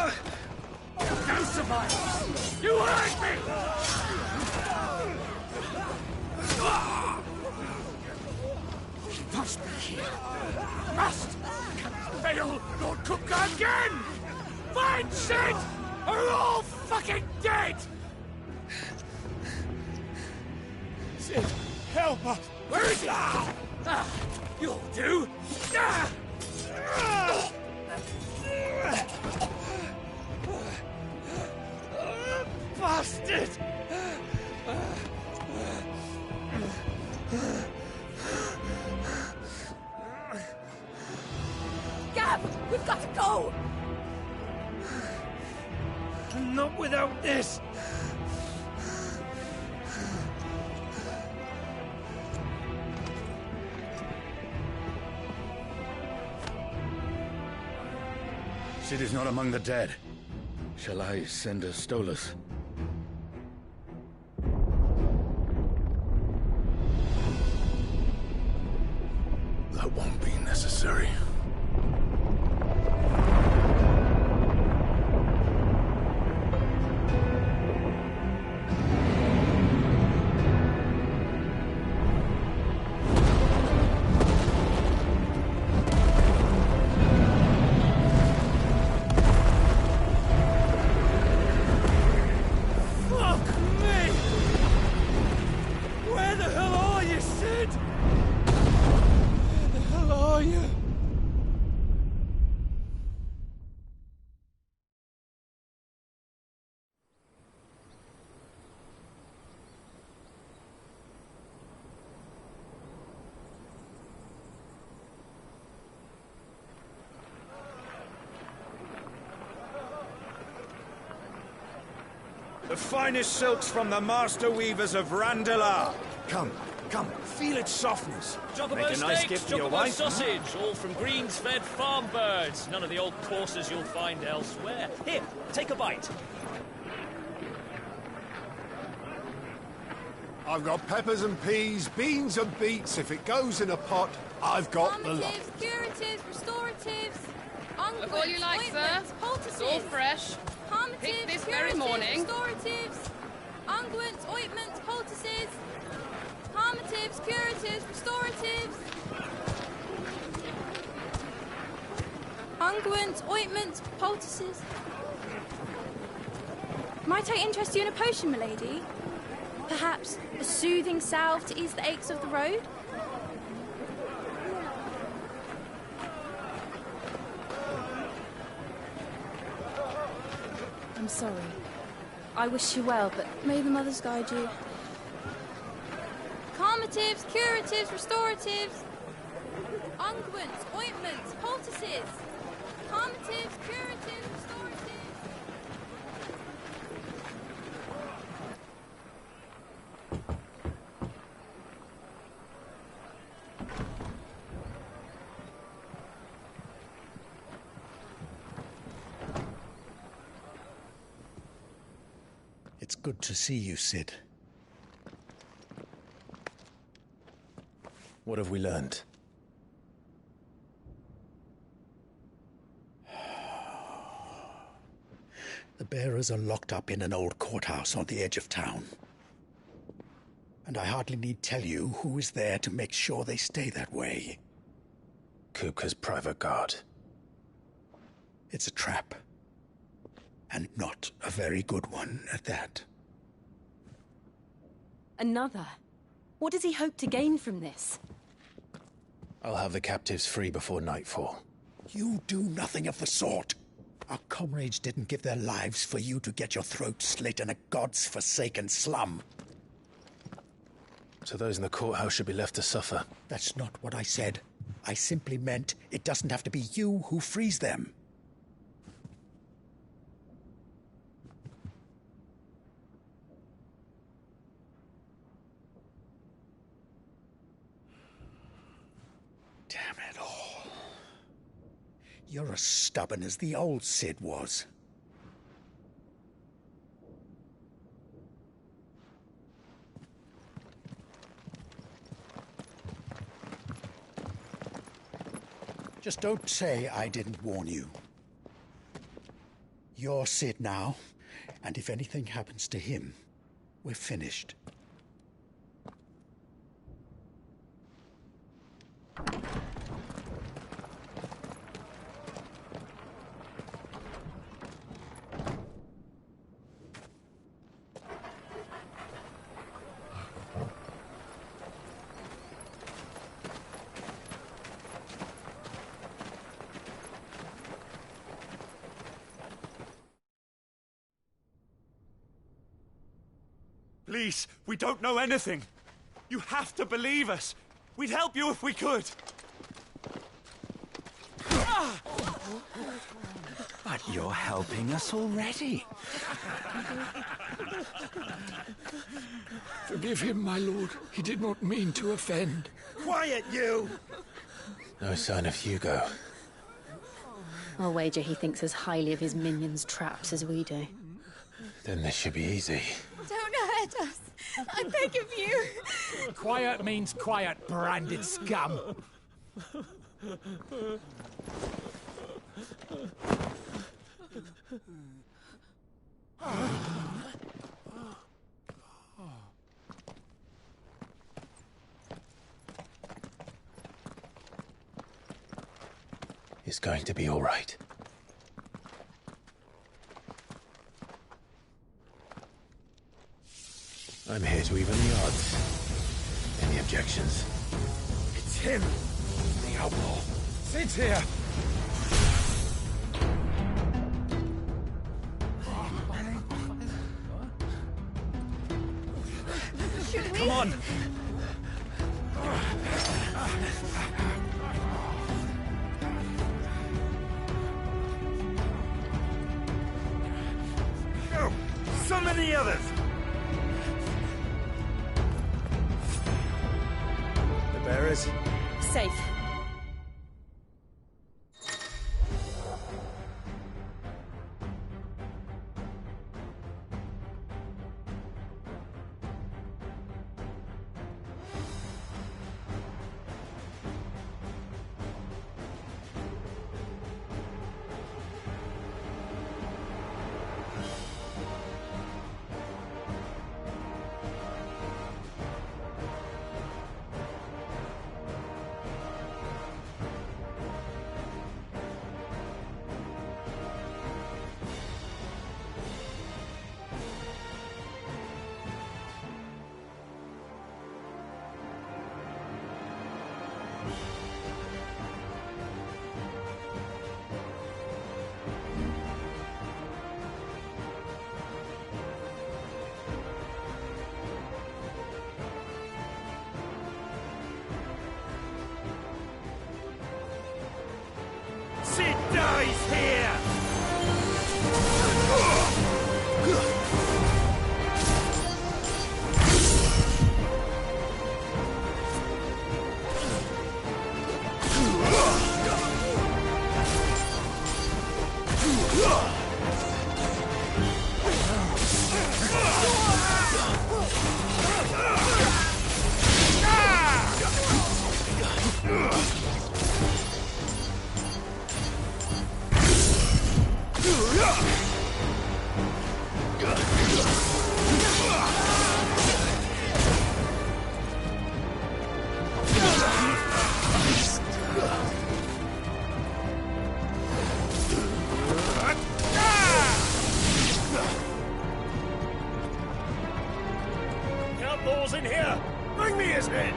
No survivors! You hurt me! He must be here. Must! Can fail Lord Kupka again! Find Sid! Or we're all fucking dead! Sid, help us! Where is he? You'll do! Bastard! Gab, we've got to go! Not without this! Sid is not among the dead. Shall I send a Stolas? That won't be necessary. The finest silks from the master weavers of Randalar. Come, feel its softness. Chocobo Make a nice steaks, gift for your chocobo wife. sausage, all from greens-fed farm birds. None of the old courses you'll find elsewhere. Here, take a bite. I've got peppers and peas, beans and beets. If it goes in a pot, I've got the lot. Calmatives, curatives, restoratives, unguents, Look all you like, sir. ointments, poultices. It's all fresh. Calmatives, Picked this very curatives, morning. restoratives, unguents, ointments, poultices. Calmatives, curatives, restoratives. Unguents, ointments, poultices. Might I interest you in a potion, milady? Perhaps a soothing salve to ease the aches of the road? I'm sorry. I wish you well, but may the mothers guide you. Calmatives, curatives, restoratives. Unguents, ointments, poultices. Calmatives, curatives, restoratives. It's good to see you, Sid. What have we learned? The bearers are locked up in an old courthouse on the edge of town. And I hardly need tell you who is there to make sure they stay that way. Kupka's private guard. It's a trap. And not a very good one at that. Another? What does he hope to gain from this? I'll have the captives free before nightfall. You do nothing of the sort. Our comrades didn't give their lives for you to get your throat slit in a god's-forsaken slum. So those in the courthouse should be left to suffer. That's not what I said. I simply meant it doesn't have to be you who frees them. Damn it all. You're as stubborn as the old Sid was. Just don't say I didn't warn you. You're Sid now, and if anything happens to him, we're finished. Please, we don't know anything. You have to believe us. We'd help you if we could. But you're helping us already. Forgive him, my lord. He did not mean to offend. Quiet, you! No sign of Hugo. I'll wager he thinks as highly of his minions' traps as we do. Then this should be easy. Don't hurt us. I beg of you. Quiet means quiet, branded scum. It's going to be all right. I'm here to even the odds. Any objections? It's him, the outlaw. Sid's here. Come on! Go! Summon the others! The bearers? Safe. Sid dies here! Outlaws in here! Bring me his head!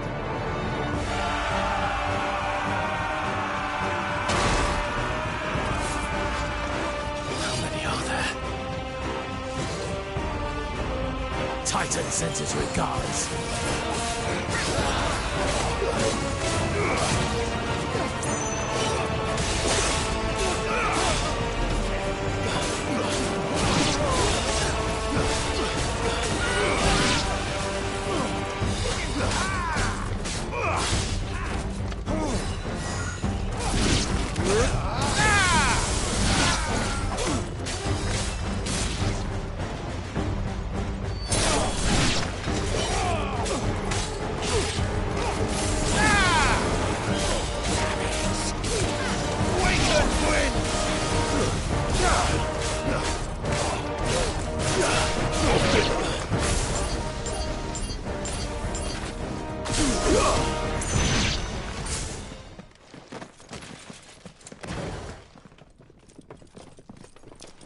How many are there? Titan sends his regards.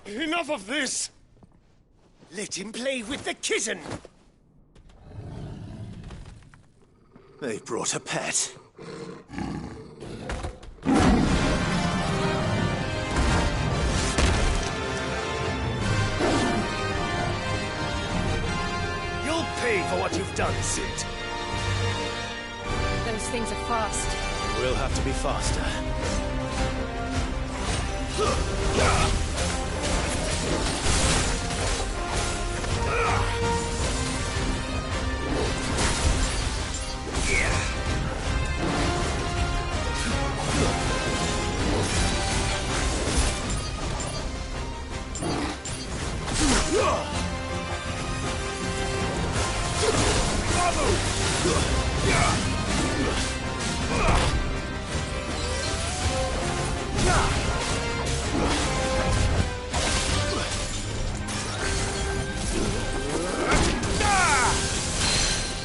Enough of this! Let him play with the kitten! They brought a pet. You'll pay for what you've done, Sid. Those things are fast. We'll have to be faster.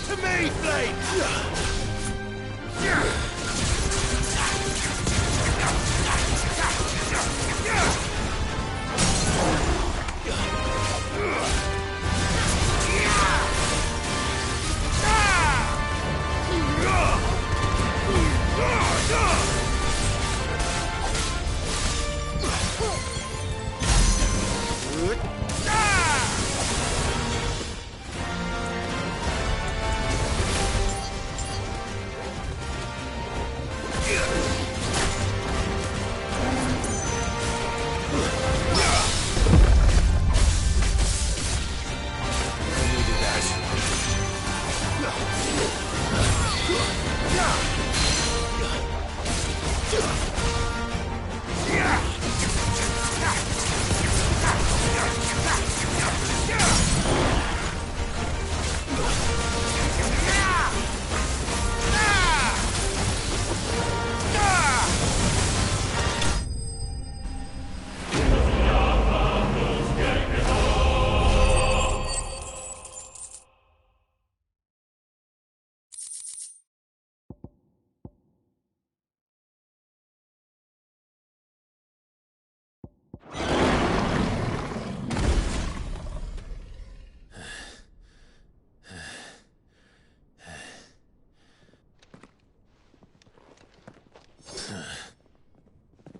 To me, Blade!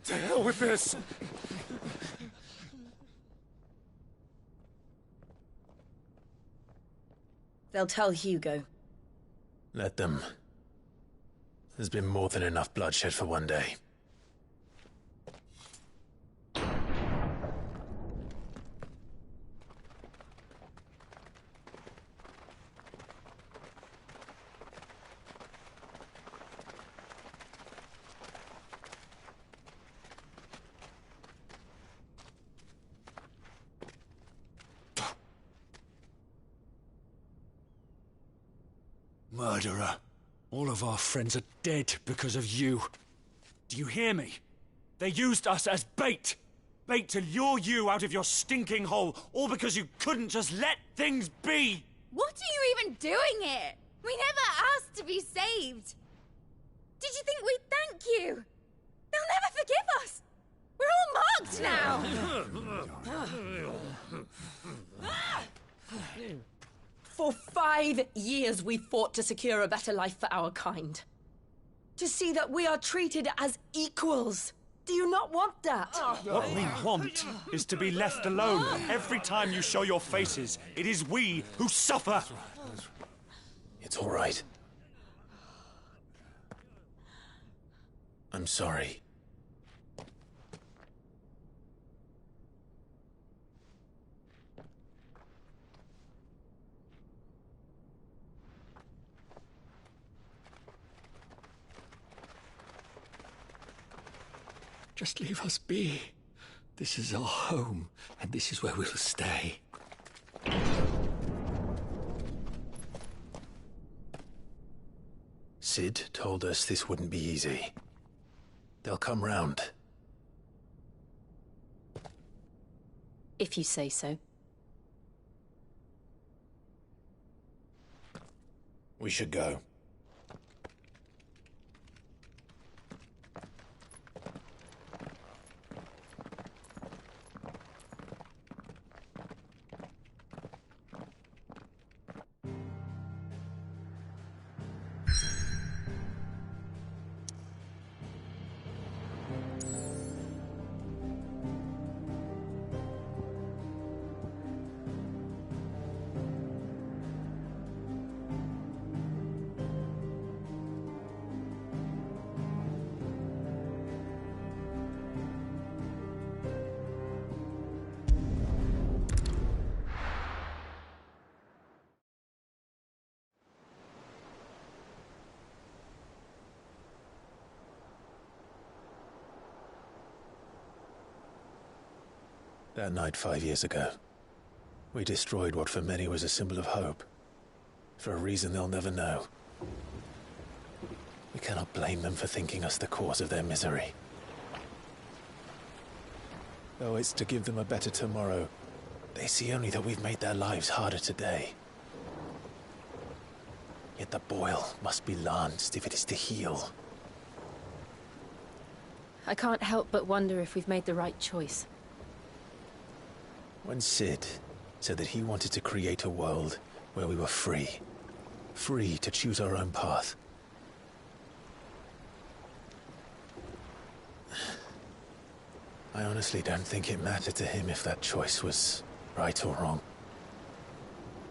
To hell with this! They'll tell Hugo. Let them. There's been more than enough bloodshed for one day. Murderer. All of our friends are dead because of you. Do you hear me? They used us as bait. Bait to lure you out of your stinking hole, all because you couldn't just let things be. What are you even doing here? We never asked to be saved. Did you think we'd thank you? They'll never forgive us. We're all marked now. For 5 years we fought to secure a better life for our kind. To see that we are treated as equals. Do you not want that? What we want is to be left alone. Every time you show your faces, it is we who suffer. It's all right. I'm sorry. Just leave us be. This is our home, and this is where we'll stay. Sid told us this wouldn't be easy. They'll come round. If you say so. We should go. That night 5 years ago, we destroyed what for many was a symbol of hope. For a reason they'll never know. We cannot blame them for thinking us the cause of their misery. Though it's to give them a better tomorrow, they see only that we've made their lives harder today. Yet the boil must be lanced if it is to heal. I can't help but wonder if we've made the right choice. When Sid said that he wanted to create a world where we were free. Free to choose our own path. I honestly don't think it mattered to him if that choice was right or wrong.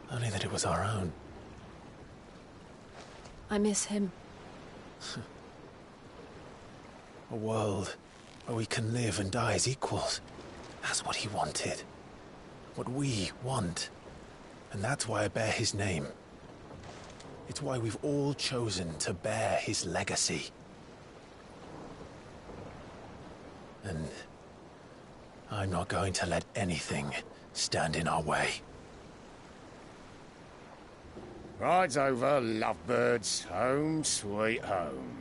Only that it was our own. I miss him. A world where we can live and die as equals. That's what he wanted. What we want. And that's why I bear his name. It's why we've all chosen to bear his legacy. And I'm not going to let anything stand in our way. Rides over, lovebirds. Home, sweet home.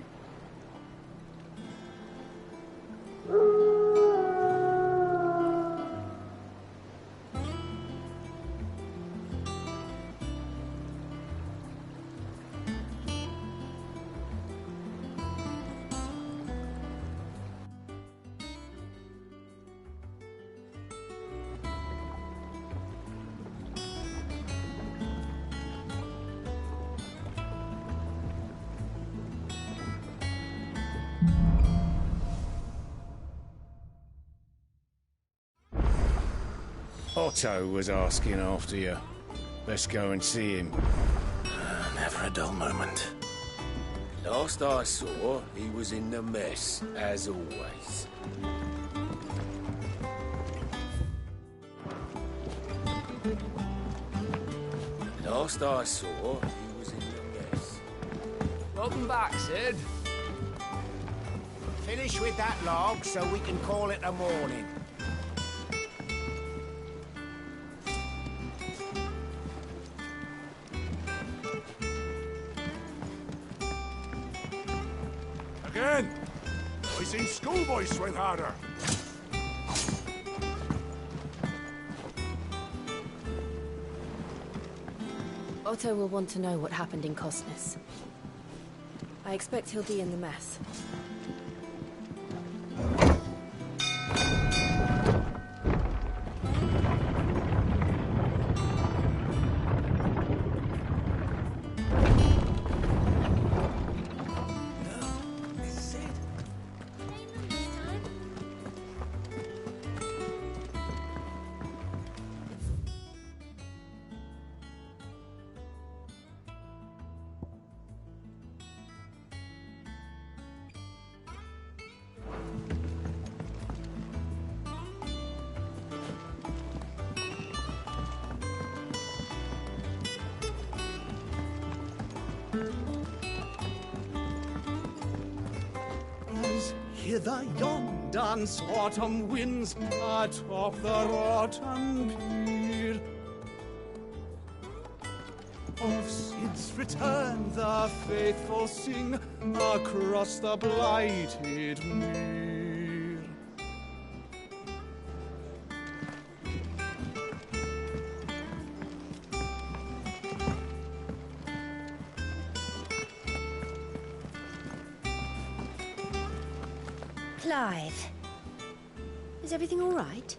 Otto was asking after you. Let's go and see him. Never a dull moment. Last I saw, he was in the mess, as always. Last I saw, he was in the mess. Welcome back, Sid. Finish with that log so we can call it a morning. Again! I seen schoolboys swing harder. Otto will want to know what happened in Cosnes. I expect he'll be in the mess. Hither yon dance autumn winds atop the rotten pier. Of Sid's return the faithful sing across the blighted mere. Clive, is everything all right?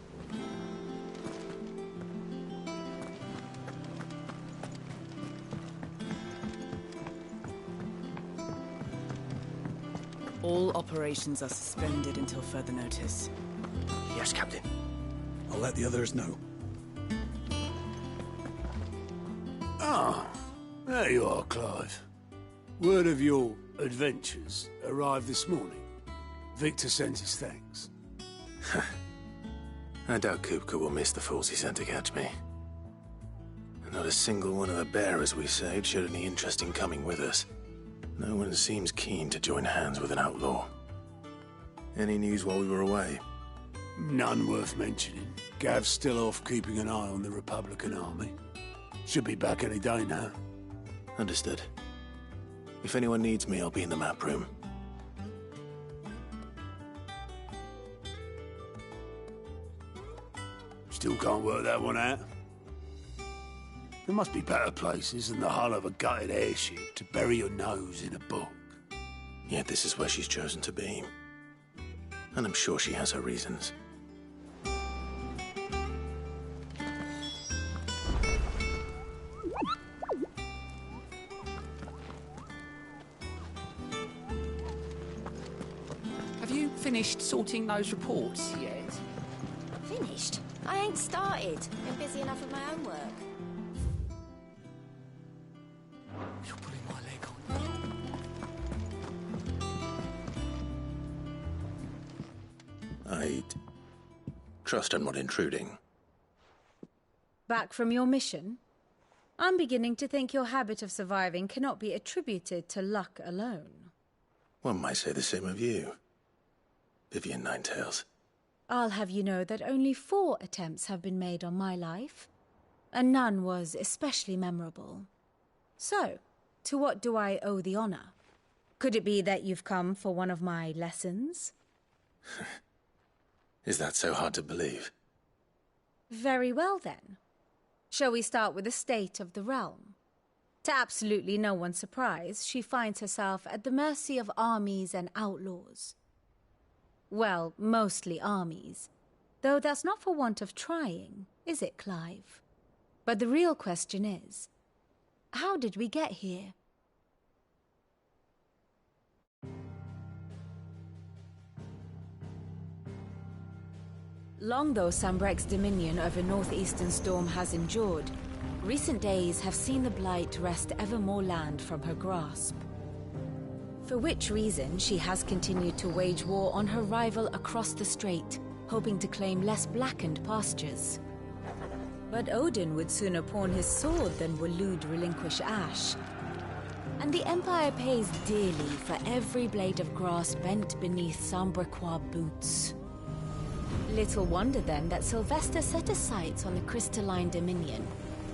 All operations are suspended until further notice. Yes, Captain. I'll let the others know. Ah, there you are, Clive. Word of your adventures arrived this morning. Victor sends his thanks. I doubt Kupka will miss the fools he sent to catch me. And not a single one of the bearers we saved showed any interest in coming with us. No one seems keen to join hands with an outlaw. Any news while we were away? None worth mentioning. Gav's still off keeping an eye on the Republican army. Should be back any day now. Understood. If anyone needs me, I'll be in the map room. Still can't work that one out. There must be better places than the hull of a gutted airship to bury your nose in a book. Yet this is where she's chosen to be. And I'm sure she has her reasons. Have you finished sorting those reports yet? Finished? I ain't started. Been busy enough with my own work. You're putting my leg on. I'd trust I'm not intruding. Back from your mission? I'm beginning to think your habit of surviving cannot be attributed to luck alone. One might say the same of you, Vivian Ninetails. I'll have you know that only 4 attempts have been made on my life, and none was especially memorable. So, to what do I owe the honor? Could it be that you've come for one of my lessons? Is that so hard to believe? Very well, then. Shall we start with the state of the realm? To absolutely no one's surprise, she finds herself at the mercy of armies and outlaws. Well, mostly armies. Though that's not for want of trying, is it, Clive? But the real question is, how did we get here? Long though Sanbreque's dominion over northeastern Storm has endured, recent days have seen the Blight wrest ever more land from her grasp. For which reason, she has continued to wage war on her rival across the strait, hoping to claim less blackened pastures. But Odin would sooner pawn his sword than Waloed relinquish Ash. And the Empire pays dearly for every blade of grass bent beneath Sanbrequois boots. Little wonder then that Sylvester set his sights on the crystalline dominion,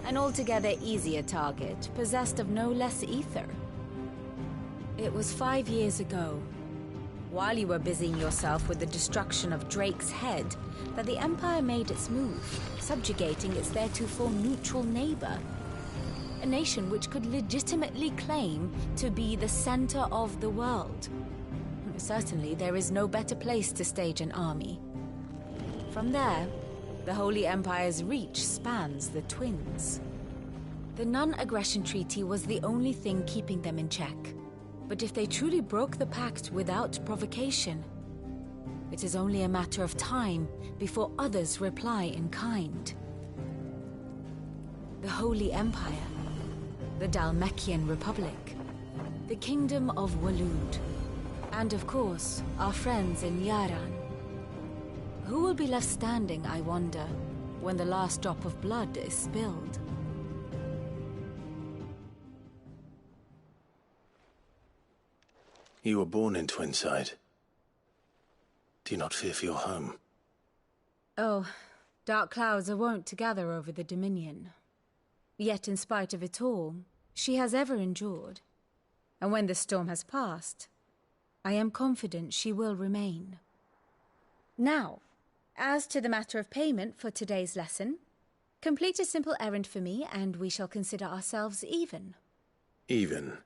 an altogether easier target, possessed of no less ether. It was 5 years ago, while you were busying yourself with the destruction of Drake's head, that the Empire made its move, subjugating its theretofore neutral neighbor. A nation which could legitimately claim to be the center of the world. Certainly, there is no better place to stage an army. From there, the Holy Empire's reach spans the Twins. The non-aggression treaty was the only thing keeping them in check. But if they truly broke the pact without provocation, it is only a matter of time before others reply in kind. The Holy Empire, the Dhalmekian Republic, the Kingdom of Waloed, and of course, our friends in Yaran. Who will be left standing, I wonder, when the last drop of blood is spilled? You were born in Twinside. Do you not fear for your home? Oh, dark clouds are wont to gather over the Dominion. Yet in spite of it all, she has ever endured. And when the storm has passed, I am confident she will remain. Now, as to the matter of payment for today's lesson, complete a simple errand for me and we shall consider ourselves even. Even?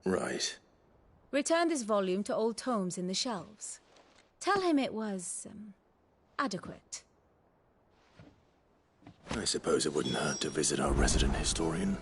Right. Return this volume to old tomes in the shelves. Tell him it was, adequate. I suppose it wouldn't hurt to visit our resident historian.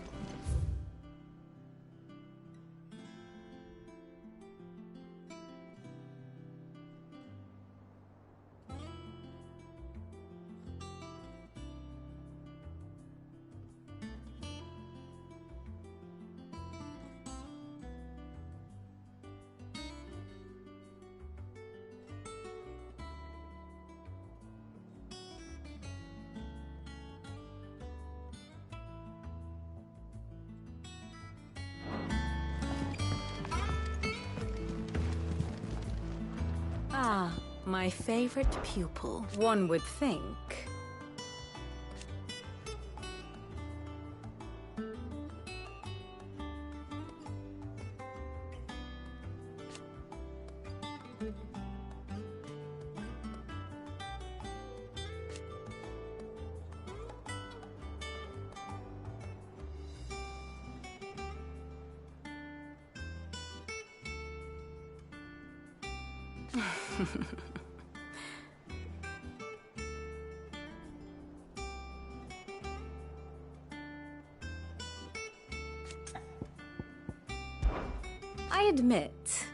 My favorite pupil, one would think. I admit,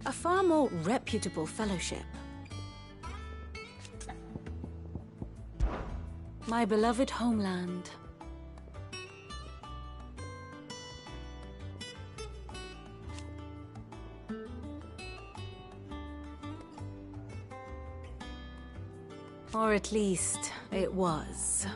a far more reputable fellowship. My beloved homeland. Or at least, it was.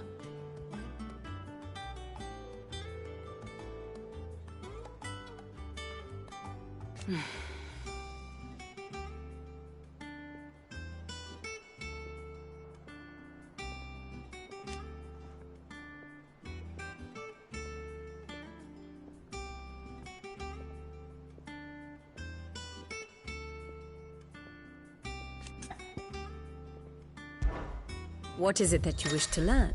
What is it that you wish to learn?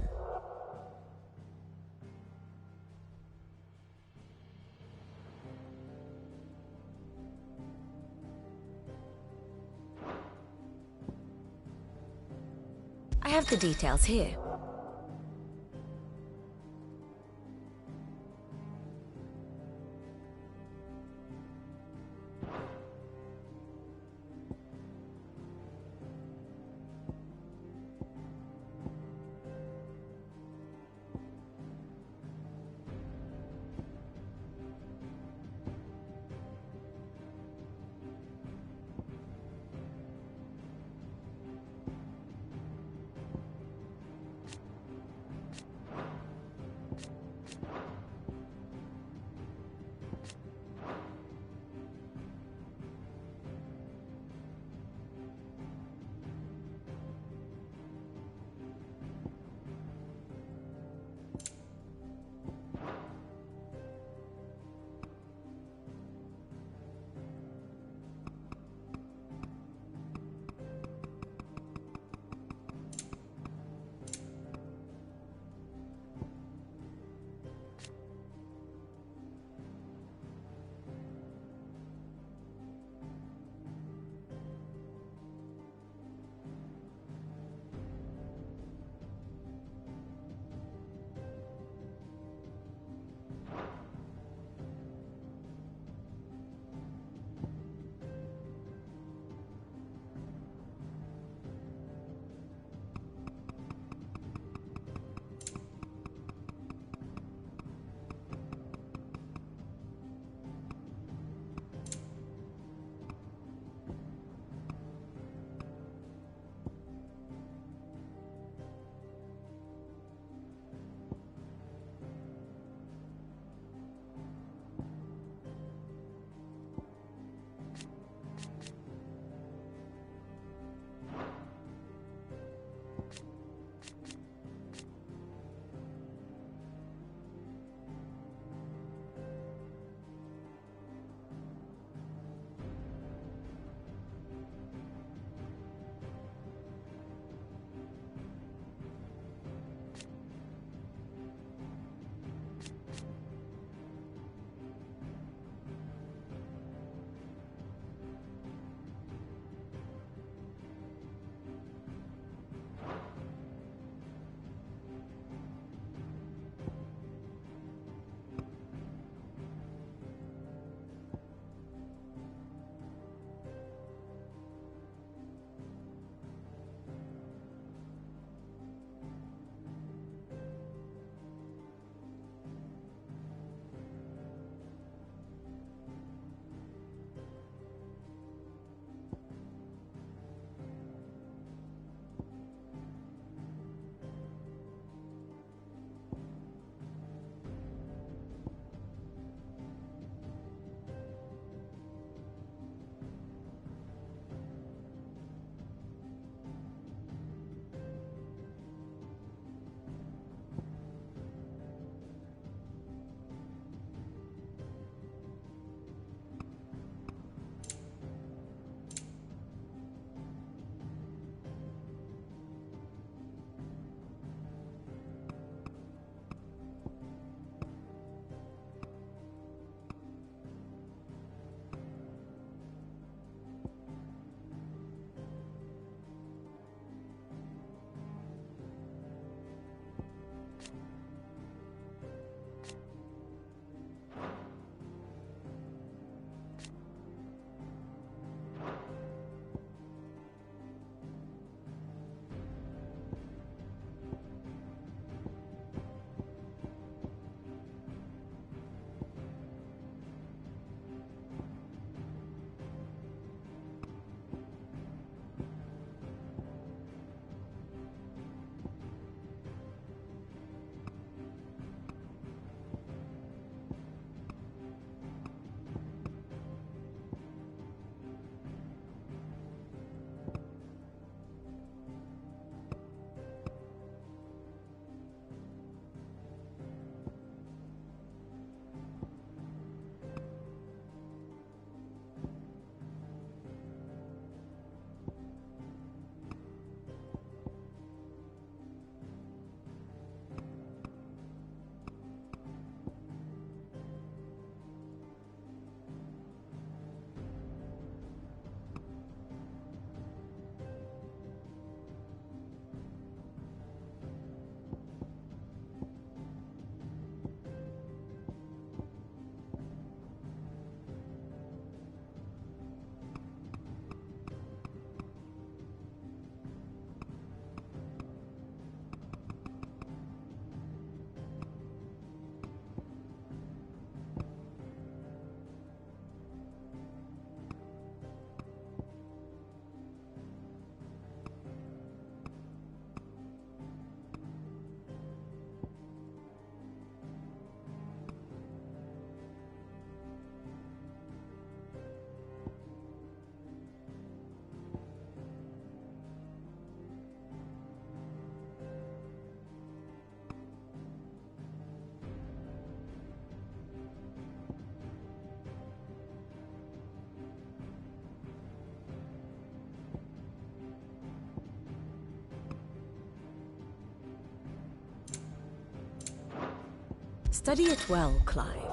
I have the details here. Study it well, Clive.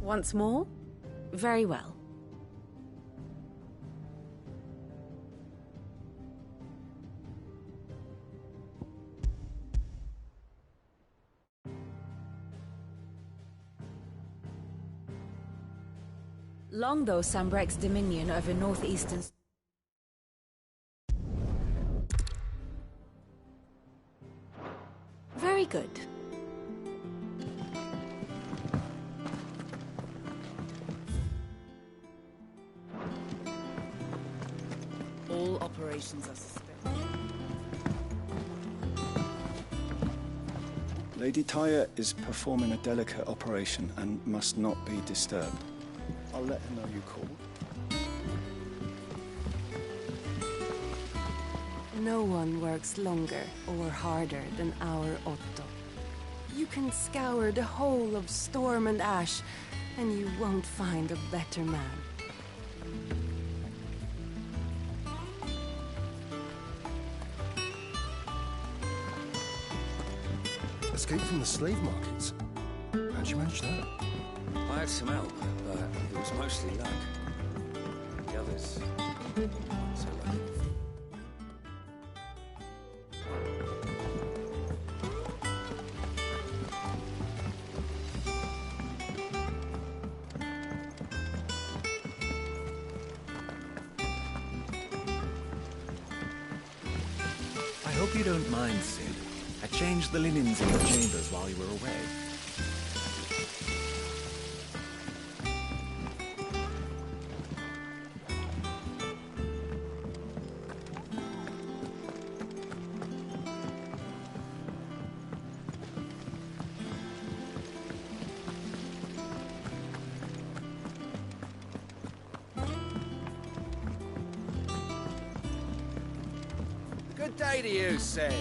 Once more? Very well. Long though Sambrek's dominion over northeastern... Very good. All operations are suspended. Lady Tyre is performing a delicate operation and must not be disturbed. I'll let her know you called. No one works longer or harder than our Otto. You can scour the whole of Storm and Ash, and you won't find a better man. Escaped from the slave markets? How'd you manage that? I had some help, but it was mostly luck. The others, not so lucky. I hope you don't mind, Sid. I changed the linens in your chambers while you were away. Good day to you, Sid.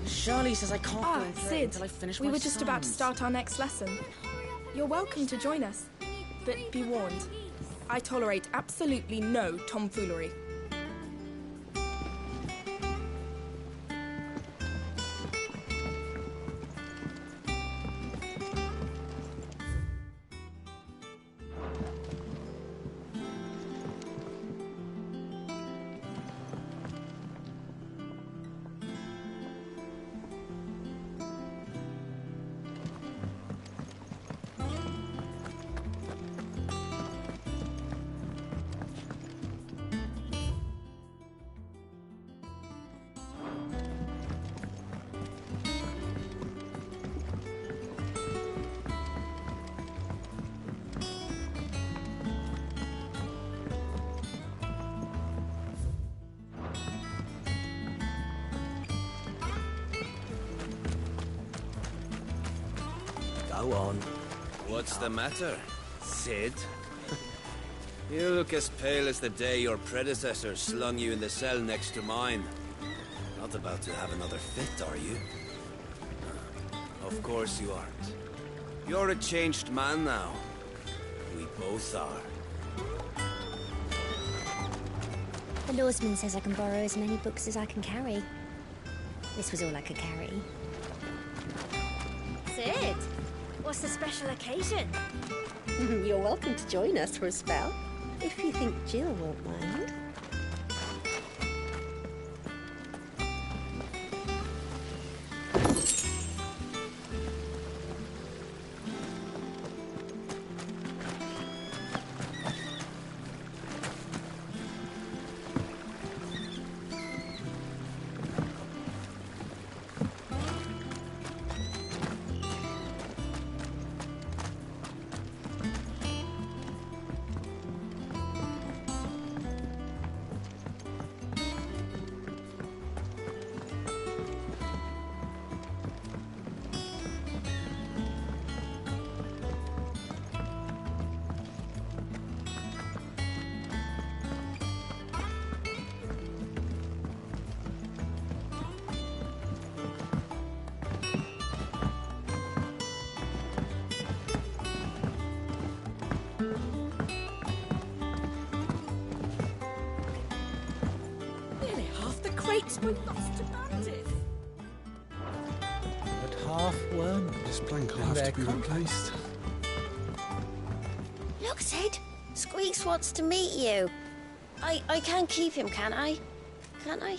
Shirley says I can't go into it Sid, until I finish we my were just about to sums. start our next lesson. You're welcome to join us, but be warned. I tolerate absolutely no tomfoolery. Go on. What's the matter, Sid? You look as pale as the day your predecessor slung you in the cell next to mine. Not about to have another fit, are you? Of course you aren't. You're a changed man now. We both are. The Lawsman says I can borrow as many books as I can carry. This was all I could carry. Sid, what's the special occasion? You're welcome to join us for a spell, if you think Jill won't mind. Were lost to bandits. But half weren't. This plank will have to be replaced. Look, Sid. Squeaks wants to meet you. I can keep him, can't I? Can't I?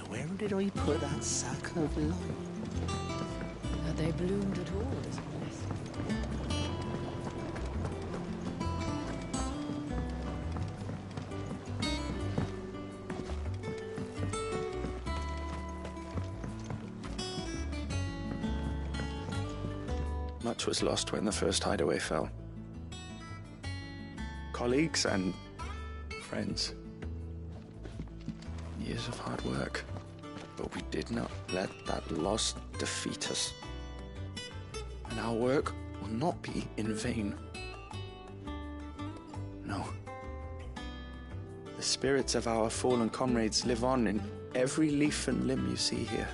Where did I put that sack of light? Had they bloomed at all, this place? Much was lost when the first hideaway fell. Colleagues and friends. Years of hard work. But we did not let that loss defeat us. And our work will not be in vain. No. The spirits of our fallen comrades live on in every leaf and limb you see here.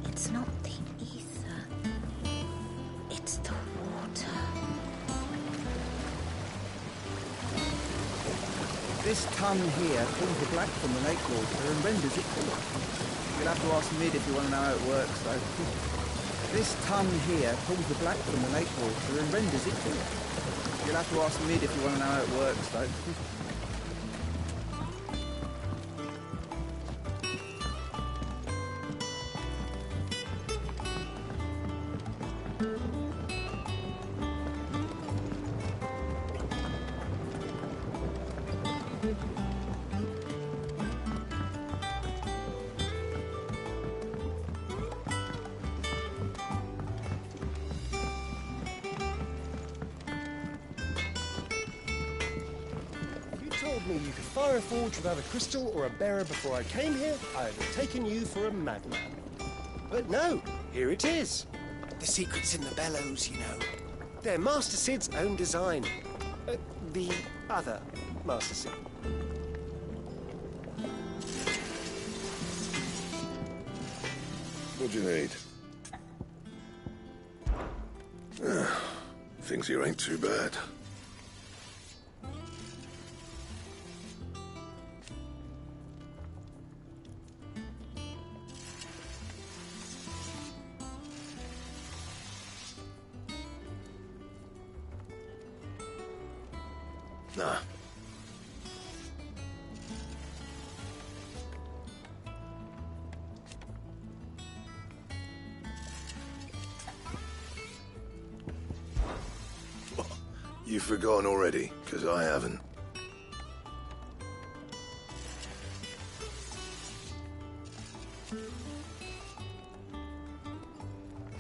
It's not the ether. It's the water. This tun here pulls the black from the lake water and renders it pure. You'll have to ask Mid if you want to know how it works, though. This tun here pulls the black from the lake water and renders it pure. You'll have to ask Mid if you want to know how it works, though. Told me you could fire a forge without a crystal or a bearer before I came here, I would have taken you for a madman. But no, here it is. The secret's in the bellows, you know. They're Master Sid's own design. The other Master Sid. What do you need? Things here ain't too bad. Nah. You've forgotten already, 'cause I haven't.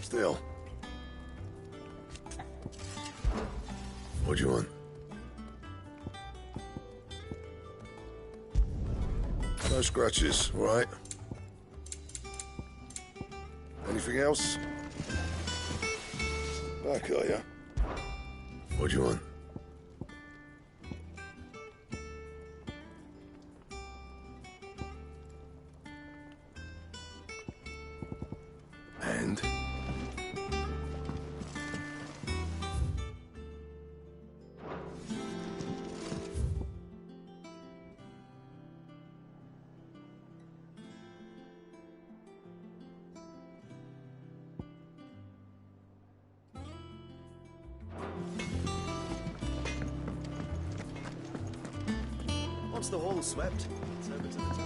Still. What do you want? No scratches, all right? Anything else? Back, are ya? What do you want? And? Once the hall's swept, it's over to the top.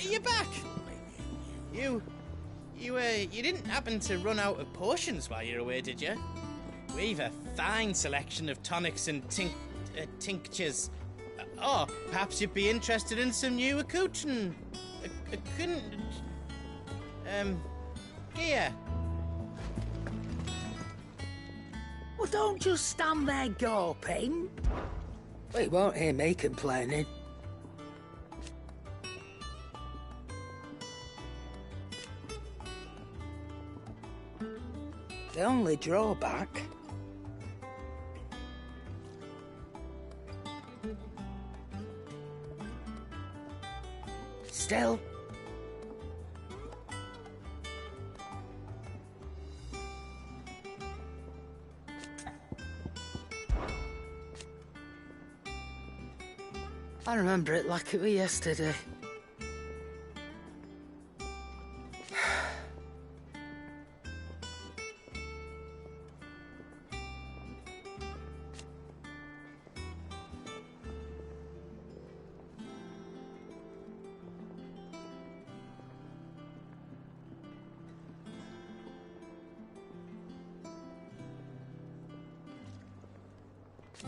You're back! You didn't happen to run out of potions while you're away, did you? We've a fine selection of tonics and tinctures. Oh, perhaps you'd be interested in some new accoutrement. Gear. Well, don't just stand there gawping. We won't hear me complaining. The only drawback... Still... I remember it like it was yesterday.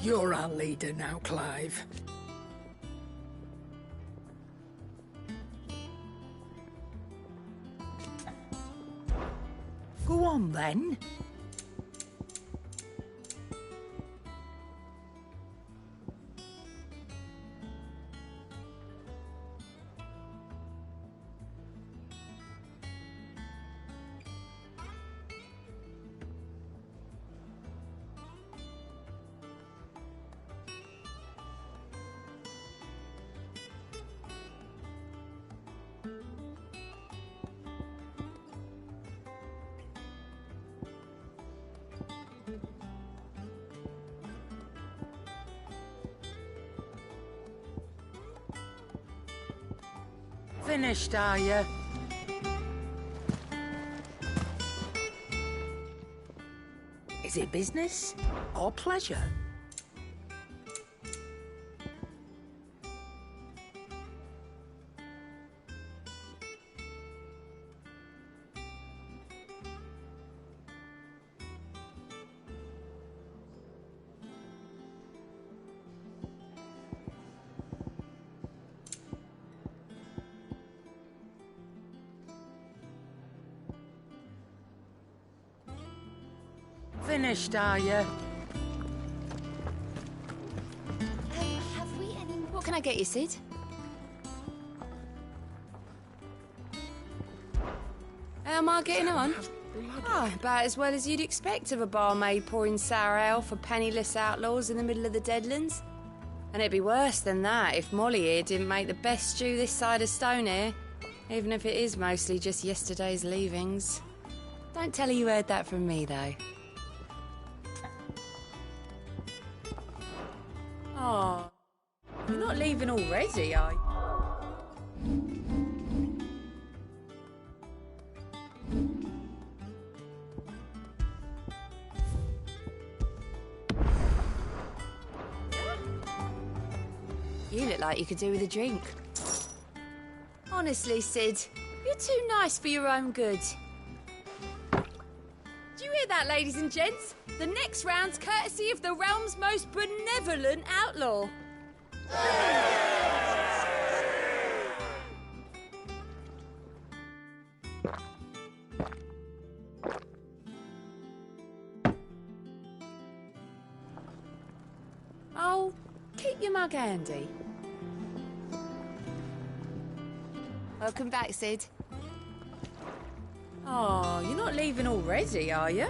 You're our leader now, Clive. Go on, then. Finished, are you? Is it business or pleasure? Finished, are you? Have we any... What can I get you, Sid? How am I getting on? Oh, about as well as you'd expect of a barmaid pouring sour ale for penniless outlaws in the middle of the Deadlands. And it'd be worse than that if Molly here didn't make the best stew this side of Stonehair, even if it is mostly just yesterday's leavings. Don't tell her you heard that from me, though. Oh, you're not leaving already, are you? You look like you could do with a drink. Honestly, Sid, you're too nice for your own good. Do you hear that, ladies and gents? The next round's courtesy of the realm's most benevolent outlaw. Oh, keep your mug handy. Welcome back, Sid. Oh, you're not leaving already, are you?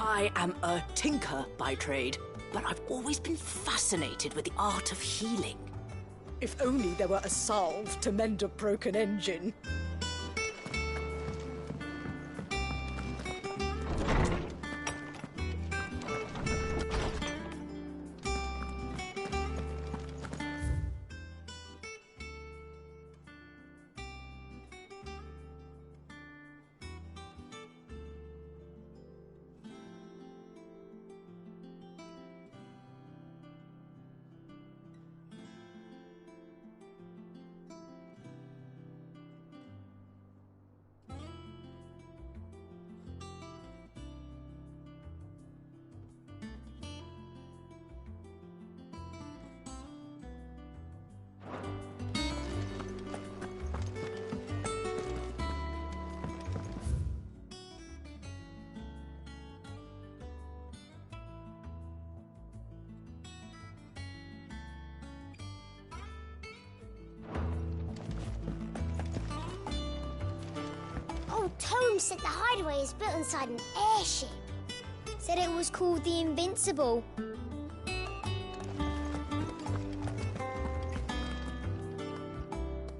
I am a tinker by trade, but I've always been fascinated with the art of healing. If only there were a salve to mend a broken engine. Tome said the hideaway is built inside an airship. Said it was called the Invincible.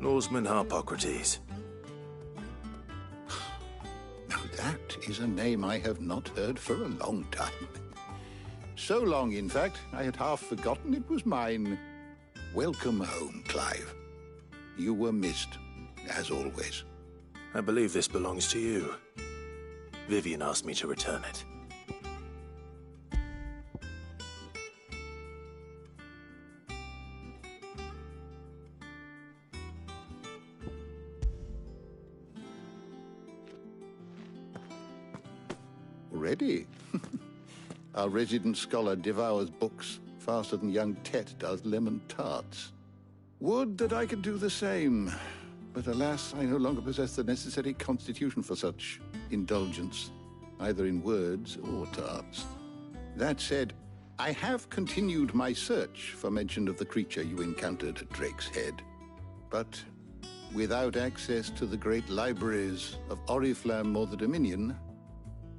Norseman Harpocrates. Now that is a name I have not heard for a long time. So long, in fact, I had half forgotten it was mine. Welcome home, Clive. You were missed, as always. I believe this belongs to you. Vivian asked me to return it. Already? Our resident scholar devours books faster than young Tet does lemon tarts. Would that I could do the same. But alas, I no longer possess the necessary constitution for such indulgence. either in words or tarts. That said, I have continued my search for mention of the creature you encountered at Drake's Head. But without access to the great libraries of Oriflamme or the Dominion,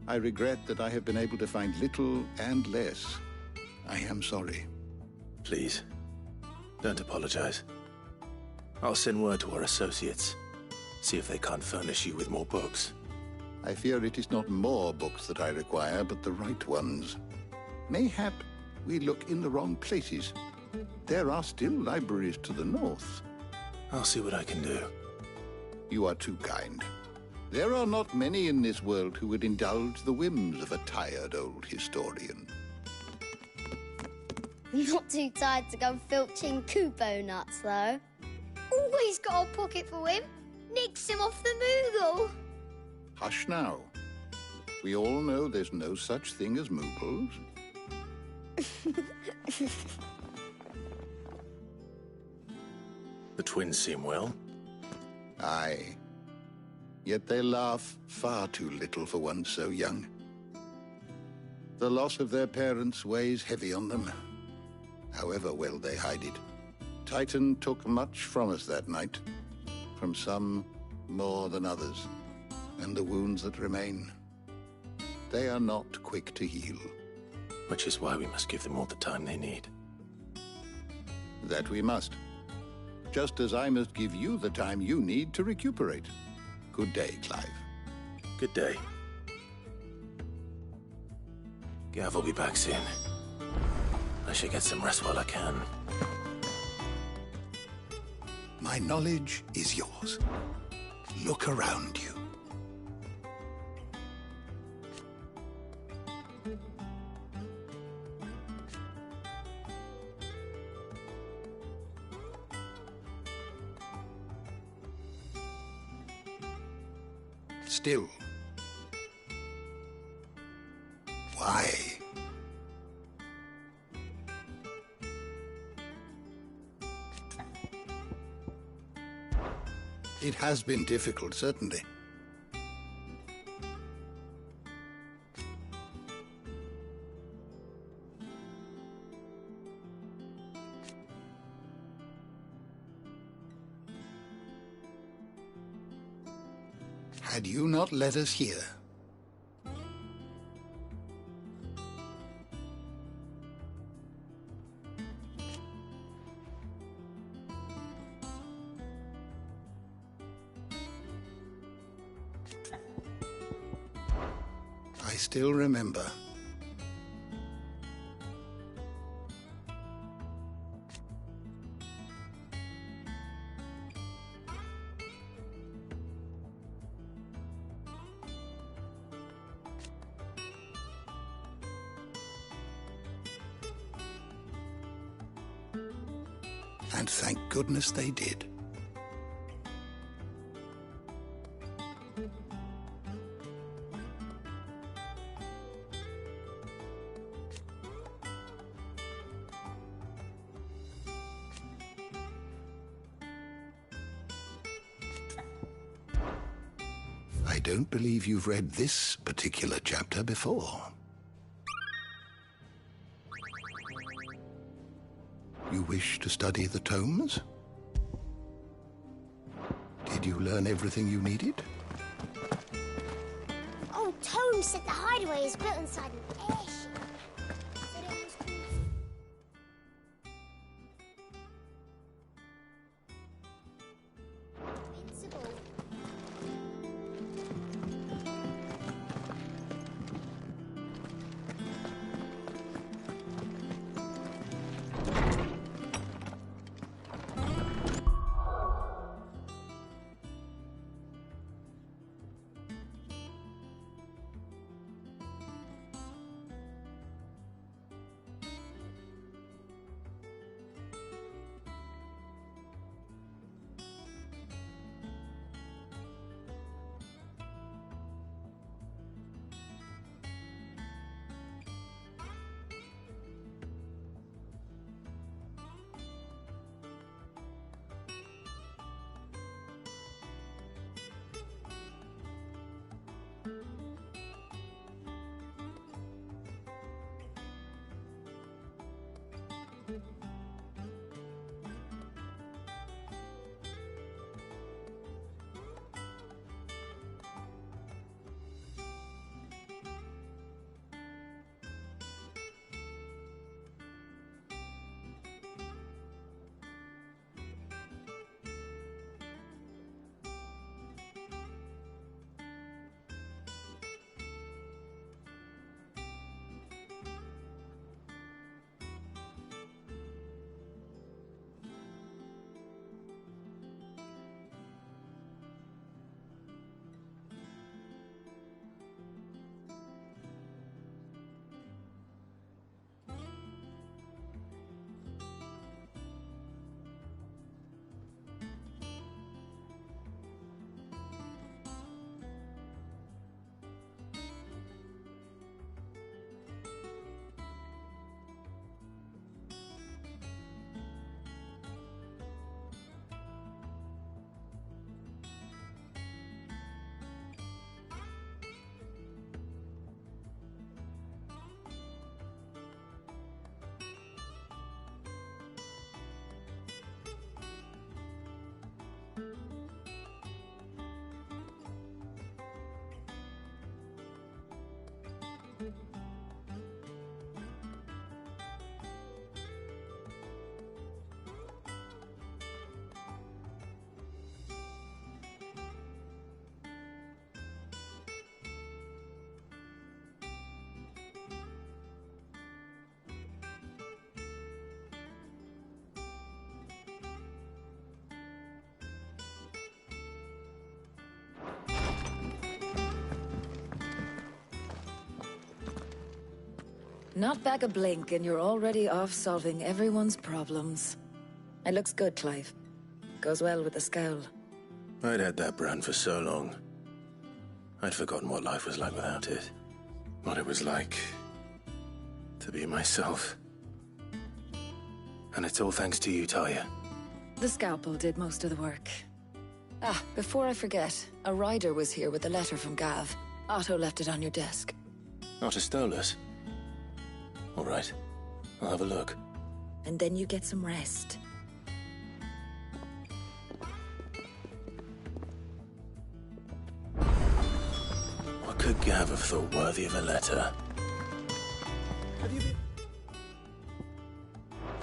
I regret that I have been able to find little and less. I am sorry. Please, don't apologize. I'll send word to our associates. See if they can't furnish you with more books. I fear it is not more books that I require, but the right ones. Mayhap we look in the wrong places. There are still libraries to the north. I'll see what I can do. You are too kind. There are not many in this world who would indulge the whims of a tired old historian. Not too tired to go filching Kupo nuts, though. Always got a pocket for him. Nicks him off the Moogle. Hush now. We all know there's no such thing as Moogles. The twins seem well. Aye. Yet they laugh far too little for one so young. The loss of their parents weighs heavy on them, however well they hide it. Titan took much from us that night, from some more than others, and the wounds that remain, they are not quick to heal. Which is why we must give them all the time they need. That we must. Just as I must give you the time you need to recuperate. Good day, Clive. Good day. Gav will be back soon. I should get some rest while I can. My knowledge is yours. Look around you. Still. Why? It has been difficult, certainly. Had you not led us here? I still remember. And thank goodness they did. I don't believe you've read this particular chapter before. You wish to study the tomes? Did you learn everything you needed? Oh, Tome said the hideaway is built inside an airship. Said it was invincible. Not back a blink and you're already off solving everyone's problems. It looks good, Clive. Goes well with the scowl. I'd had that brand for so long. I'd forgotten what life was like without it. What it was like to be myself. And it's all thanks to you, Talia. The scalpel did most of the work. Ah, before I forget, a rider was here with a letter from Gav. Otto left it on your desk. Otto stole it. All right, I'll have a look. And then you get some rest. What could Gav have thought worthy of a letter? Have you been...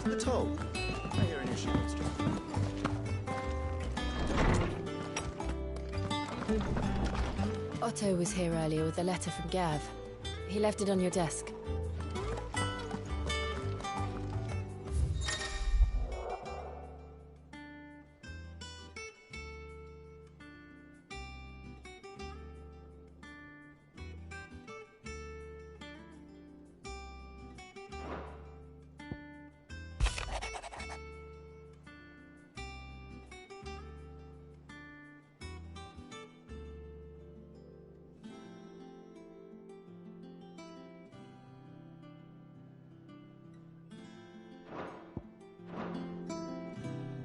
The toll. I hear an issue, Mister. Otto was here earlier with a letter from Gav. He left it on your desk.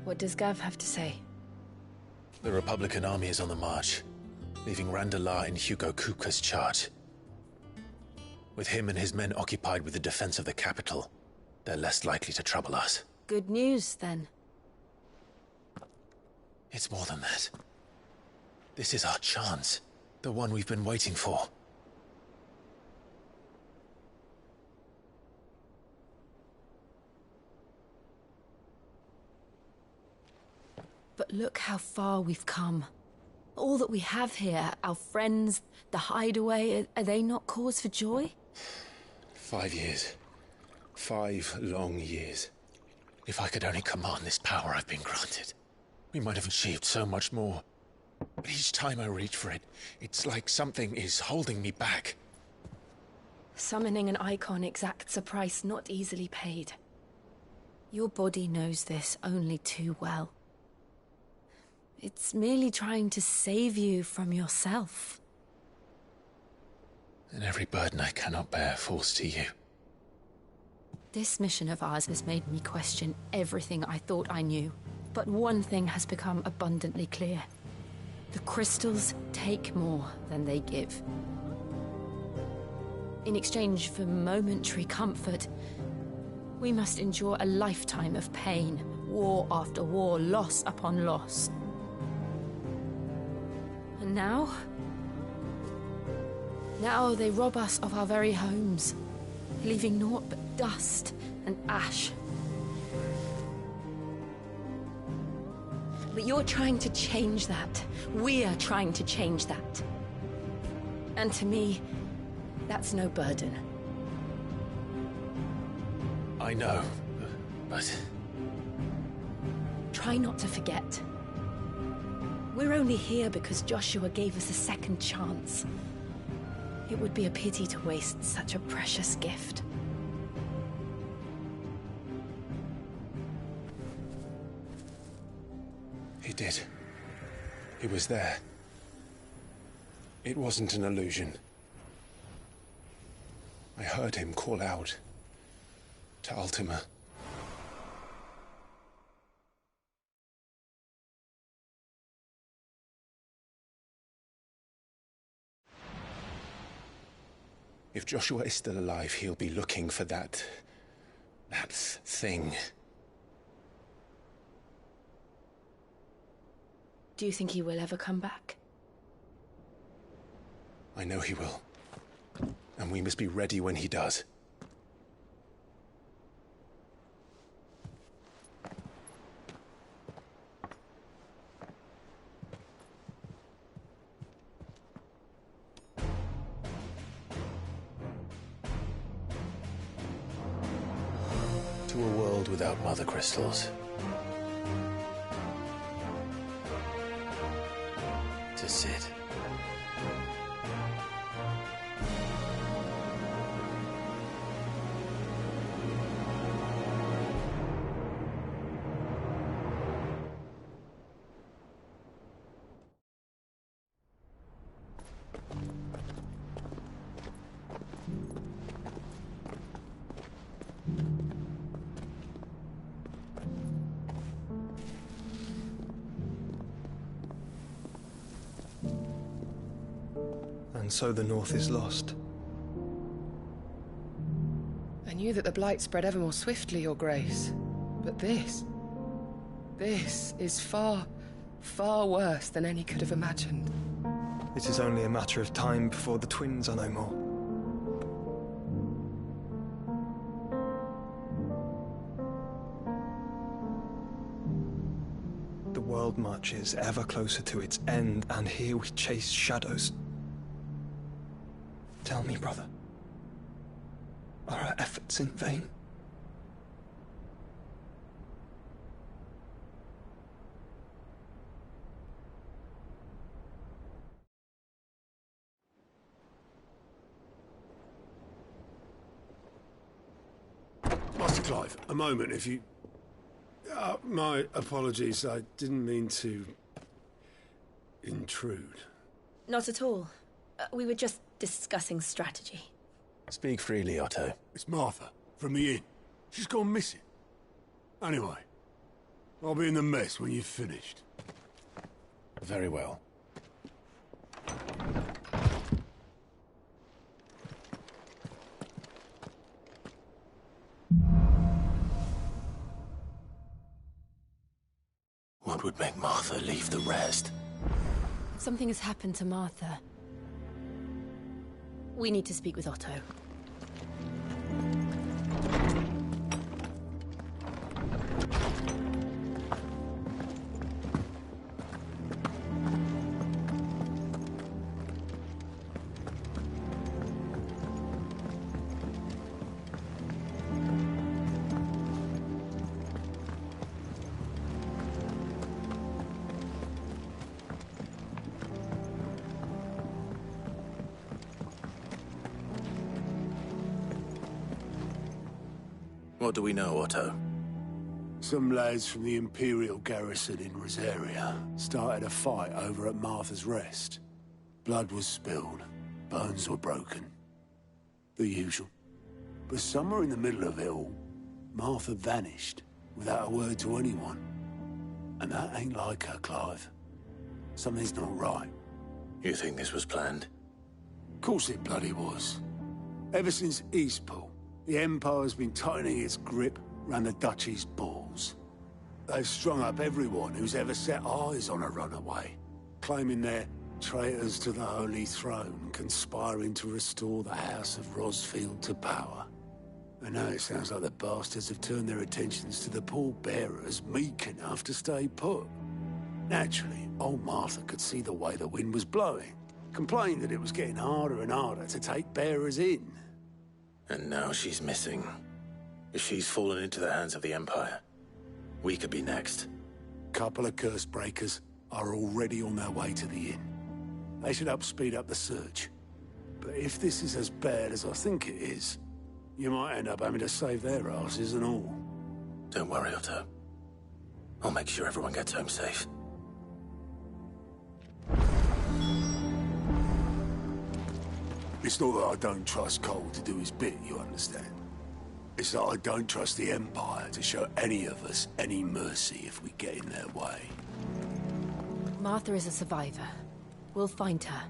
What does Gav have to say? The Republican army is on the march, leaving Randalar in Hugo Kupka's charge. With him and his men occupied with the defense of the capital, they're less likely to trouble us. Good news, then. It's more than that. This is our chance. The one we've been waiting for. But look how far we've come. All that we have here, our friends, the hideaway, are they not cause for joy? 5 years. 5 long years. If I could only command this power I've been granted, we might have achieved so much more. But each time I reach for it, it's like something is holding me back. Summoning an icon exacts a price not easily paid. Your body knows this only too well. It's merely trying to save you from yourself. And every burden I cannot bear falls to you. This mission of ours has made me question everything I thought I knew. But one thing has become abundantly clear. The crystals take more than they give. In exchange for momentary comfort, We must endure a lifetime of pain, war after war, loss upon loss. And now? Now they rob us of our very homes, leaving naught but dust and ash. But you're trying to change that. We're trying to change that. And to me, that's no burden. I know, but... Try not to forget. We're only here because Joshua gave us a second chance. It would be a pity to waste such a precious gift. He did. He was there. It wasn't an illusion. I heard him call out to Ultima. If Joshua is still alive, he'll be looking for that thing. Do you think he will ever come back? I know he will. And we must be ready when he does. To a world without mother crystals. To Cid. And so the North is lost. I knew that the Blight spread ever more swiftly, Your Grace. But this is far, far worse than any could have imagined. It is only a matter of time before the twins are no more. The world marches ever closer to its end, and here we chase shadows. Tell me, brother, are our efforts in vain? Master Clive, a moment, if you... my apologies, I didn't mean to... intrude. Not at all. We were just discussing strategy. Speak freely, Otto. It's Martha, from the inn. She's gone missing. Anyway, I'll be in the mess when you've finished. Very well. What would make Martha leave the rest? Something has happened to Martha. We need to speak with Otto. What do we know, Otto? Some lads from the Imperial garrison in Rosaria started a fight over at Martha's Rest. Blood was spilled, bones were broken. The usual. But somewhere in the middle of it all, Martha vanished without a word to anyone. And that ain't like her, Clive. Something's not right. You think this was planned? Of course it bloody was. Ever since Eastpool, The Empire's been tightening its grip round the Duchy's balls. They've strung up everyone who's ever set eyes on a runaway, claiming they're traitors to the Holy Throne, conspiring to restore the House of Rosfield to power. And now it sounds like the bastards have turned their attentions to the pallbearers meek enough to stay put. Naturally, old Martha could see the way the wind was blowing, complained that it was getting harder and harder to take bearers in. And now she's missing. If she's fallen into the hands of the Empire, we could be next. Couple of curse breakers are already on their way to the inn. They should help speed up the search. But if this is as bad as I think it is, you might end up having to save their asses and all. Don't worry, Otto. I'll make sure everyone gets home safe. It's not that I don't trust Cole to do his bit, you understand? It's that I don't trust the Empire to show any of us any mercy if we get in their way. Martha is a survivor. We'll find her.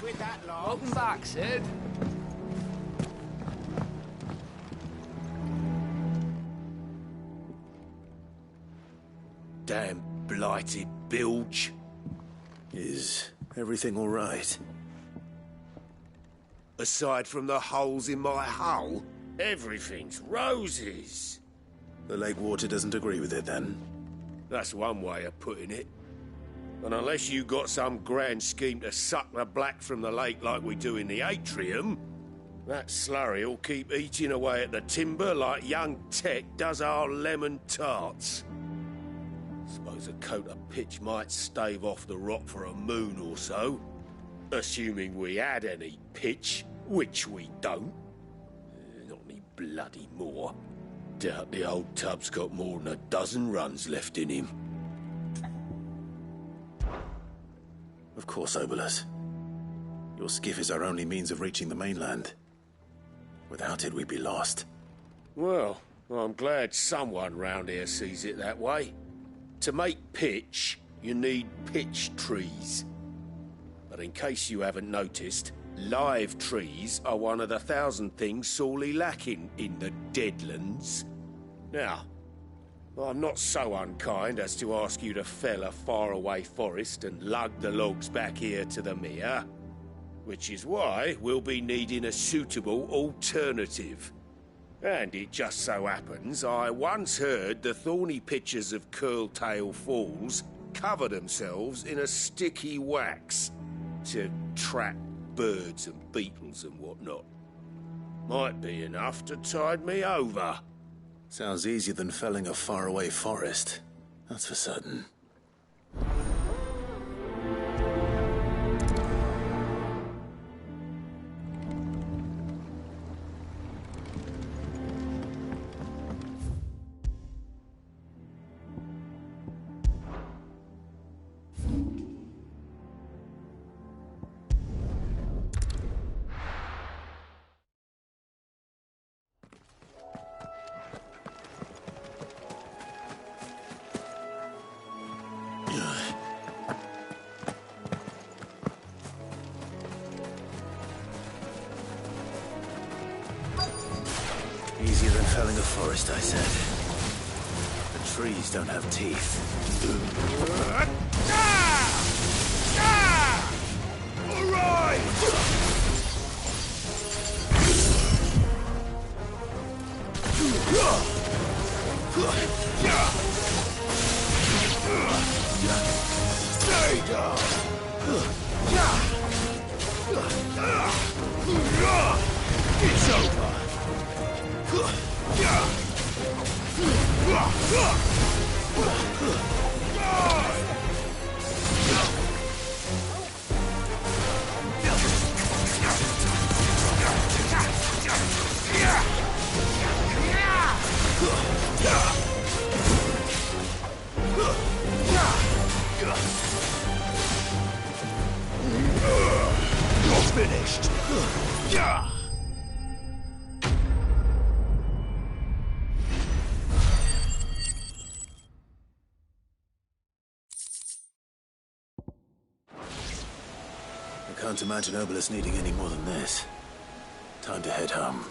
With that lot. Welcome back, Sid. Damn blighted bilge. Is everything all right? Aside from the holes in my hull, everything's roses. The lake water doesn't agree with it, then? That's one way of putting it. And unless you got some grand scheme to suck the black from the lake like we do in the atrium, that slurry'll keep eating away at the timber like young Tech does our lemon tarts. Suppose a coat of pitch might stave off the rot for a moon or so, assuming we had any pitch, which we don't. Not any bloody more. Doubt the old tub's got more than a dozen runs left in him. Of course, Obolus. Your skiff is our only means of reaching the mainland. Without it, we'd be lost. Well, I'm glad someone round here sees it that way. To make pitch, you need pitch trees. But in case you haven't noticed, live trees are one of the 1,000 things sorely lacking in the Deadlands. Now, I'm not so unkind as to ask you to fell a faraway forest and lug the logs back here to the mere, which is why we'll be needing a suitable alternative. And it just so happens I once heard the thorny pitchers of Curltail Falls cover themselves in a sticky wax to trap birds and beetles and whatnot. Might be enough to tide me over. Sounds easier than felling a faraway forest. That's for certain. Easier than felling a forest, I said. The trees don't have teeth. All right! Stay down! It's over! Can't imagine Obelus needing any more than this. Time to head home.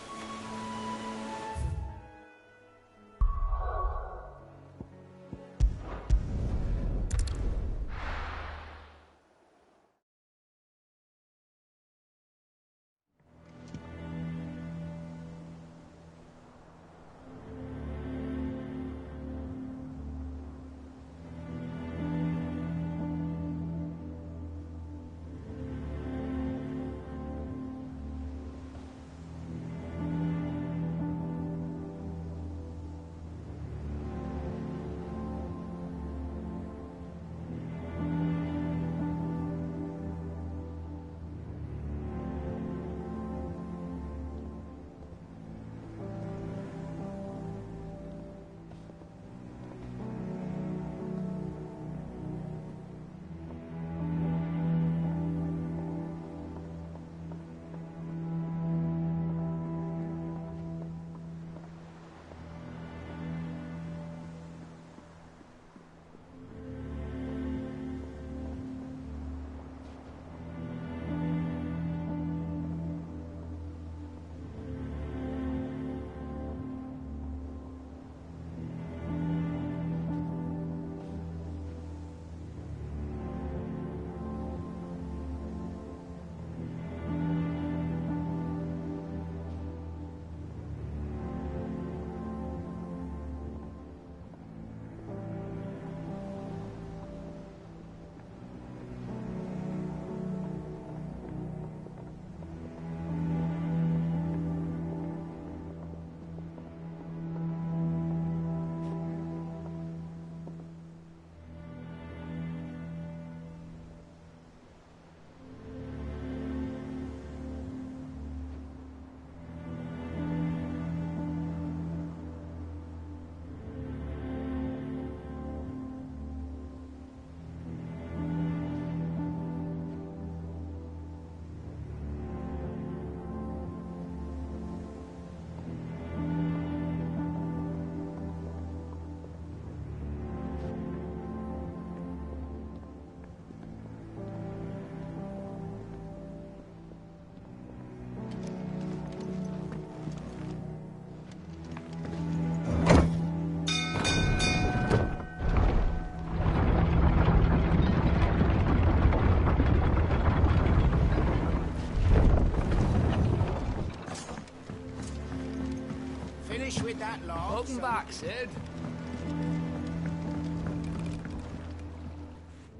With that log. Welcome back, Sid.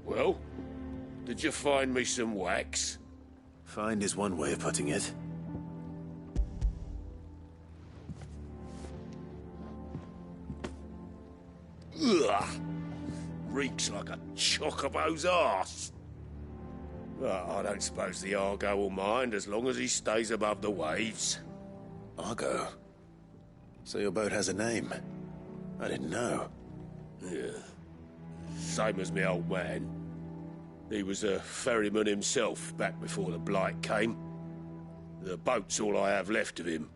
Well, did you find me some wax? Find is one way of putting it. Ugh! Reeks like a chocobo's arse. Well, I don't suppose the Argo will mind as long as he stays above the waves. Argo? So your boat has a name? I didn't know. Yeah. Same as me old man. He was a ferryman himself back before the Blight came. The boat's all I have left of him.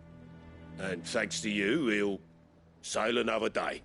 And thanks to you, he'll sail another day.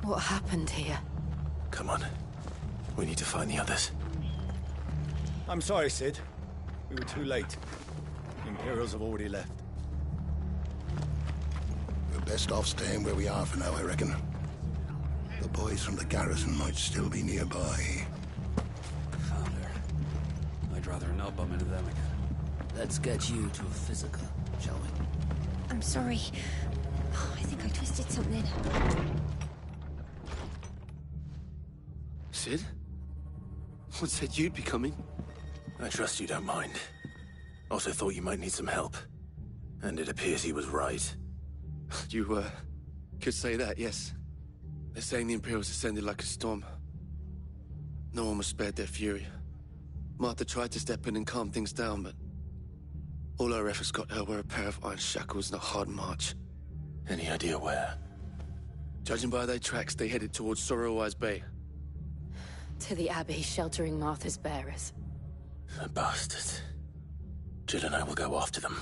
What happened here? Come on. We need to find the others. I'm sorry, Cid. We were too late. The Imperials have already left. We're best off staying where we are for now, I reckon. The boys from the garrison might still be nearby. Father, I'd rather not bump into them again. Let's get you to a physical, shall we? I'm sorry. Oh, I think I twisted something. Cid? What said you'd be coming? I trust you don't mind. Also thought you might need some help. And it appears he was right. You, could say that, yes. They're saying the Imperials descended like a storm. No one was spared their fury. Martha tried to step in and calm things down, but all our efforts got her were a pair of iron shackles and a hard march. Any idea where? Judging by their tracks, they headed towards Sorrowwise Bay. To the Abbey sheltering Martha's bearers. The bastards. Jill and I will go after them.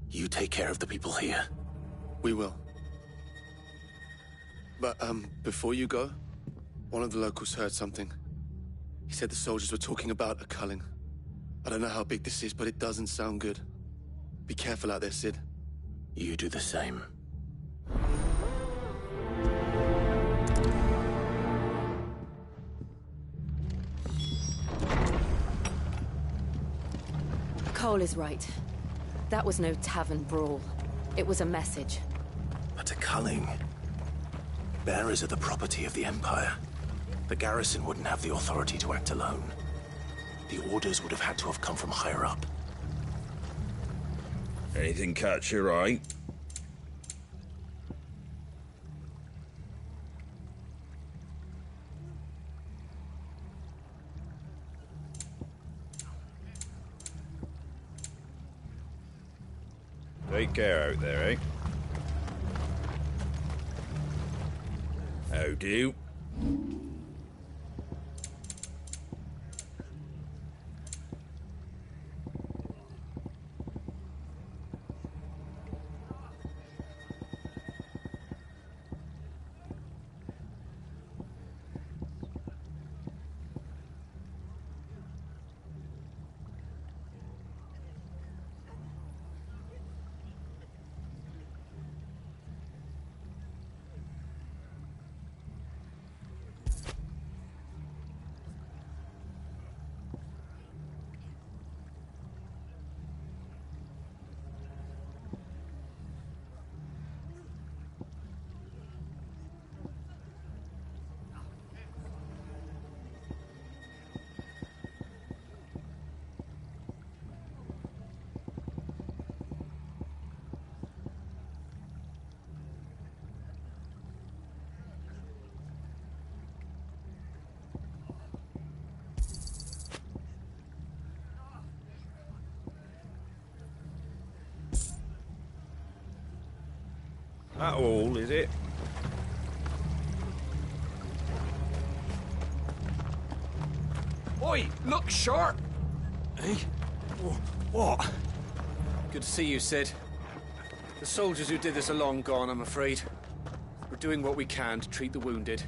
You take care of the people here. We will. But, before you go, one of the locals heard something. He said the soldiers were talking about a culling. I don't know how big this is, but it doesn't sound good. Be careful out there, Cid. You do the same. Cole is right. That was no tavern brawl. It was a message. But a culling. Bearers are the property of the Empire. The garrison wouldn't have the authority to act alone. The orders would have had to have come from higher up. Anything catch your eye? Take care out there, eh? How do? That all, is it? Oi, look sharp! Eh? What? Good to see you, Cid. The soldiers who did this are long gone, I'm afraid. We're doing what we can to treat the wounded.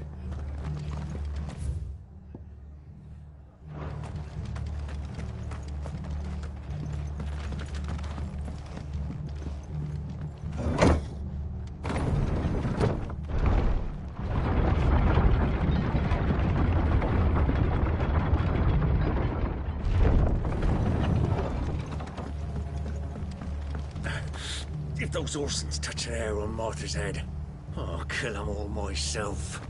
If those Orsons touch an arrow on Martha's head, I'll kill them all myself.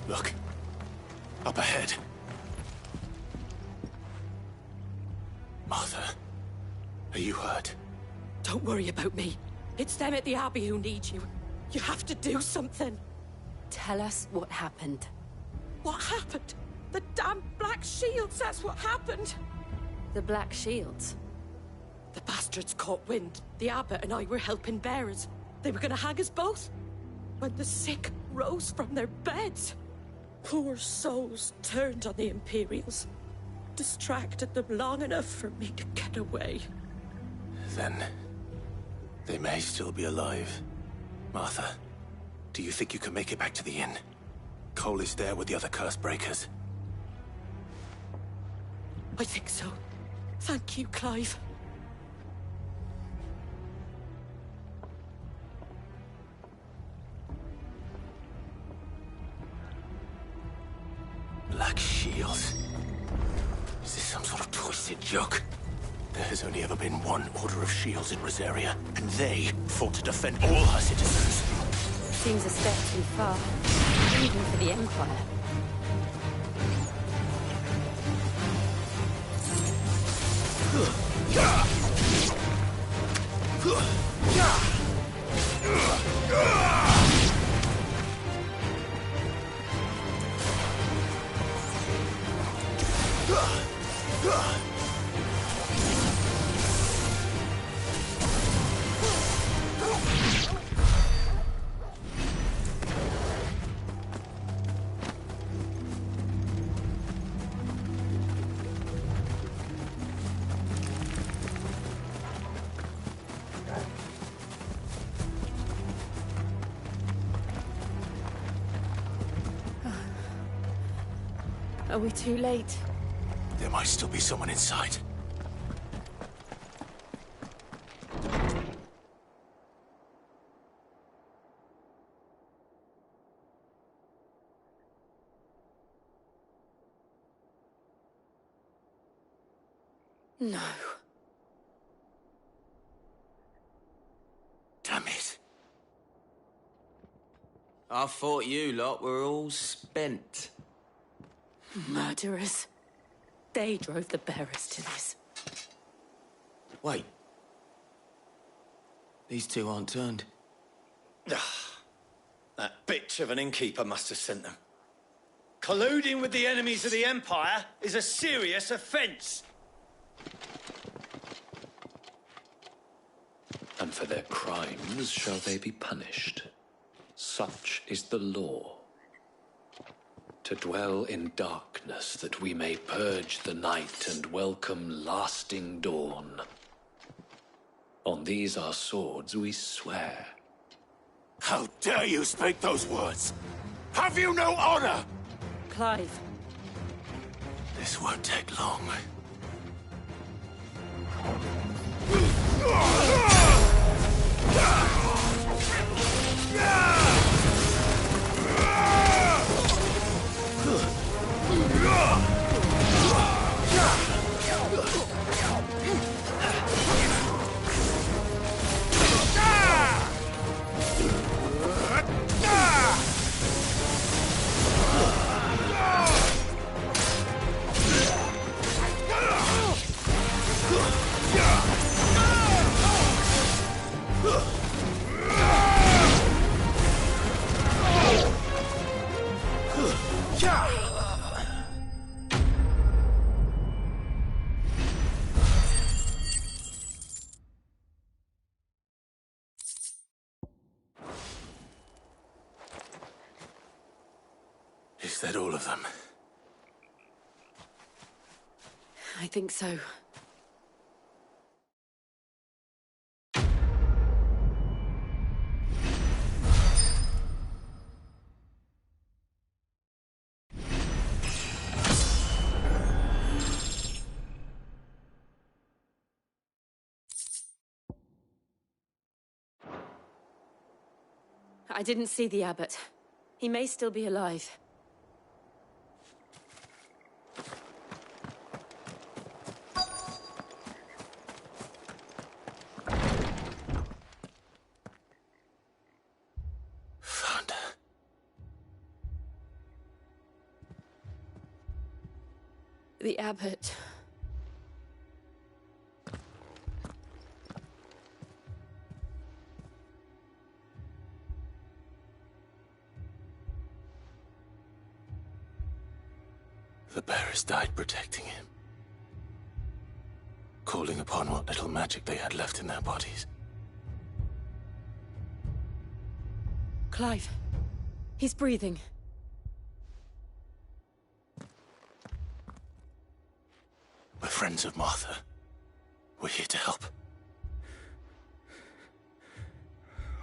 Look. Up ahead. Martha, are you hurt? Don't worry about me. It's them at the Abbey who need you. You have to do something. Tell us what happened. What happened? The damn Black Shields, that's what happened. The Black Shields? The bastards caught wind. The abbot and I were helping bearers. They were gonna hang us both. When the sick rose from their beds, poor souls turned on the Imperials. Distracted them long enough for me to get away. Then they may still be alive. Martha, do you think you can make it back to the inn? Cole is there with the other curse breakers. I think so. Thank you, Clive. Black Shields. Is this some sort of twisted joke? There has only ever been one Order of Shields in Rosaria, and they fought to defend all her citizens. Seems a step too far, even for the Empire. Are we too late? There might still be someone inside. No. Damn it. I thought you lot were all spent. Murderers. They drove the bearers to this. Wait. These two aren't turned. That bitch of an innkeeper must have sent them. Colluding with the enemies of the Empire is a serious offence. And for their crimes shall they be punished. Such is the law. To dwell in darkness that we may purge the night and welcome lasting dawn. On these our swords we swear. How dare you speak those words? Have you no honor? Clive. This won't take long. Is that all of them? I think so. I didn't see the abbot. He may still be alive. Found her. The abbot. The bearers died protecting him. Calling upon what little magic they had left in their bodies. Clive. He's breathing. We're friends of Martha. We're here to help.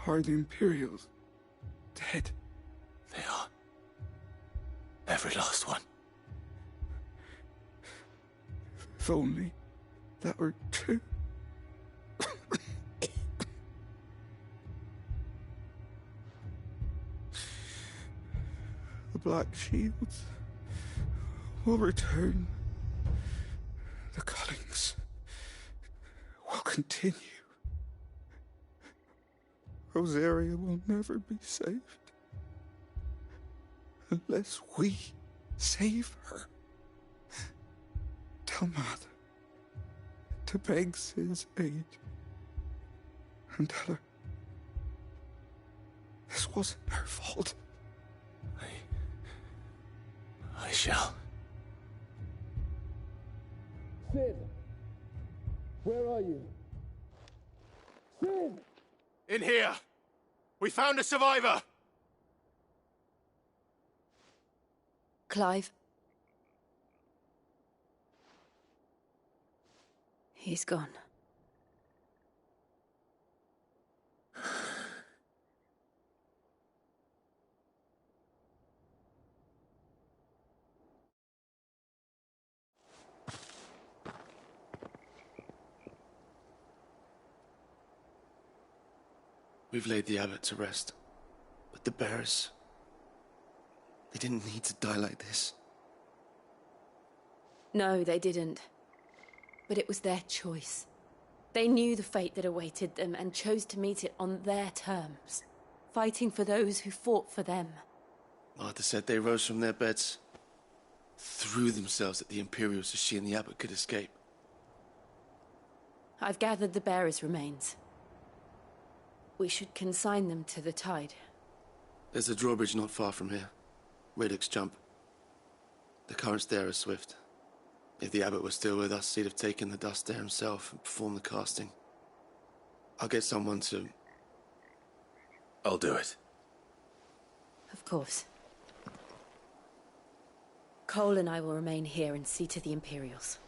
Are the Imperials dead? They are. Every last one. If only that were true. The Black Shields will return. The Cullings will continue. Rosaria will never be saved unless we save her. Tell Mother to beg Cid's aid and tell her this wasn't her fault. I shall. Cid! Where are you? Cid! In here! We found a survivor! Clive. He's gone. We've laid the abbot to rest. But the bearers... they didn't need to die like this. No, they didn't. But it was their choice. They knew the fate that awaited them and chose to meet it on their terms, fighting for those who fought for them. Martha said they rose from their beds, threw themselves at the Imperials so she and the abbot could escape. I've gathered the bearers' remains. We should consign them to the tide. There's a drawbridge not far from here. Radix Jump. The currents there are swift. If the abbot was still with us, he'd have taken the dust there himself and performed the casting. I'll get someone to... I'll do it. Of course. Cole and I will remain here and see to the Imperials.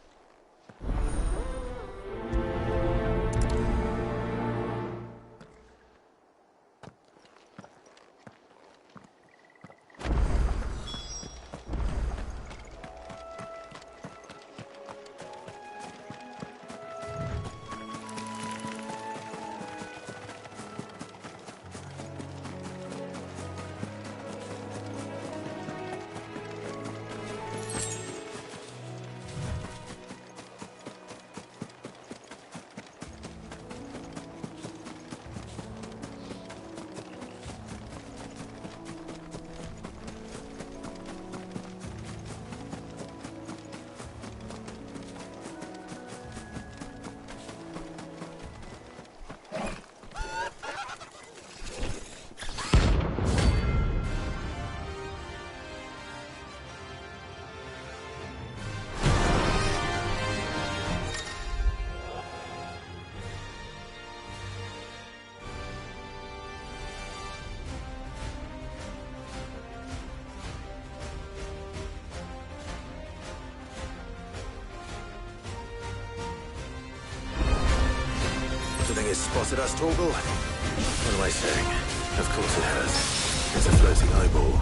It's spotted us, Torgal? What am I saying? Of course it has. It's a floating eyeball.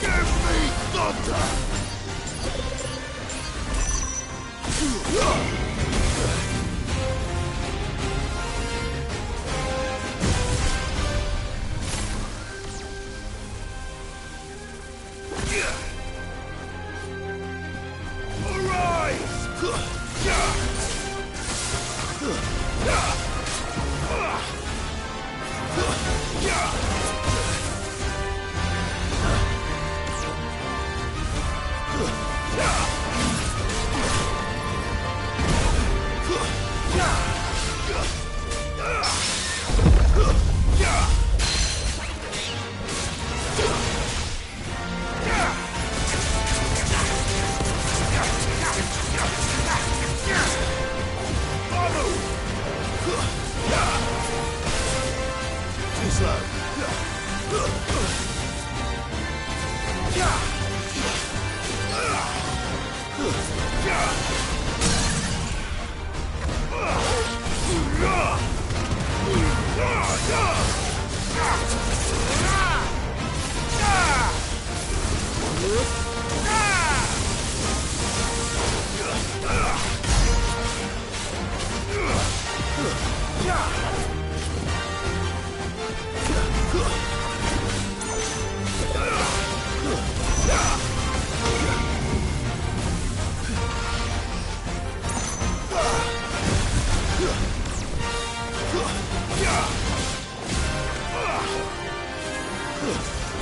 Give me thunder!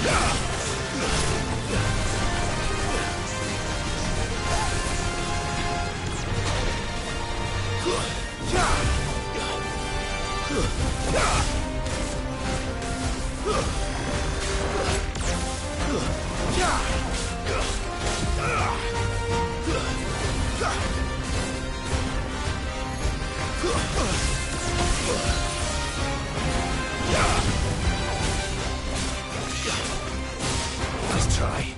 Nice try.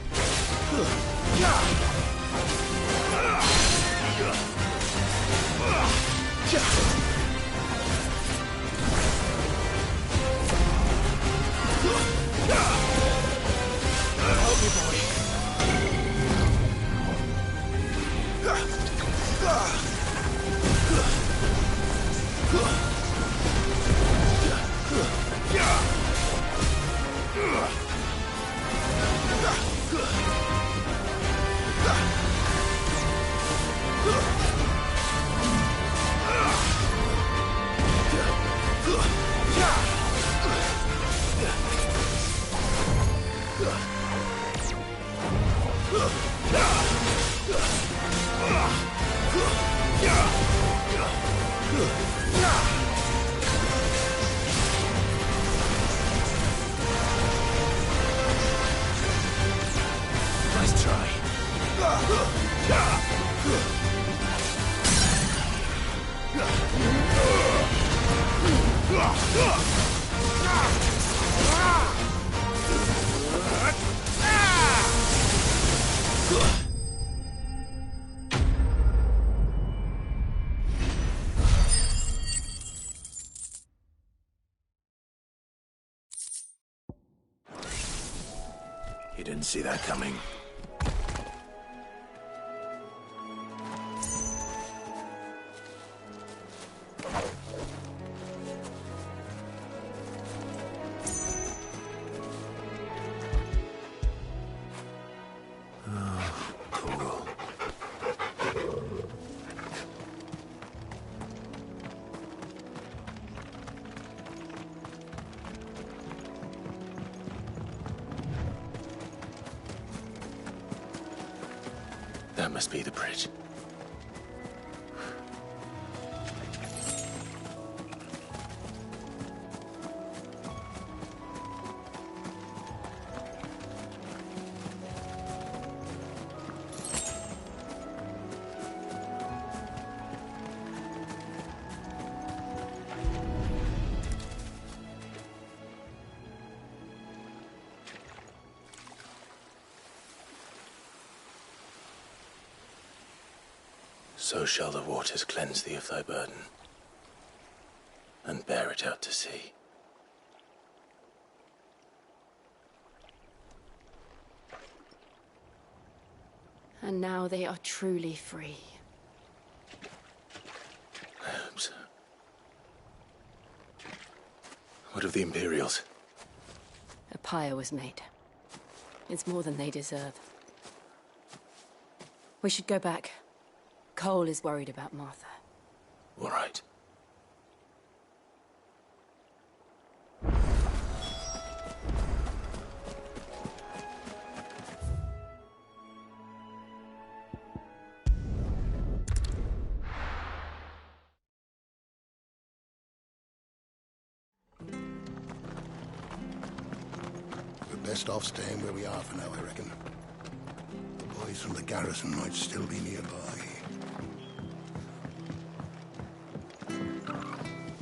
Help me, boy. Nice try. You didn't see that coming. That must be the bridge. So shall the waters cleanse thee of thy burden, and bear it out to sea. And now they are truly free. I hope so. What of the Imperials? A pyre was made. It's more than they deserve. We should go back. Cole is worried about Martha. All right. We're best off staying where we are for now, I reckon. The boys from the garrison might still be nearby.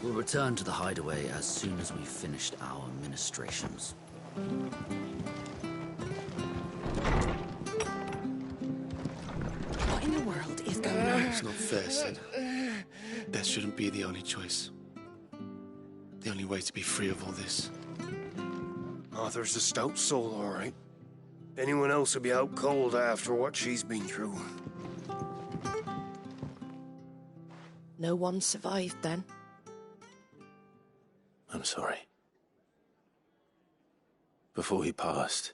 We'll return to the hideaway as soon as we've finished our ministrations. What in the world is going on? It's not fair, Sid. Death shouldn't be the only choice. The only way to be free of all this. Arthur's a stout soul, all right. Anyone else would be out cold after what she's been through. No one survived then. I'm sorry. Before he passed,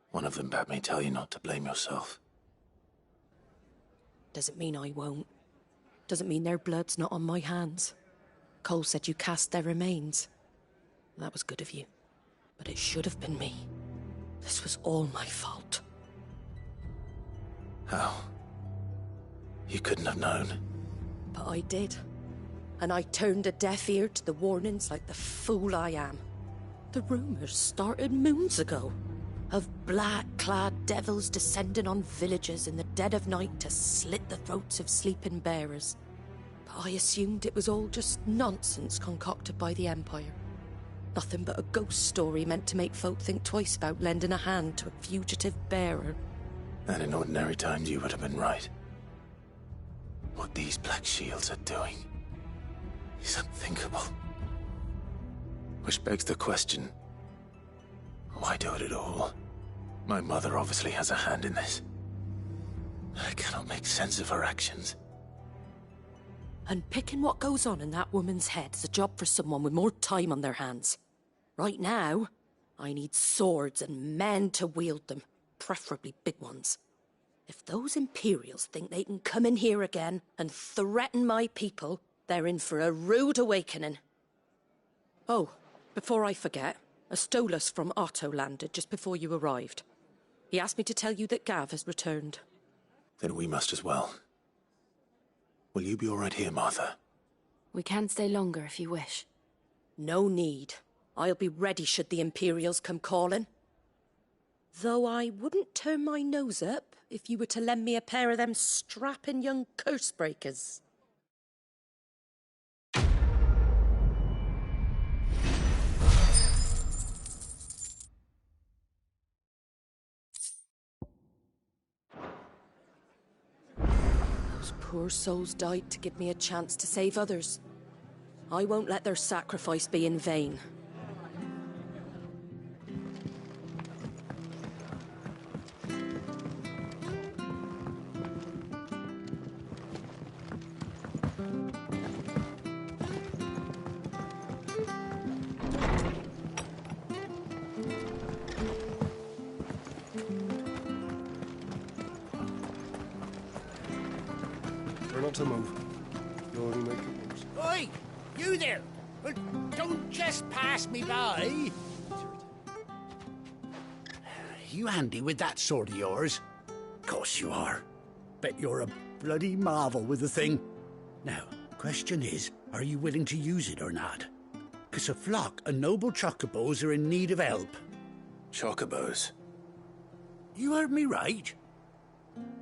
one of them bade me tell you not to blame yourself. Doesn't mean I won't. Doesn't mean their blood's not on my hands. Cole said you cast their remains. That was good of you. But it should have been me. This was all my fault. How? You couldn't have known. But I did. And I turned a deaf ear to the warnings like the fool I am. The rumours started moons ago. Of black-clad devils descending on villages in the dead of night to slit the throats of sleeping bearers. But I assumed it was all just nonsense concocted by the Empire. Nothing but a ghost story meant to make folk think twice about lending a hand to a fugitive bearer. And in ordinary times you would have been right. What these Black Shields are doing is unthinkable. Which begs the question, why do it at all? My mother obviously has a hand in this. I cannot make sense of her actions. And picking what goes on in that woman's head is a job for someone with more time on their hands. Right now, I need swords and men to wield them, preferably big ones. If those Imperials think they can come in here again and threaten my people, they're in for a rude awakening. Oh, before I forget, a Stolas from Otto landed just before you arrived. He asked me to tell you that Gav has returned. Then we must as well. Will you be all right here, Martha? We can stay longer if you wish. No need. I'll be ready should the Imperials come calling. Though I wouldn't turn my nose up if you were to lend me a pair of them strapping young curse-breakers. Those poor souls died to give me a chance to save others. I won't let their sacrifice be in vain. Try not to move. You'll only make it worse. Oi! You there! Well, don't just pass me by! You handy with that sword of yours? Course you are. Bet you're a bloody marvel with the thing. Now, question is, are you willing to use it or not? 'Cause a flock of noble chocobos are in need of help. Chocobos? You heard me right.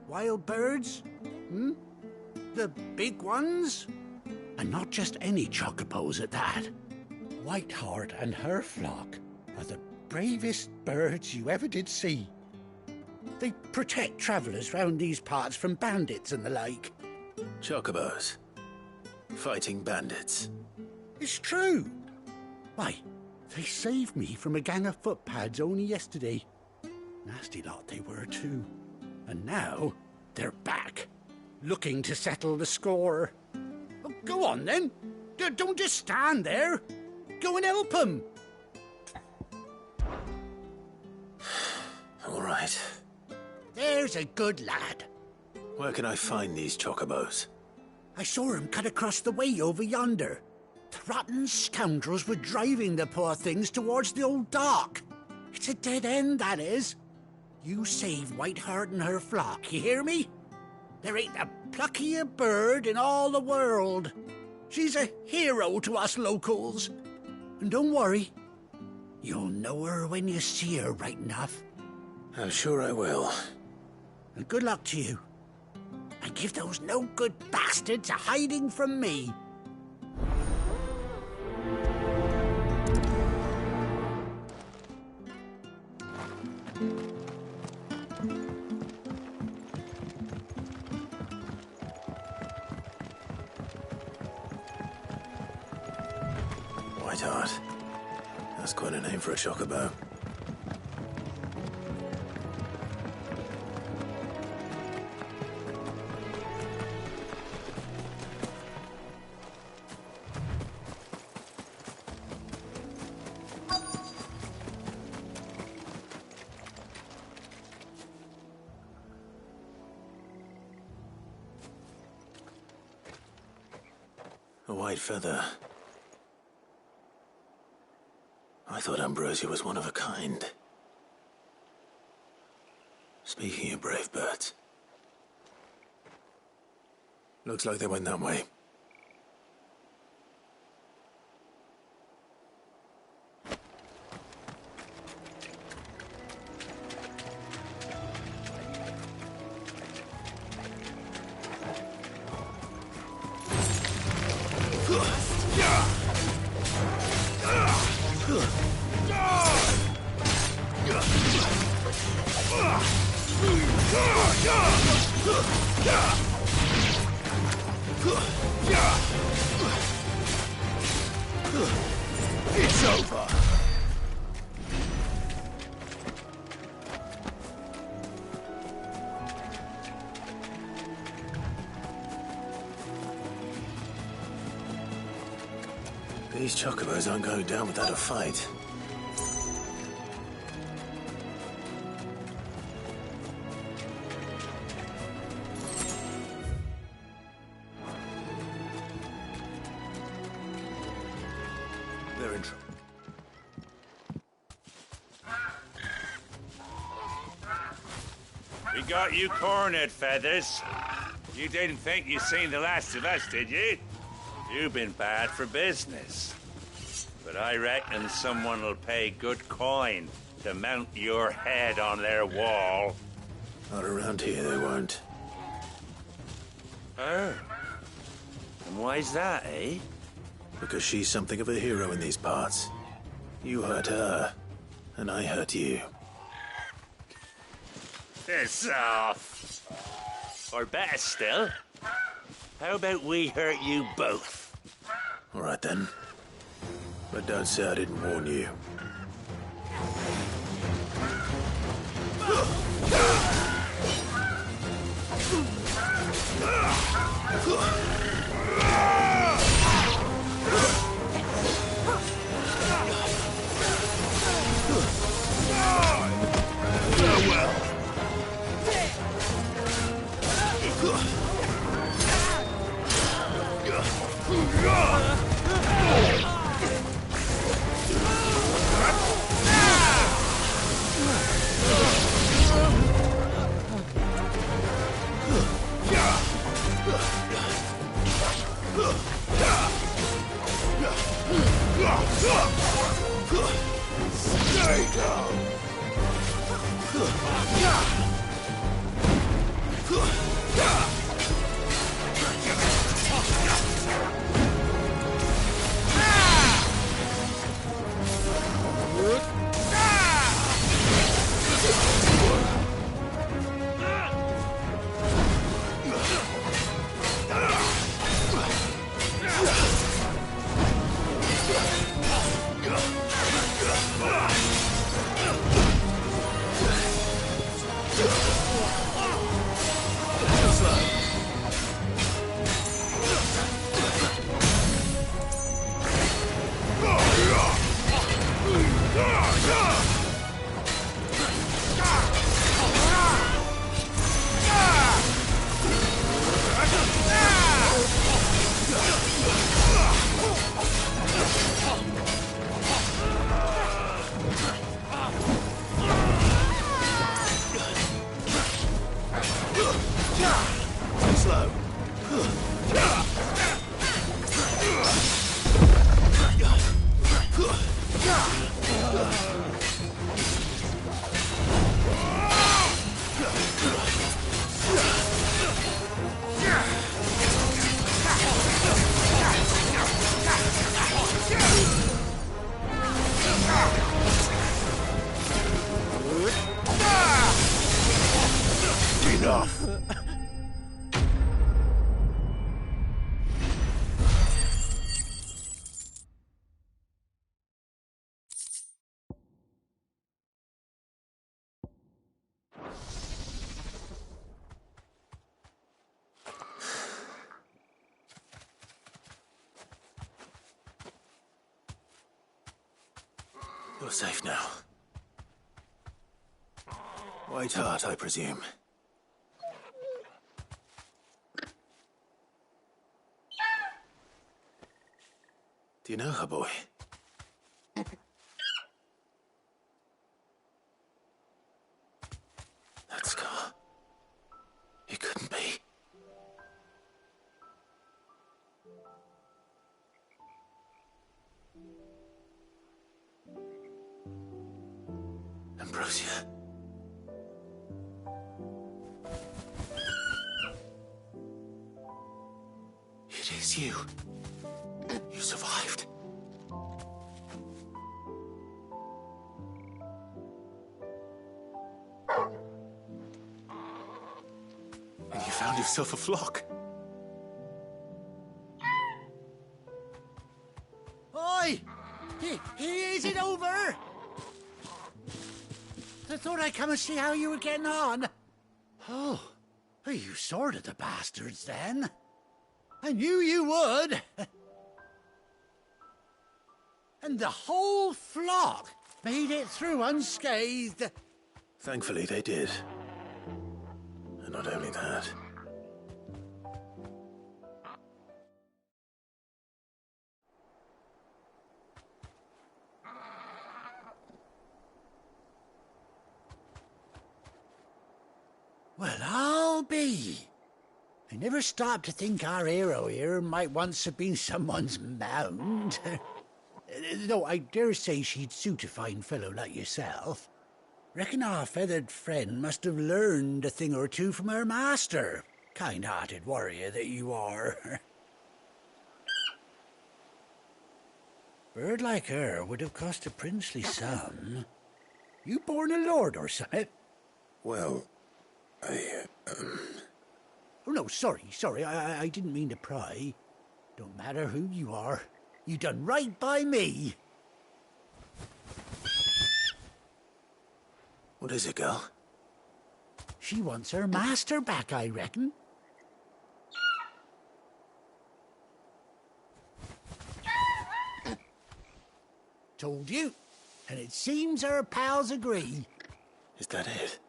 Wild birds? Hmm? The big ones? And not just any chocobos at that. Whiteheart and her flock are the bravest birds you ever did see. They protect travellers round these parts from bandits and the like. Chocobos? Fighting bandits? It's true. Why, they saved me from a gang of footpads only yesterday. Nasty lot they were too. And now they're back, looking to settle the score. Oh, go on then. Don't just stand there. Go and help them. All right. There's a good lad. Where can I find these chocobos? I saw him cut across the way over yonder. The rotten scoundrels were driving the poor things towards the old dock. It's a dead end, that is. You save Whiteheart and her flock, you hear me? There ain't a pluckier bird in all the world. She's a hero to us locals. And don't worry, you'll know her when you see her right enough. I'm sure I will. And good luck to you. And give those no-good bastards a hiding from me. Whiteheart. That's quite a name for a chocobo. A white feather. I thought Ambrosia was one of a kind. Speaking of brave birds. Looks like they went that way. It's over. These chocobos aren't going down without a fight. They're in trouble. We got you cornered, Feathers. You didn't think you'd seen the last of us, did you? You've been bad for business. But I reckon someone will pay good coin to mount your head on their wall. Not around here, they won't. Oh. And why's that, eh? Because she's something of a hero in these parts. You hurt her, and I hurt you. Piss off. Or better still, how about we hurt you both? All right, then. But don't say I didn't warn you. Farewell. Stay down. Slow. Enough. You're safe now. White Hart, I presume. Do you know her, boy? Let's go. Ambrosia. It is you. You survived. And you found yourself a flock. Oi! Is it over? I thought I'd come and see how you were getting on. Oh, you sorted the bastards then. I knew you would. And the whole flock made it through unscathed. Thankfully, they did. And not only that. Well, I'll be. I never stopped to think our hero here might once have been someone's mount. Though I dare say she'd suit a fine fellow like yourself. Reckon our feathered friend must have learned a thing or two from her master. Kind-hearted warrior that you are. Bird like her would have cost a princely sum. You born a lord or something? Well, Oh, no, sorry. I didn't mean to pry. Don't matter who you are. You done right by me. What is it, girl? She wants her master back, I reckon. Told you. And it seems her pals agree. Is that it?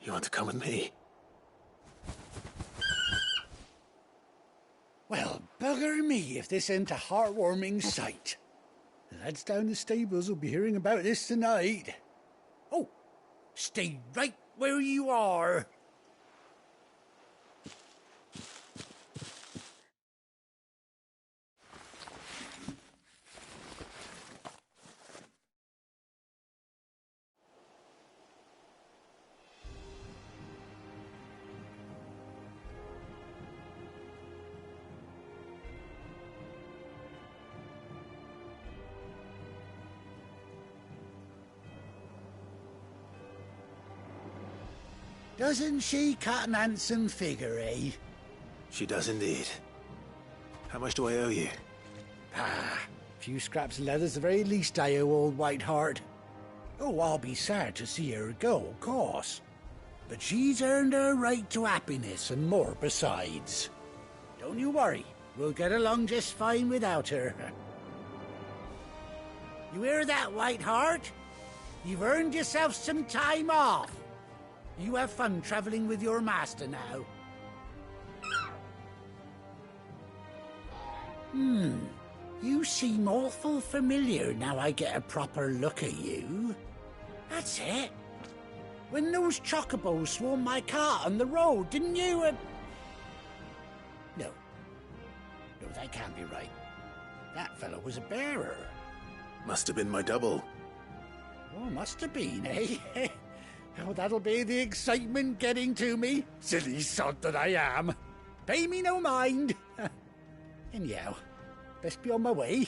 You want to come with me? Well, bugger me if this ain't a heartwarming sight. The lads down the stables will be hearing about this tonight. Oh, stay right where you are. Doesn't she cut an handsome figure, eh? She does indeed. How much do I owe you? A few scraps of leather's the very least I owe old Whiteheart. Oh, I'll be sad to see her go, of course. But she's earned her right to happiness and more besides. Don't you worry, we'll get along just fine without her. You hear that, Whiteheart? You've earned yourself some time off. You have fun traveling with your master now. You seem awful familiar now I get a proper look at you. That's it. When those chocobos swarmed my cart on the road, didn't you? No, that can't be right. That fellow was a bearer. Must have been my double. Oh, must have been, eh? Oh, that'll be the excitement getting to me. Silly sod that I am. Pay me no mind. Anyhow, best be on my way.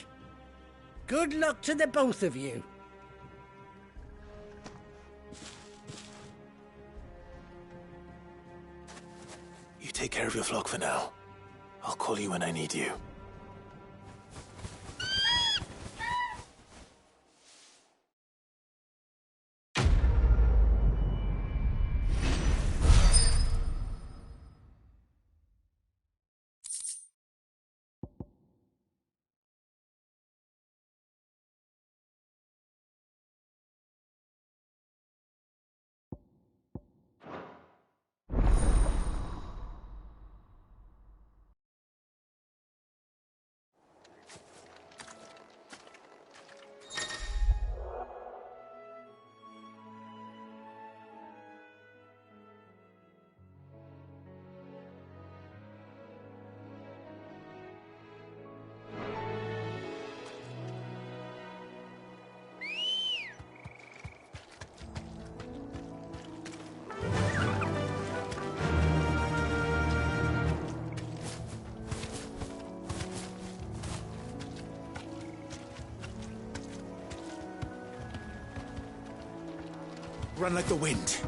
Good luck to the both of you. You take care of your flock for now. I'll call you when I need you. Run like the wind.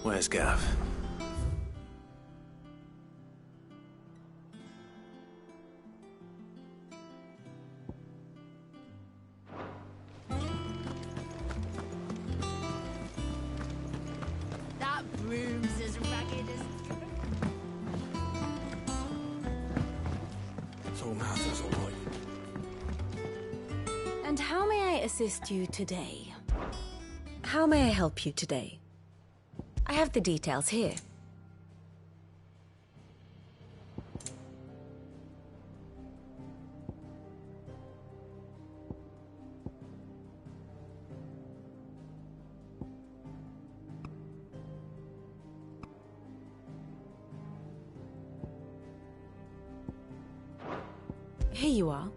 Where's Gav? That broom's as ragged as... So Martha's all right. And how may I assist you today? How may I help you today? I have the details here. Here you are.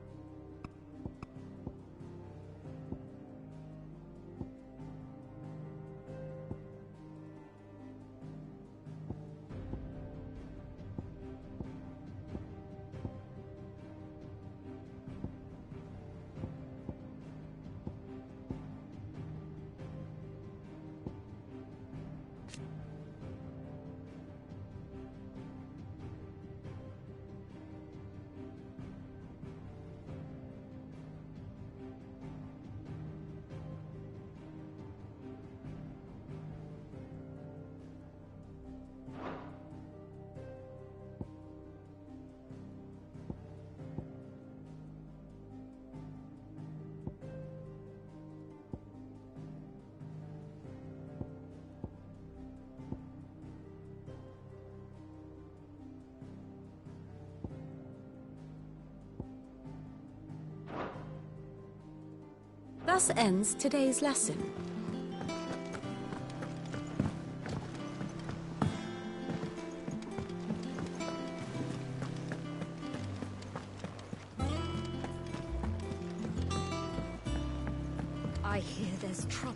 Thus ends today's lesson. I hear there's trouble.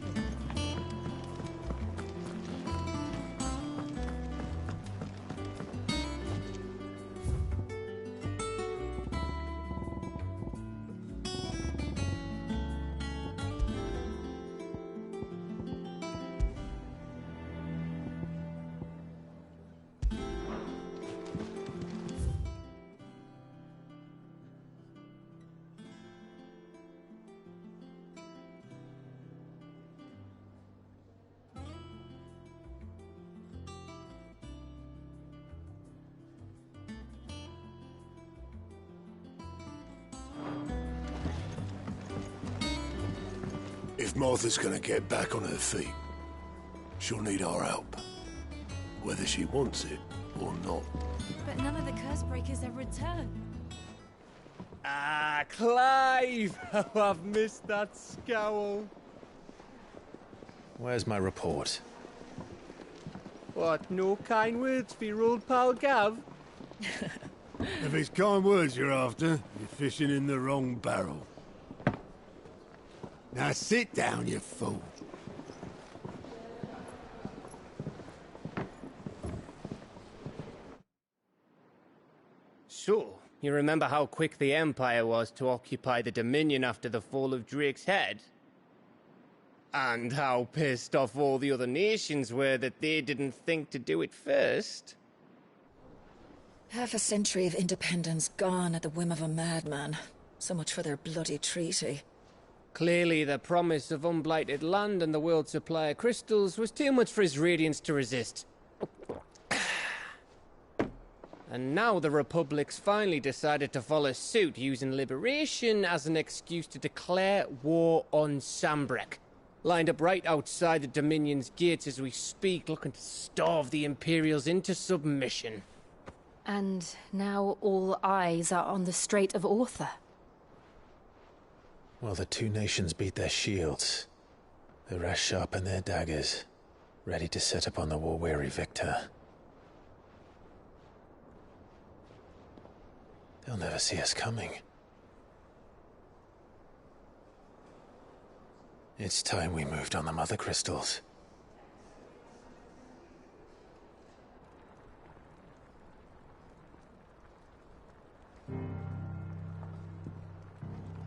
If Martha's gonna get back on her feet, she'll need our help. Whether she wants it or not. But none of the curse breakers have returned. Ah, Clive! How I've missed that scowl. Where's my report? What, no kind words for your old pal Gav? If it's kind words you're after, you're fishing in the wrong barrel. Now sit down, you fool. So, you remember how quick the Empire was to occupy the Dominion after the fall of Drake's Head? And how pissed off all the other nations were that they didn't think to do it first? Half a century of independence gone at the whim of a madman. So much for their bloody treaty. Clearly, the promise of unblighted land and the world's supply of crystals was too much for his radiance to resist. And now the Republic's finally decided to follow suit, using liberation as an excuse to declare war on Sanbreque. Lined up right outside the Dominion's gates as we speak, looking to starve the Imperials into submission. And now all eyes are on the Strait of Author. Well, the two nations beat their shields. The rest sharpen their daggers, ready to set upon the war-weary victor. They'll never see us coming. It's time we moved on the Mother Crystals.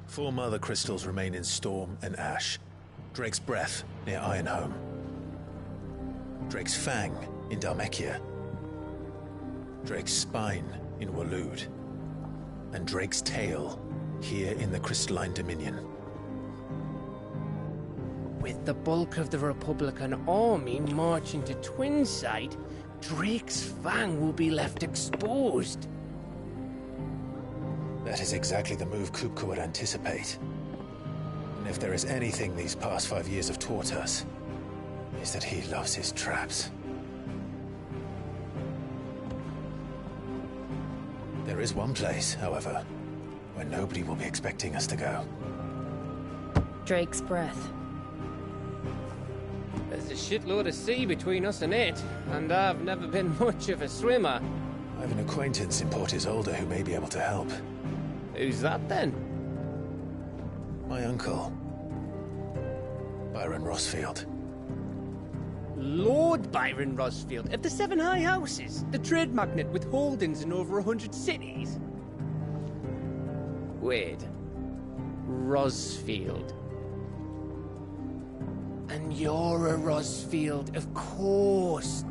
Four Mother Crystals remain in Storm and Ash. Drake's Breath, near Ironhome. Drake's Fang, in Dhalmekia. Drake's Spine, in Waloed. And Drake's Tail, here in the Crystalline Dominion. With the bulk of the Republican army marching to Twinside, Drake's Fang will be left exposed. That is exactly the move Kupka would anticipate. And if there is anything these past 5 years have taught us, is that he loves his traps. There is one place, however, where nobody will be expecting us to go. Drake's Breath. There's a shitload of sea between us and it, and I've never been much of a swimmer. I have an acquaintance in Port Isolde who may be able to help. Who's that then? My uncle, Byron Rosfield. Lord Byron Rosfield of the Seven High Houses, the trade magnate with holdings in over 100 cities. Wait, Rosfield. And you're a Rosfield, of course.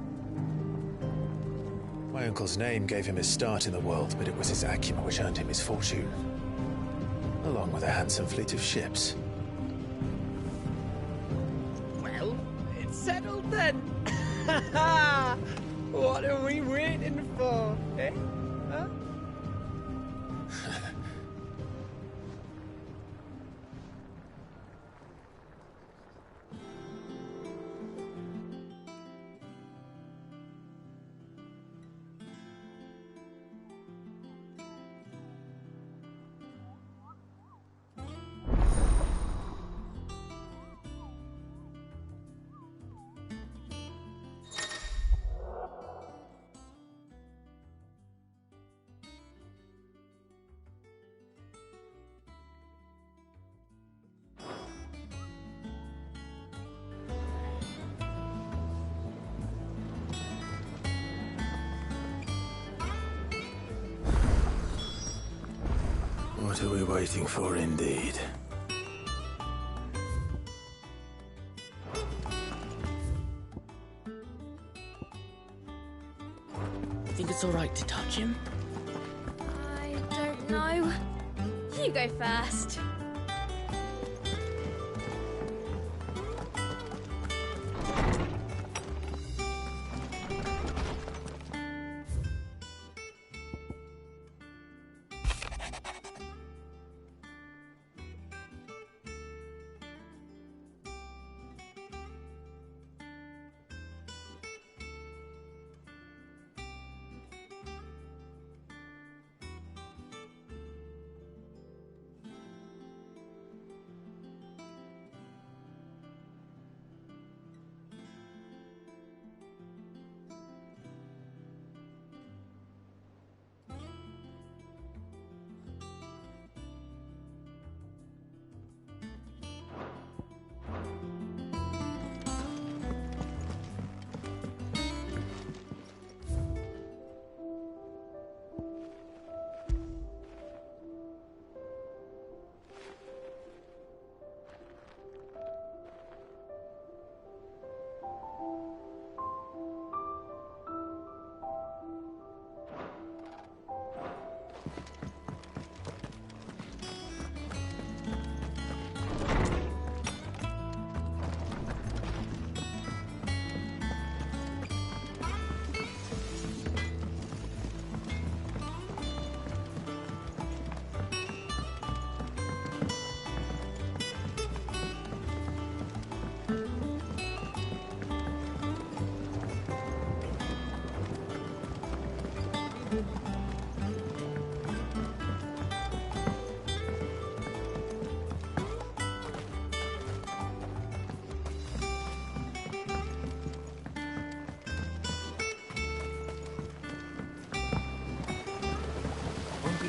My uncle's name gave him his start in the world, but it was his acumen which earned him his fortune. Along with a handsome fleet of ships. Well, it's settled then. What are we waiting for, eh? Huh? What are we waiting for, indeed? Think it's all right to touch him? I don't know. You go first.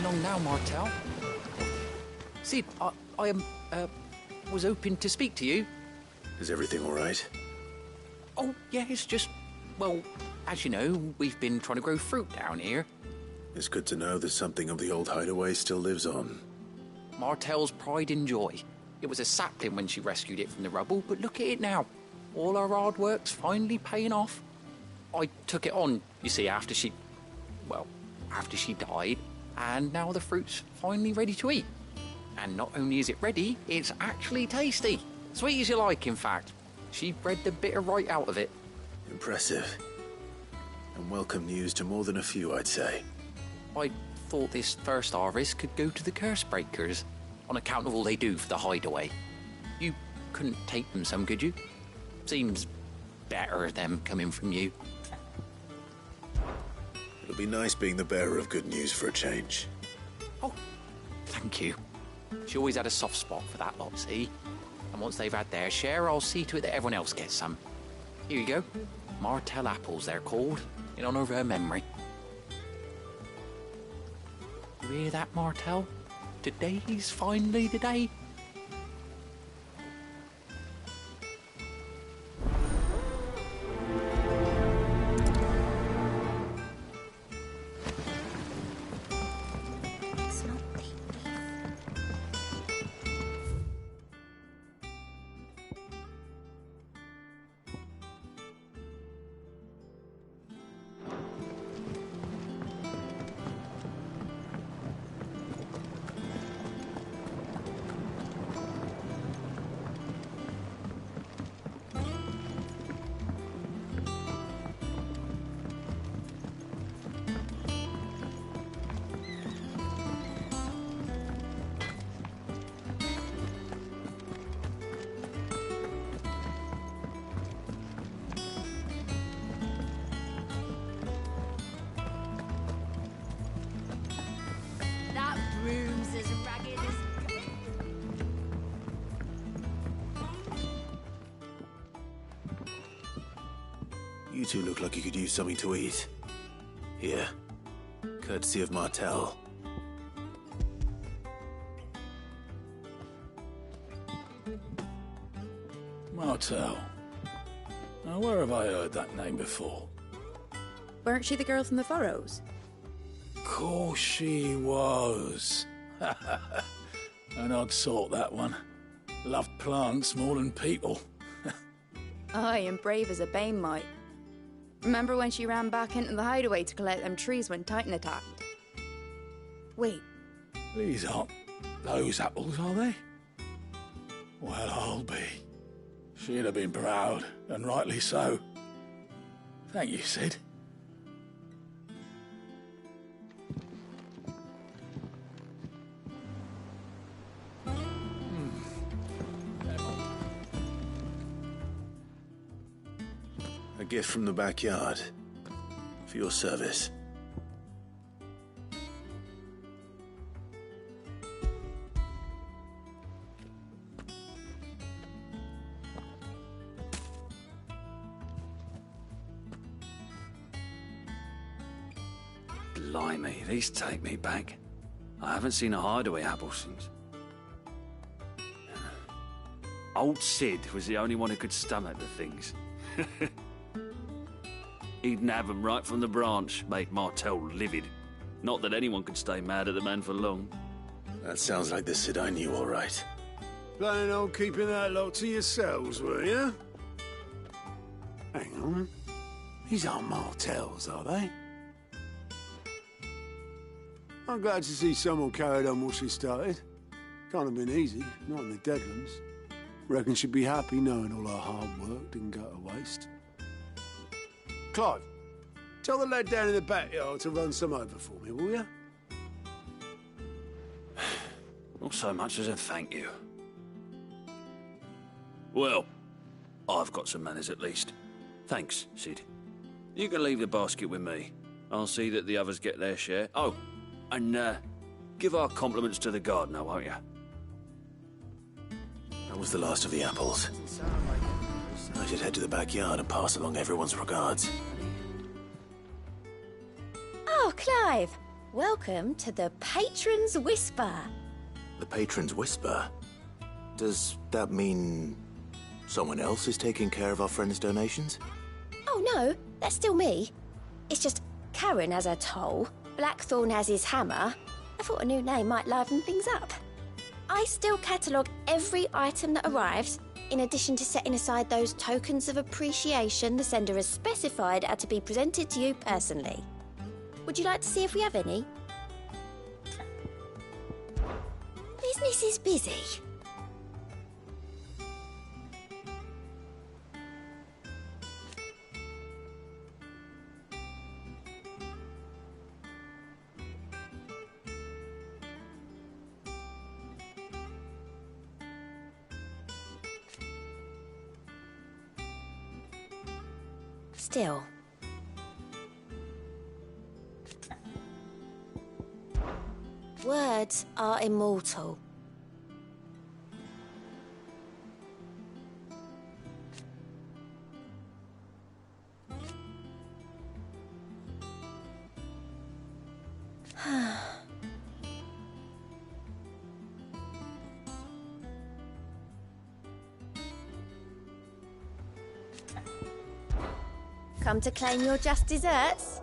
along now, Martel. Sid, I was hoping to speak to you. Is everything all right? Oh, yeah, it's just, well, as you know, we've been trying to grow fruit down here. It's good to know that something of the old hideaway still lives on. Martel's pride and joy. It was a sapling when she rescued it from the rubble, but look at it now. All our hard work's finally paying off. I took it on, you see, after she died, and now the fruit's finally ready to eat. And not only is it ready, it's actually tasty. Sweet as you like, in fact. She bred the bitter right out of it. Impressive. And welcome news to more than a few, I'd say. I thought this first harvest could go to the curse breakers, on account of all they do for the hideaway. You couldn't take them some, could you? Seems better them coming from you. It'll be nice being the bearer of good news for a change. Oh, thank you. She always had a soft spot for that lot, see? And once they've had their share, I'll see to it that everyone else gets some. Here you go. Martel apples, they're called, in honour of her memory. You hear that, Martel? Today's finally the day. You two look like you could use something to eat. Here, courtesy of Martel. Martel. Now, where have I heard that name before? Weren't she the girl from the Furrows? Course she was. An odd sort, that one. Loved plants more than people. Aye, and brave as a bane might. Remember when she ran back into the hideaway to collect them trees when Titan attacked? Wait. These aren't those apples, are they? Well, I'll be. She'd have been proud, and rightly so. Thank you, Sid. A gift from the backyard. For your service. Blimey, these take me back. I haven't seen a hideaway apple since. Old Sid was the only one who could stomach the things. He'd nab them right from the branch, made Martel livid. Not that anyone could stay mad at the man for long. That sounds like the Sid I knew, all right. Planning on keeping that lot to yourselves, were you? Hang on. These aren't Martels, are they? I'm glad to see someone carried on what she started. Can't have been easy, not in the Deadlands. Reckon she'd be happy knowing all her hard work didn't go to waste. Clive, tell the lad down in the backyard to run some over for me, will you? Not so much as a thank you. Well, I've got some manners at least. Thanks, Sid. You can leave the basket with me. I'll see that the others get their share. Oh, and give our compliments to the gardener, won't you? That was the last of the apples. I should head to the backyard and pass along everyone's regards. Oh, Clive! Welcome to the Patron's Whisper. The Patron's Whisper? Does that mean someone else is taking care of our friend's donations? Oh no, that's still me. It's just Karen has her toll, Blackthorn has his hammer. I thought a new name might liven things up. I still catalogue every item that arrives, in addition to setting aside those tokens of appreciation the sender has specified are to be presented to you personally. Would you like to see if we have any? Business is busy. Still. Words are immortal. Come to claim your just desserts?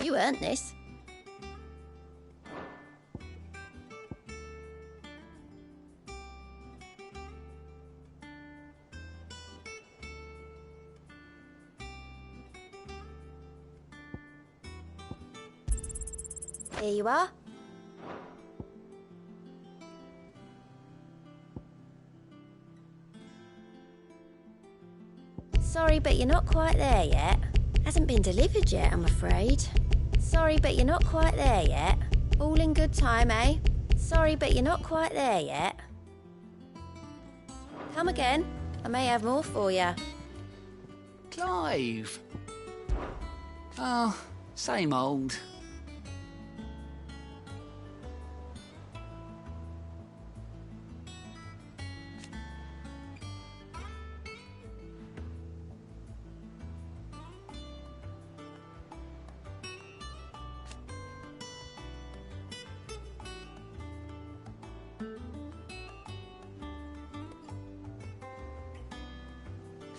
You earned this. Here you are. Sorry, but you're not quite there yet. Hasn't been delivered yet, I'm afraid. Sorry, but you're not quite there yet. All in good time, eh? Sorry, but you're not quite there yet. Come again. I may have more for you. Clive! Oh, same old.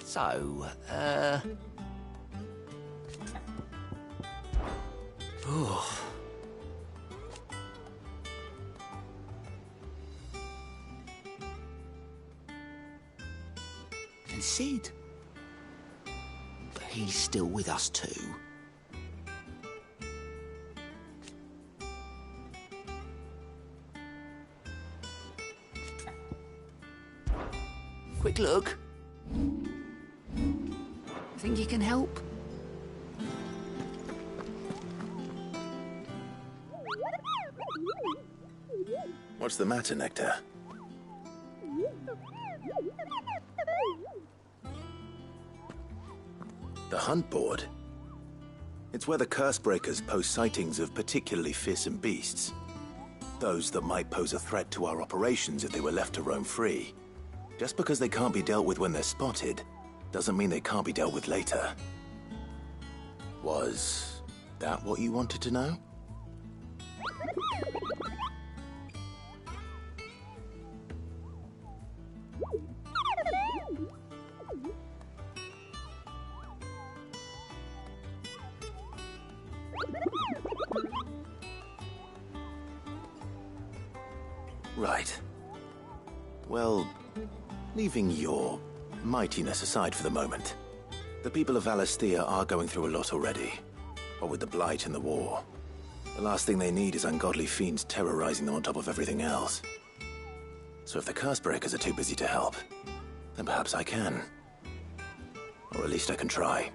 So, And Sid? But he's still with us too. Quick look. Think you can help? What's the matter, Nectar? The hunt board? It's where the Cursebreakers post sightings of particularly fearsome beasts. Those that might pose a threat to our operations if they were left to roam free. Just because they can't be dealt with when they're spotted, doesn't mean they can't be dealt with later. Was that what you wanted to know? Right. Well, leaving your mightiness aside for the moment, the people of Valisthea are going through a lot already. What with the Blight and the war. The last thing they need is ungodly fiends terrorizing them on top of everything else. So if the Cursebreakers are too busy to help, then perhaps I can. Or at least I can try.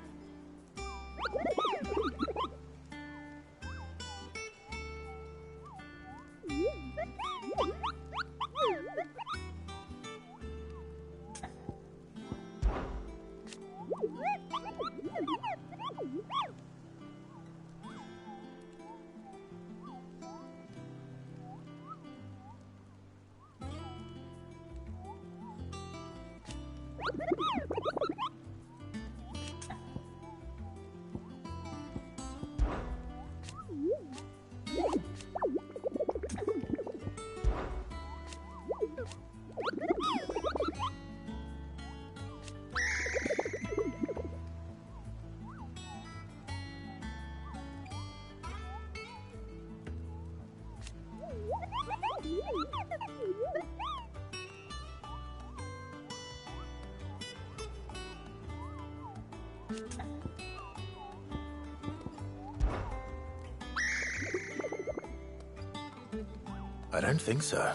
I don't think so.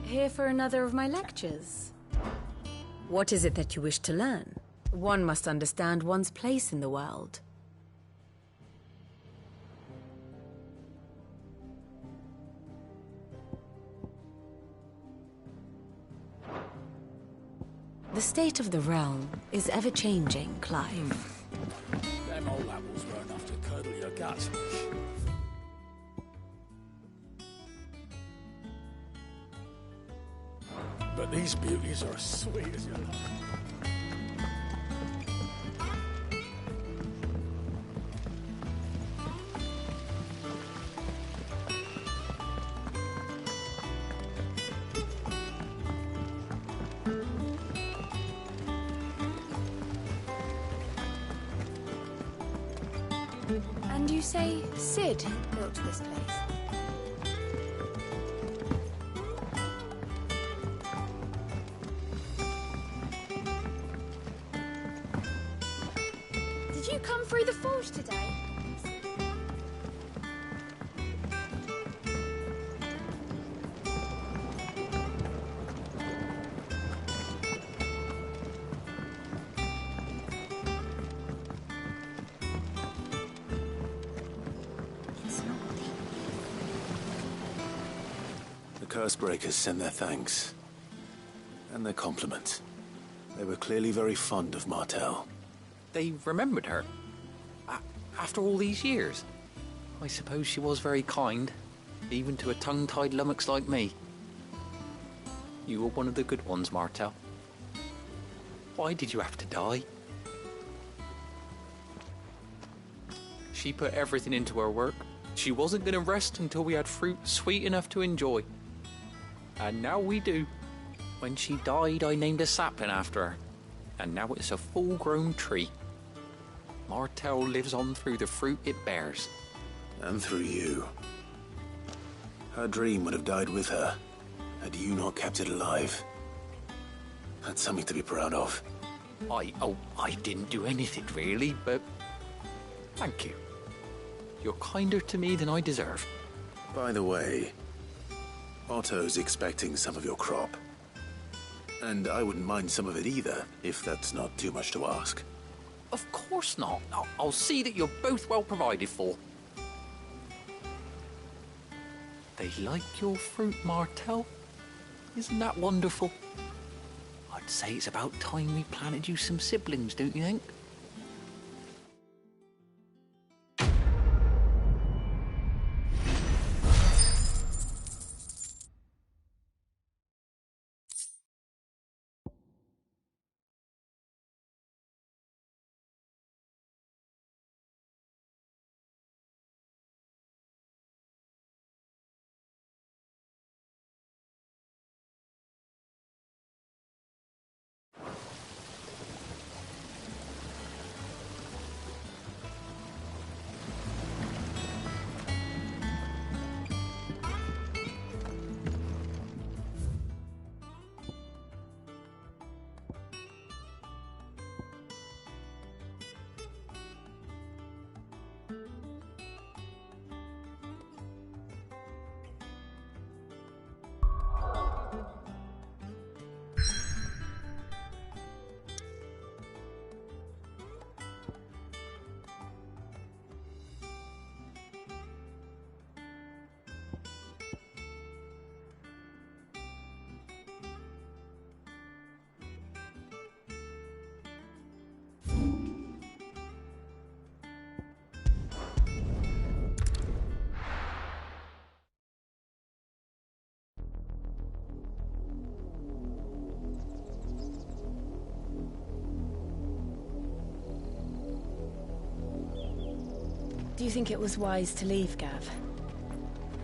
Here for another of my lectures. What is it that you wish to learn? One must understand one's place in the world. The state of the realm is ever-changing, Clive. Them old apples were enough to curdle your guts. But these beauties are as sweet as you like. And you say Sid built this place? Did you come through the forge today? Cursebreakers send their thanks. And their compliments. They were clearly very fond of Martel. they remembered her. After all these years. I suppose she was very kind, even to a tongue-tied lummox like me. You were one of the good ones, Martel. Why did you have to die? She put everything into her work. She wasn't going to rest until we had fruit sweet enough to enjoy. And now we do. When she died, I named a sapling after her. And now it's a full-grown tree. Martel lives on through the fruit it bears. And through you. Her dream would have died with her, had you not kept it alive. That's something to be proud of. I didn't do anything really, but thank you. You're kinder to me than I deserve. By the way, Otto's expecting some of your crop. And I wouldn't mind some of it either, if that's not too much to ask. Of course not. I'll see that you're both well provided for. They like your fruit, Martel. Isn't that wonderful? I'd say it's about time we planted you some siblings, don't you think? Do you think it was wise to leave, Gav?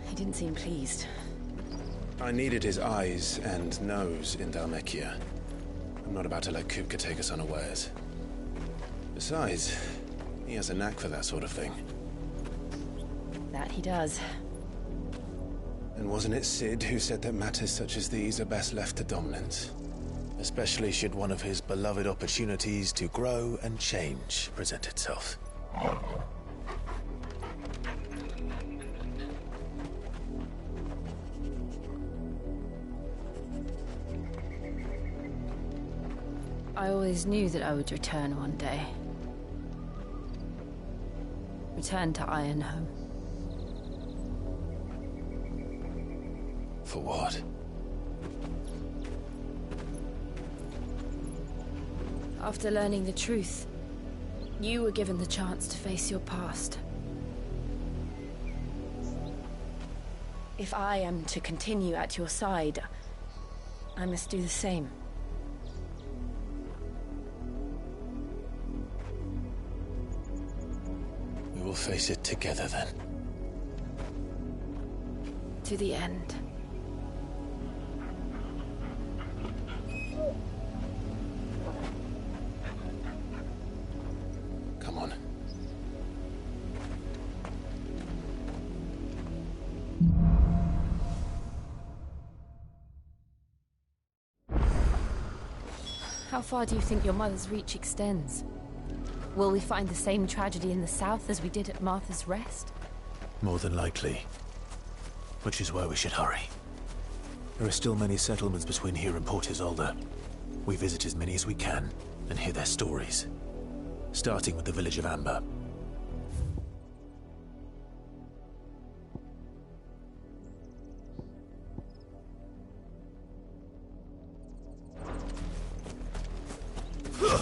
He didn't seem pleased. I needed his eyes and nose in Dhalmekia. I'm not about to let Kupka take us unawares. Besides, he has a knack for that sort of thing. That he does. And wasn't it Cid who said that matters such as these are best left to dominance? Especially should one of his beloved opportunities to grow and change present itself. I always knew that I would return one day. Return to Ironhome. For what? After learning the truth, you were given the chance to face your past. If I am to continue at your side, I must do the same. We will face it together then. To the end. Come on. How far do you think your mother's reach extends? Will we find the same tragedy in the south as we did at Martha's Rest? More than likely. Which is why we should hurry. There are still many settlements between here and Port Isolde. We visit as many as we can and hear their stories. Starting with the village of Amber. Ugh!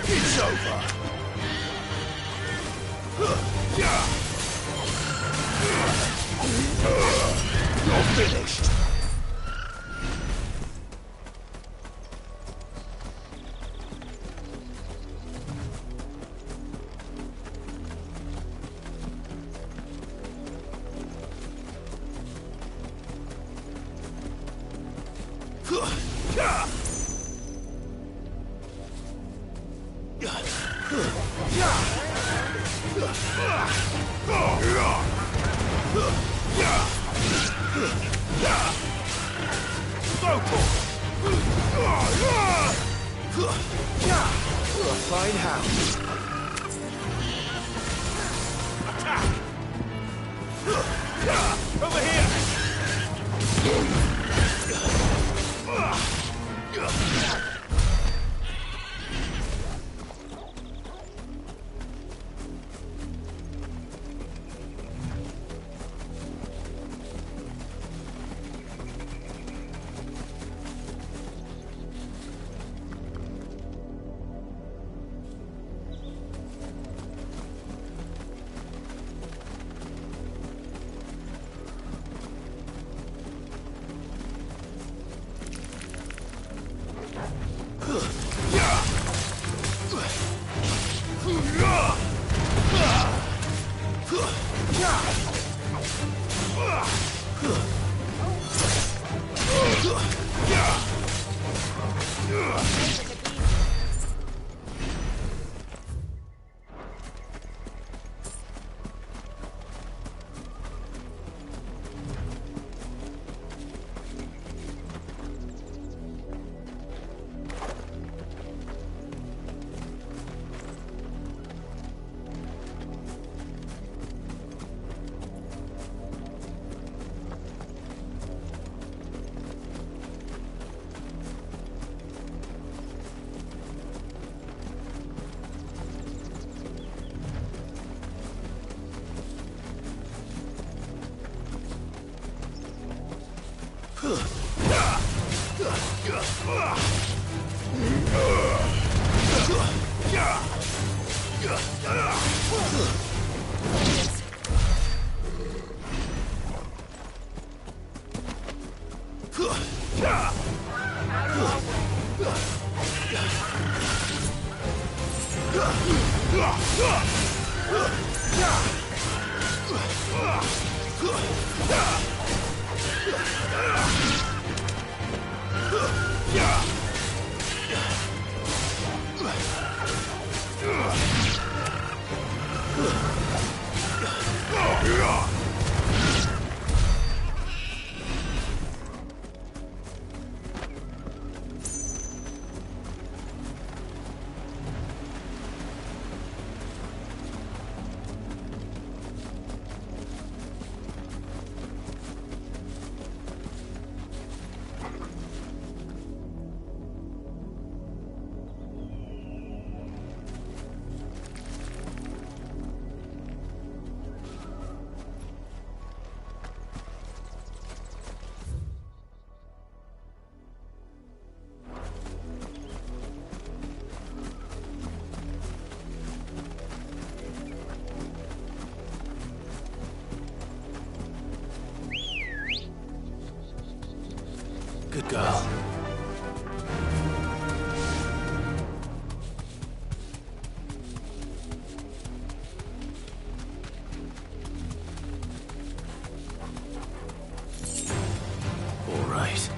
It's over. You're finished. Fine house. Over here. Good girl. All right.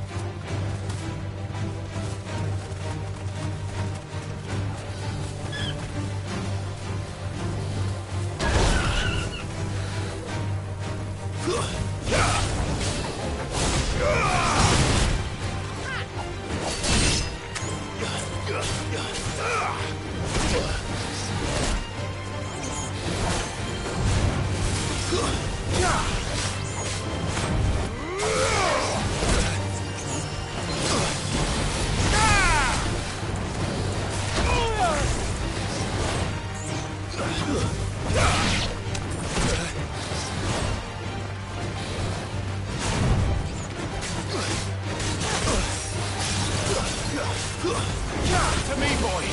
To me, boy!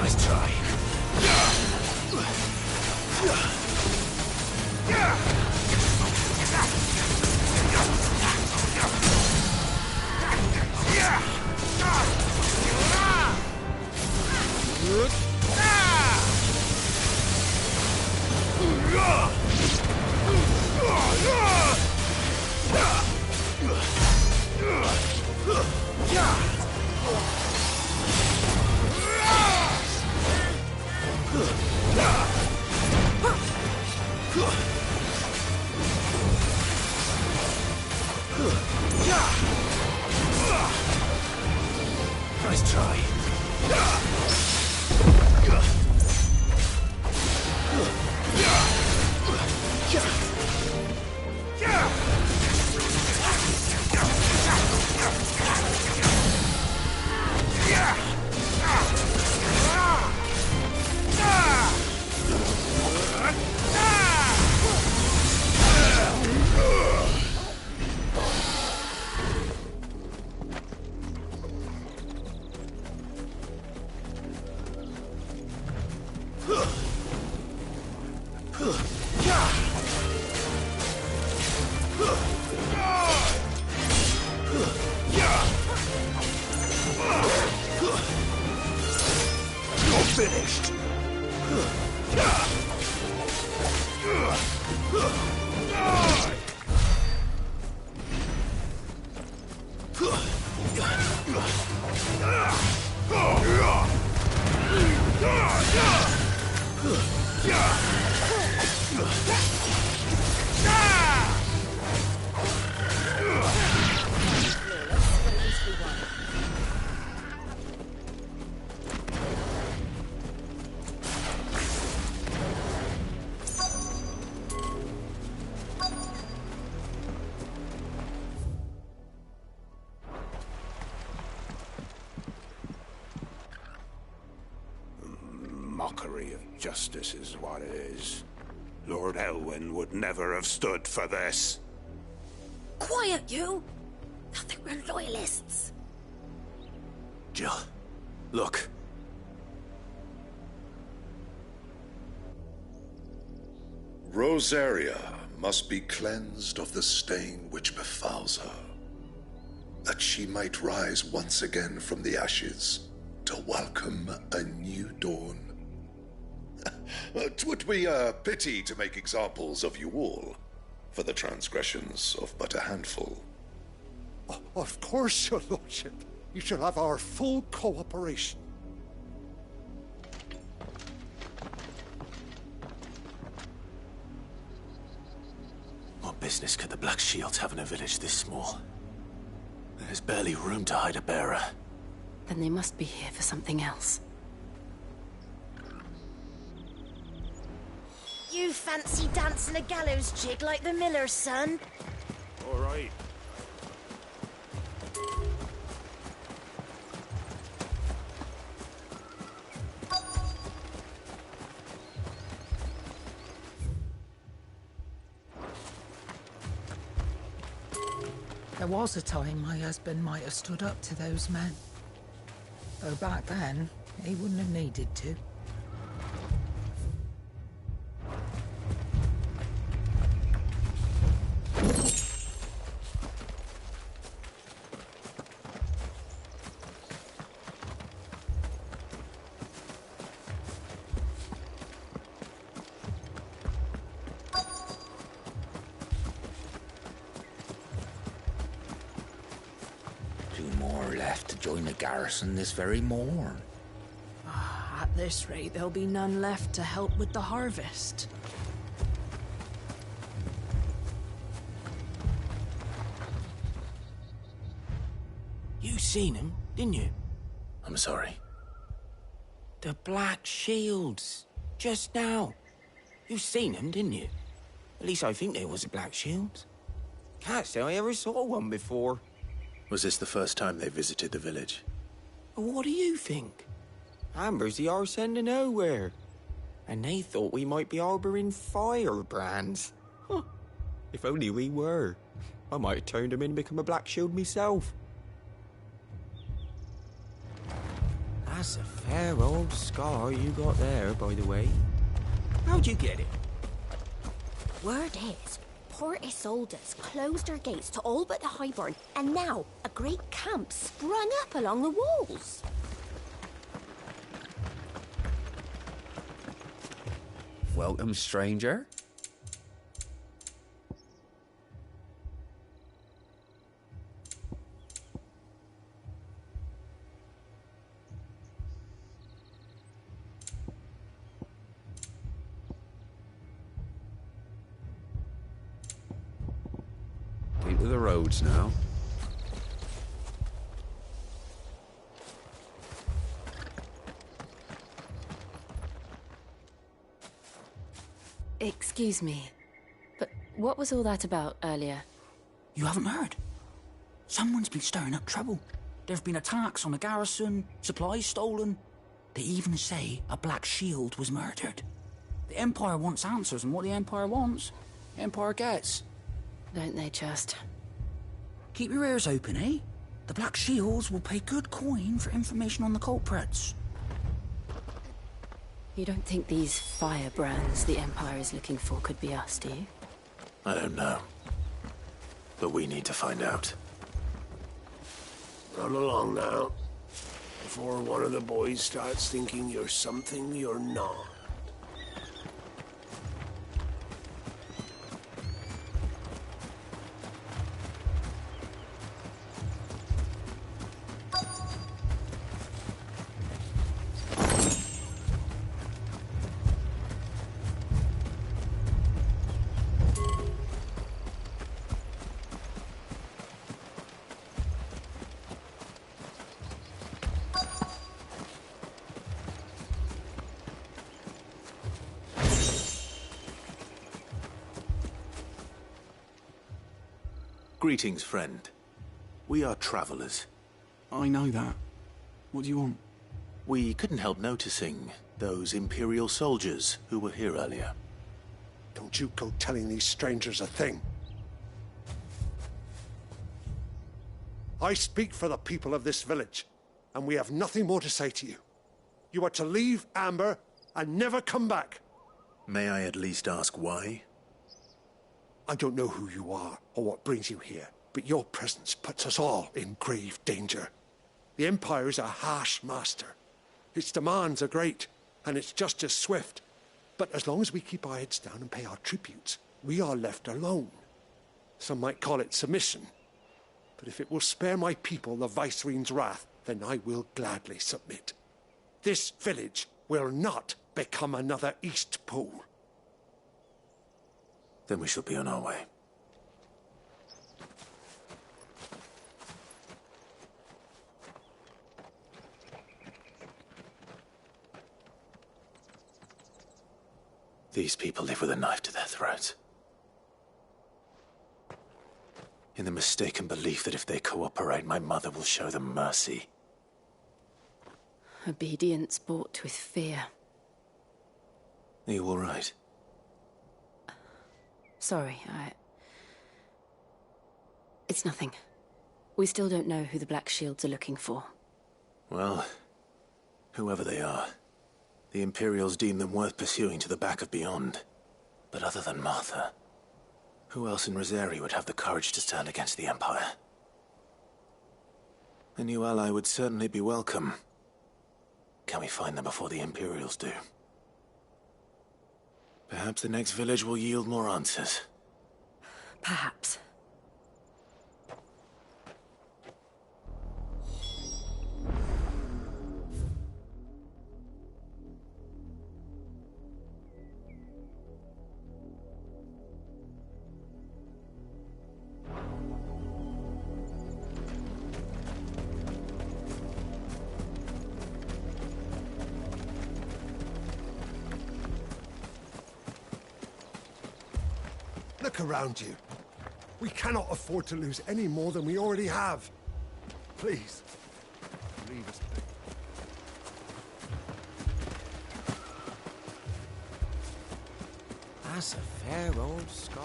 Nice try. Nice try. Finished. Mockery of justice is what it is. Lord Elwyn would never have stood for this. Quiet, you! I think we're loyalists. Jill, look. Rosaria must be cleansed of the stain which befouls her, that she might rise once again from the ashes to welcome a new dawn. 'Twould be a pity to make examples of you all, for the transgressions of but a handful. Of course, your lordship. You shall have our full cooperation. What business could the Black Shields have in a village this small? There's barely room to hide a bearer. Then they must be here for something else. You fancy dancing a gallows jig like the miller's son? All right. There was a time my husband might have stood up to those men. Though back then, he wouldn't have needed to. Join the garrison this very morn. At this rate, there'll be none left to help with the harvest. You seen him, didn't you? I'm sorry. The Black Shields. Just now. You seen them, didn't you? At least I think they was the Black Shields. Can't say I ever saw one before. Was this the first time they visited the village? What do you think? Amber's the arse end of nowhere. And they thought we might be harbouring firebrands. Huh. If only we were. I might have turned them in and become a Black Shield myself. That's a fair old scar you got there, by the way. How'd you get it? Word is, Port Isolde's closed her gates to all but the Highborn, and now a great camp sprung up along the walls. Welcome, stranger. Keep to the roads now. Excuse me, but what was all that about earlier? You haven't heard? Someone's been stirring up trouble. There have been attacks on the garrison, supplies stolen. They even say a Black Shield was murdered. The Empire wants answers, and what the Empire wants, the Empire gets. Don't they just? Keep your ears open, eh? The Black Shields will pay good coin for information on the culprits. You don't think these firebrands the Empire is looking for could be us, do you? I don't know. But we need to find out. Run along now, before one of the boys starts thinking you're something you're not. Greetings, friend. We are travelers. I know that. What do you want? We couldn't help noticing those Imperial soldiers who were here earlier. Don't you go telling these strangers a thing. I speak for the people of this village, and we have nothing more to say to you. You are to leave Amber and never come back. May I at least ask why? I don't know who you are or what brings you here, but your presence puts us all in grave danger. The Empire is a harsh master. Its demands are great, and its justice swift. But as long as we keep our heads down and pay our tributes, we are left alone. Some might call it submission. But if it will spare my people the Viceroy's wrath, then I will gladly submit. This village will not become another Eastpool. Then we shall be on our way. These people live with a knife to their throats. In the mistaken belief that if they cooperate, my mother will show them mercy. Obedience bought with fear. Are you all right? Sorry, It's nothing. We still don't know who the Black Shields are looking for. Well, whoever they are, the Imperials deem them worth pursuing to the back of beyond. But other than Martha, who else in Rosari would have the courage to stand against the Empire? A new ally would certainly be welcome. Can we find them before the Imperials do? Perhaps the next village will yield more answers. Perhaps. Look around you. We cannot afford to lose any more than we already have. Please, leave us be. That's a fair old sky.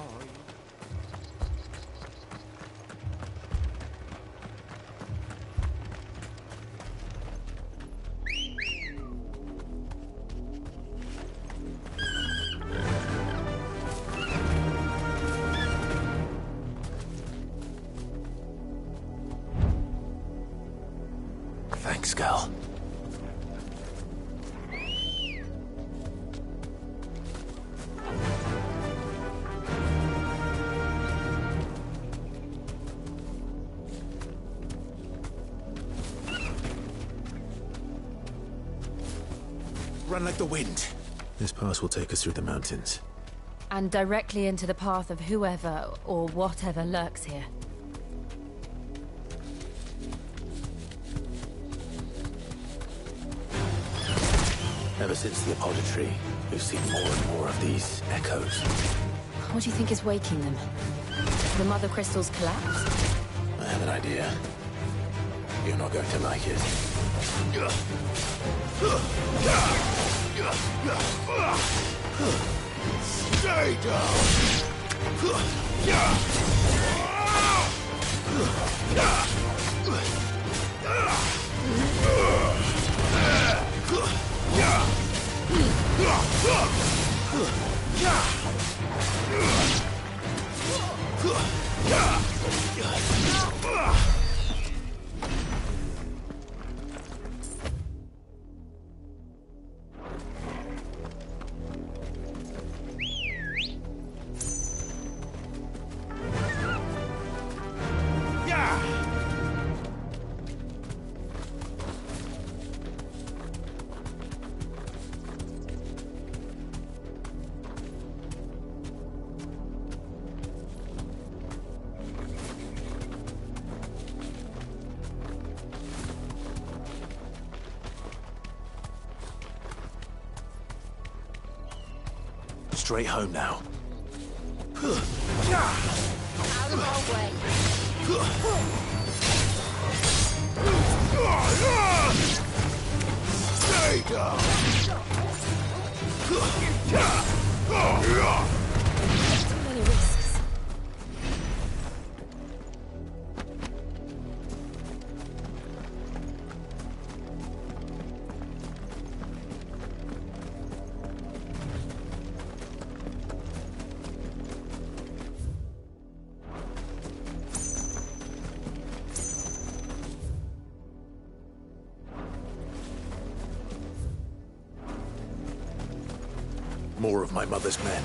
Thanks, Gal. Run like the wind. This pass will take us through the mountains. And directly into the path of whoever or whatever lurks here. Ever since the Apodatory, we've seen more and more of these echoes. What do you think is waking them? The Mother Crystal's collapse? I have an idea. You're not going to like it. Stay Straight home now. Out of our way. Stay down. Too many risks. More of my mother's men.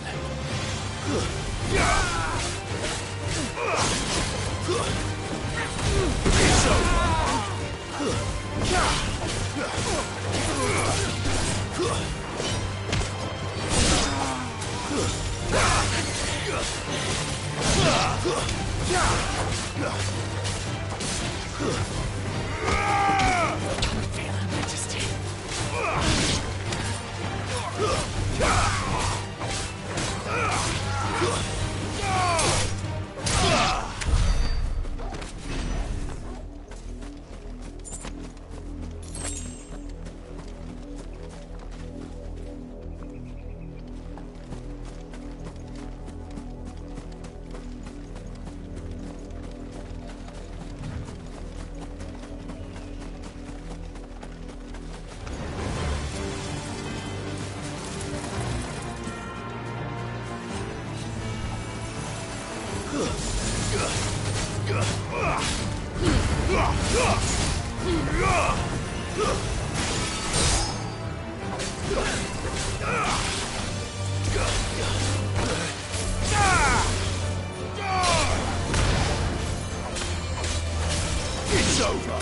It's over.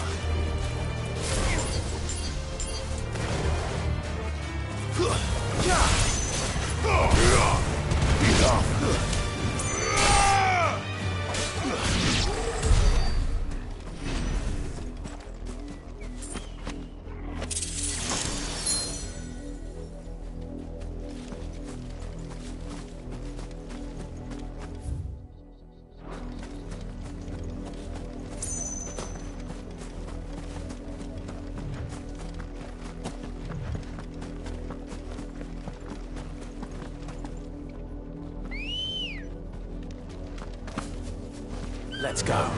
Let's go.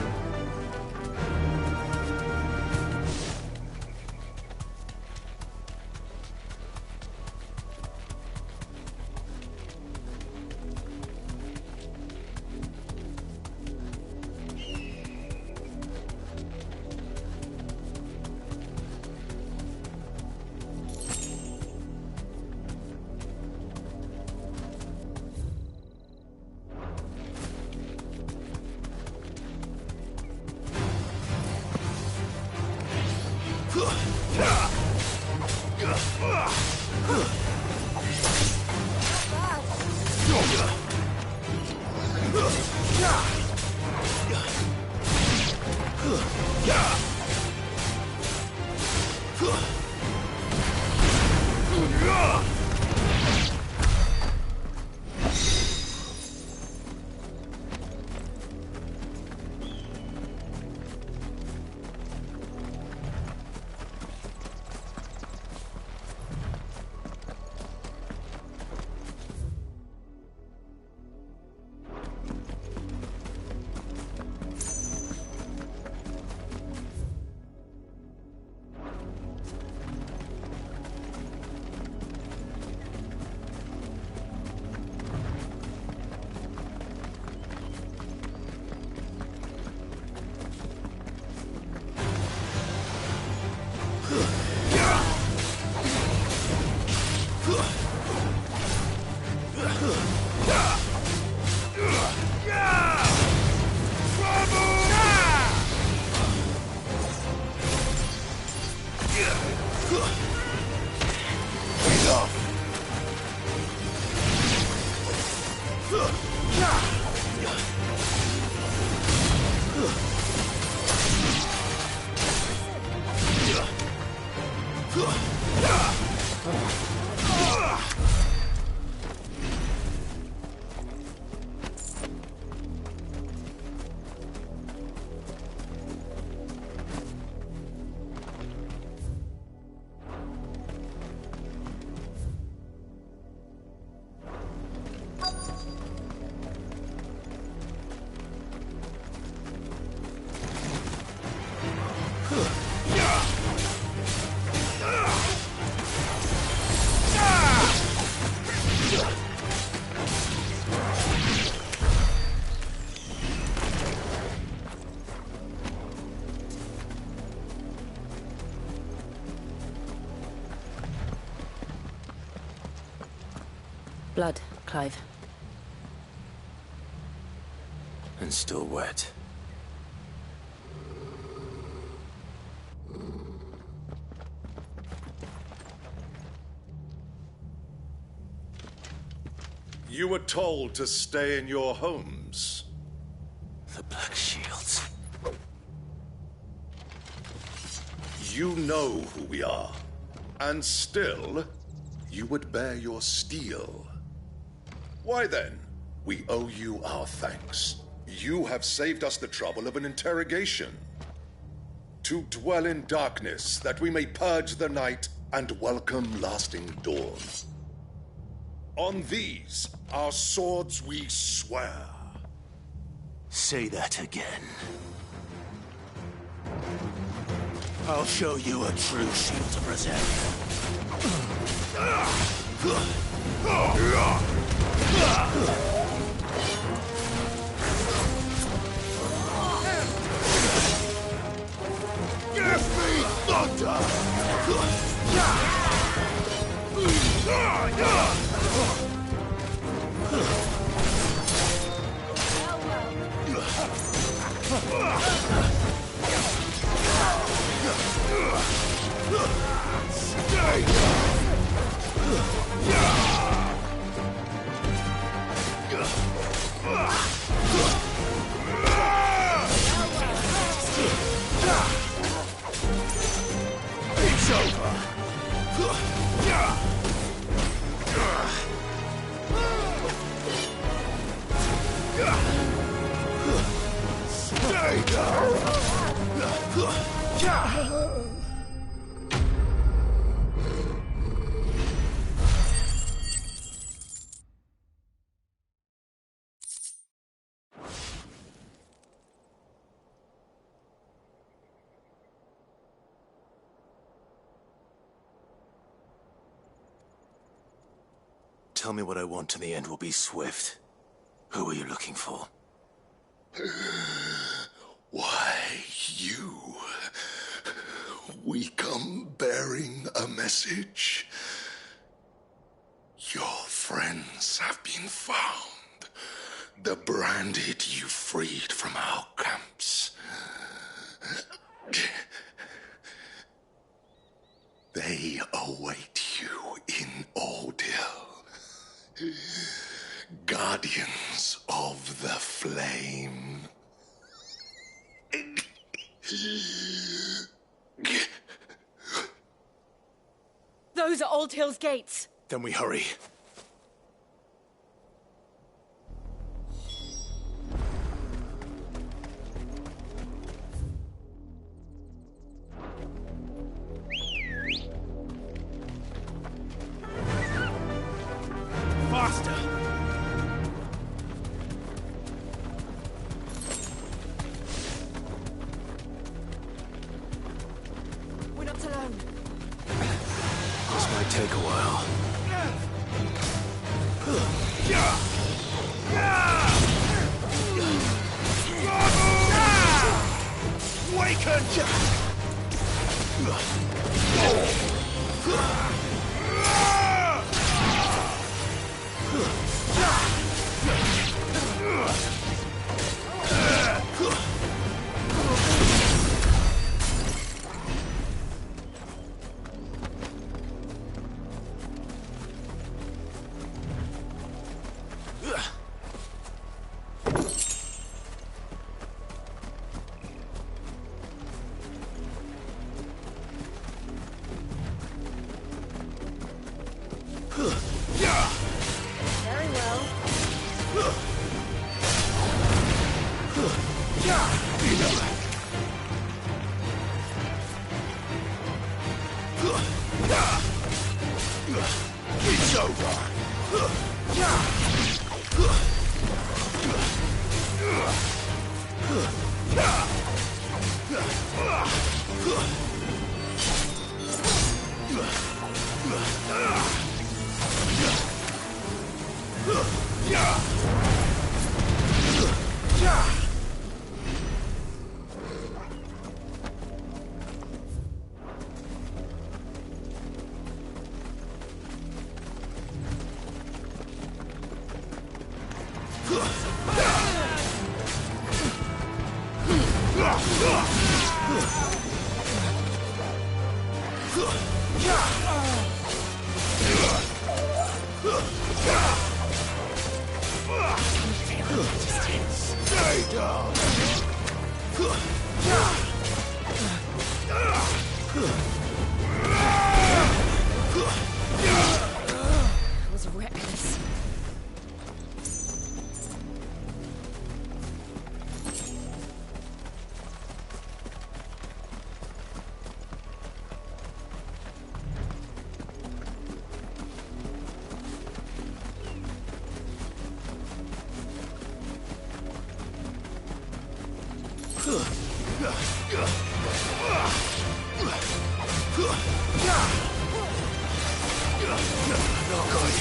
Blood, Clive. And still wet. You were told to stay in your homes. The Black Shields. You know who we are. And still, you would bear your steel. Why then, we owe you our thanks. You have saved us the trouble of an interrogation. To dwell in darkness, that we may purge the night and welcome lasting dawn. On these, our swords we swear. Say that again. I'll show you a true shield of Rosaria. Give me thunder! tell me what I want and the end will be swift. Who are you looking for? Why, you. We come bearing a message. Your friends have been found. The branded you freed from our camps. They await you in Odil. Guardians of the Flame. Those are Old Hill's gates. Then we hurry. Faster! We're not alone. This might take a while. Very well. It's over. Stay down. It was reckless. Not good.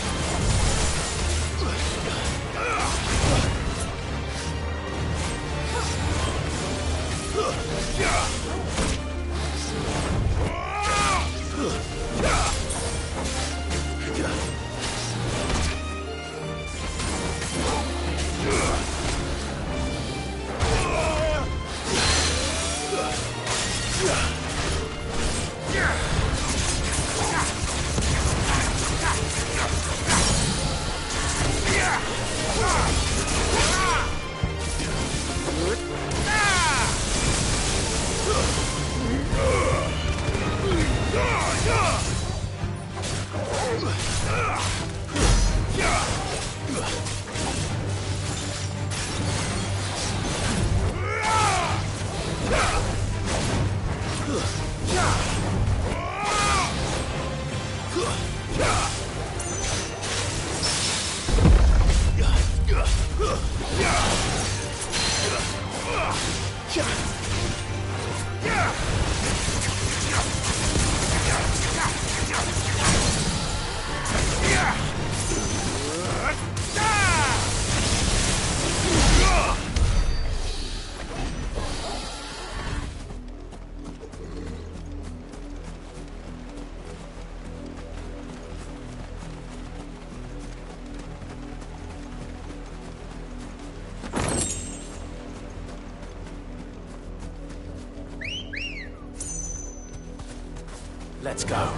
Let's go.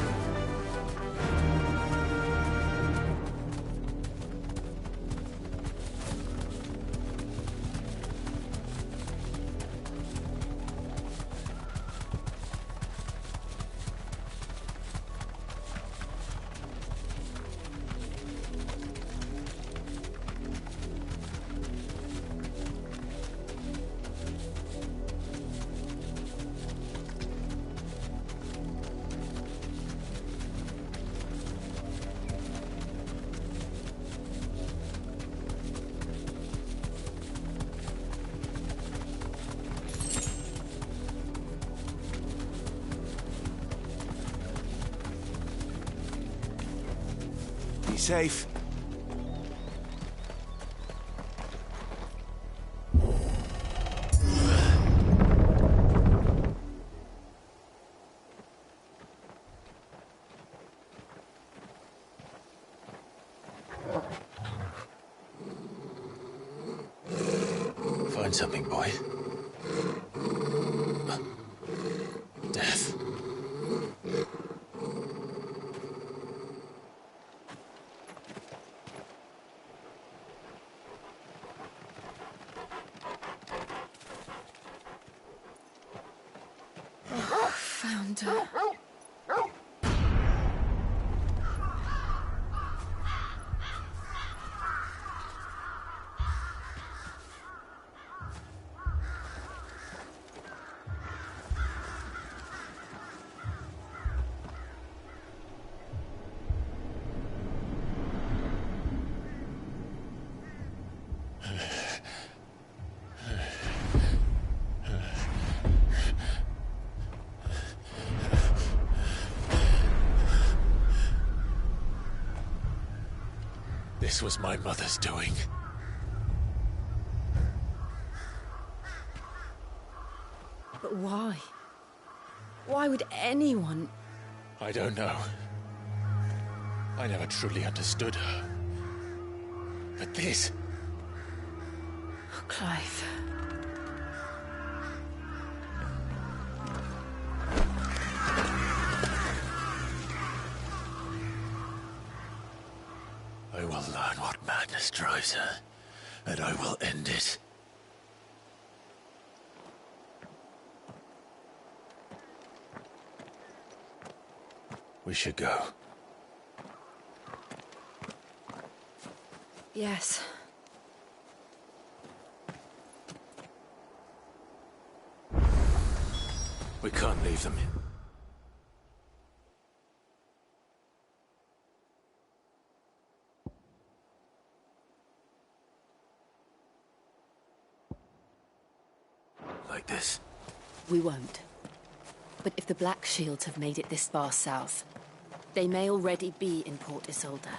Be safe. Find something, boy. Death. Found her. This was my mother's doing. But why? Why would anyone... I don't know. I never truly understood her. But this... Oh, Clive. I will learn what madness drives her, and I will end it. We should go. Yes. We can't leave them. Like this. We won't. But if the Black Shields have made it this far south, they may already be in Port Isolde.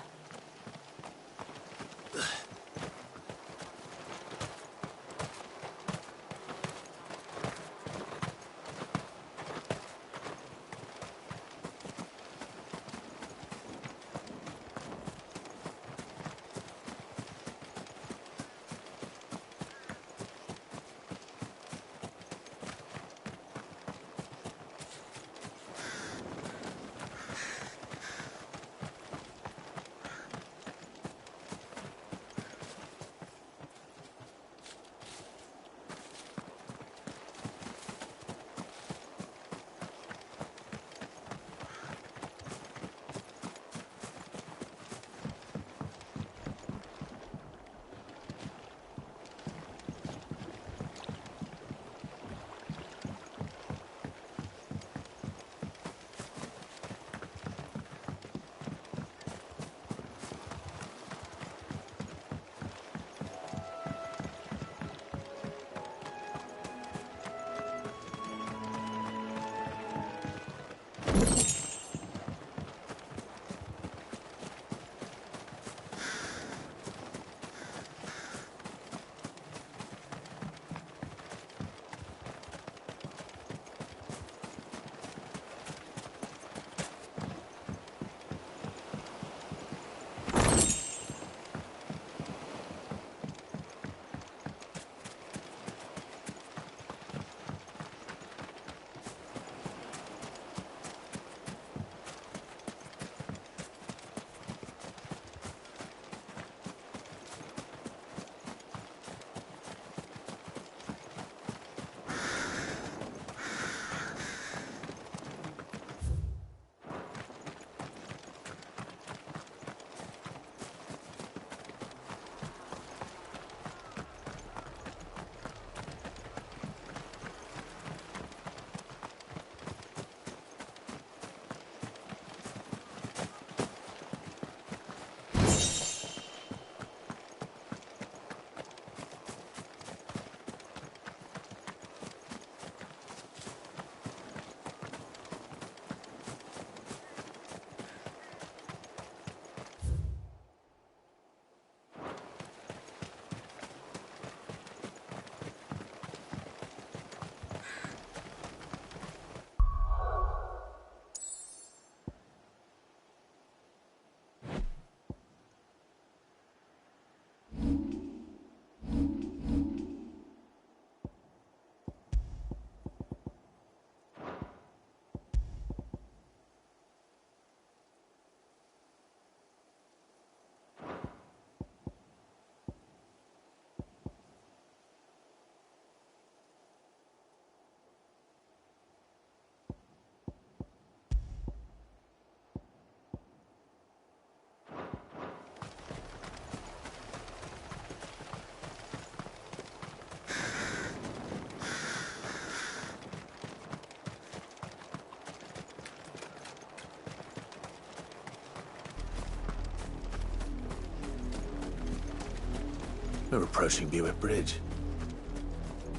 We're approaching Buick Bridge.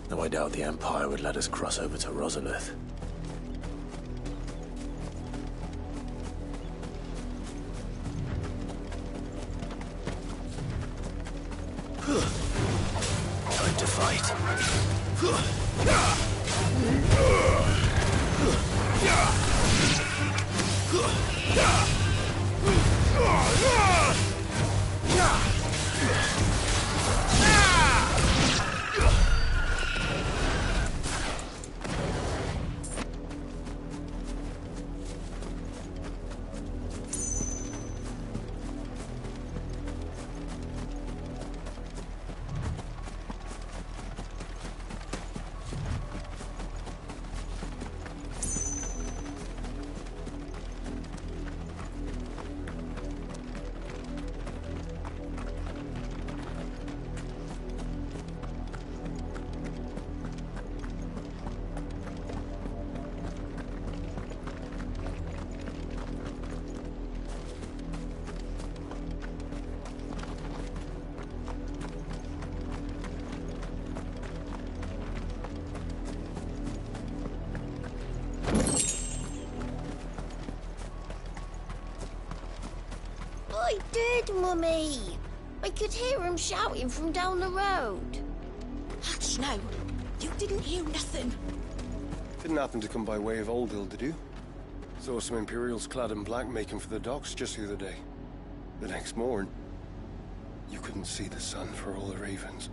Though I doubt the Empire would let us cross over to Rosalith. Time to fight. I did, Mummy. I could hear him shouting from down the road. Hush, no. You didn't hear nothing. Didn't happen to come by way of Oldhill, did you? Saw some Imperials clad in black making for the docks just the other day. The next morn, you couldn't see the sun for all the ravens.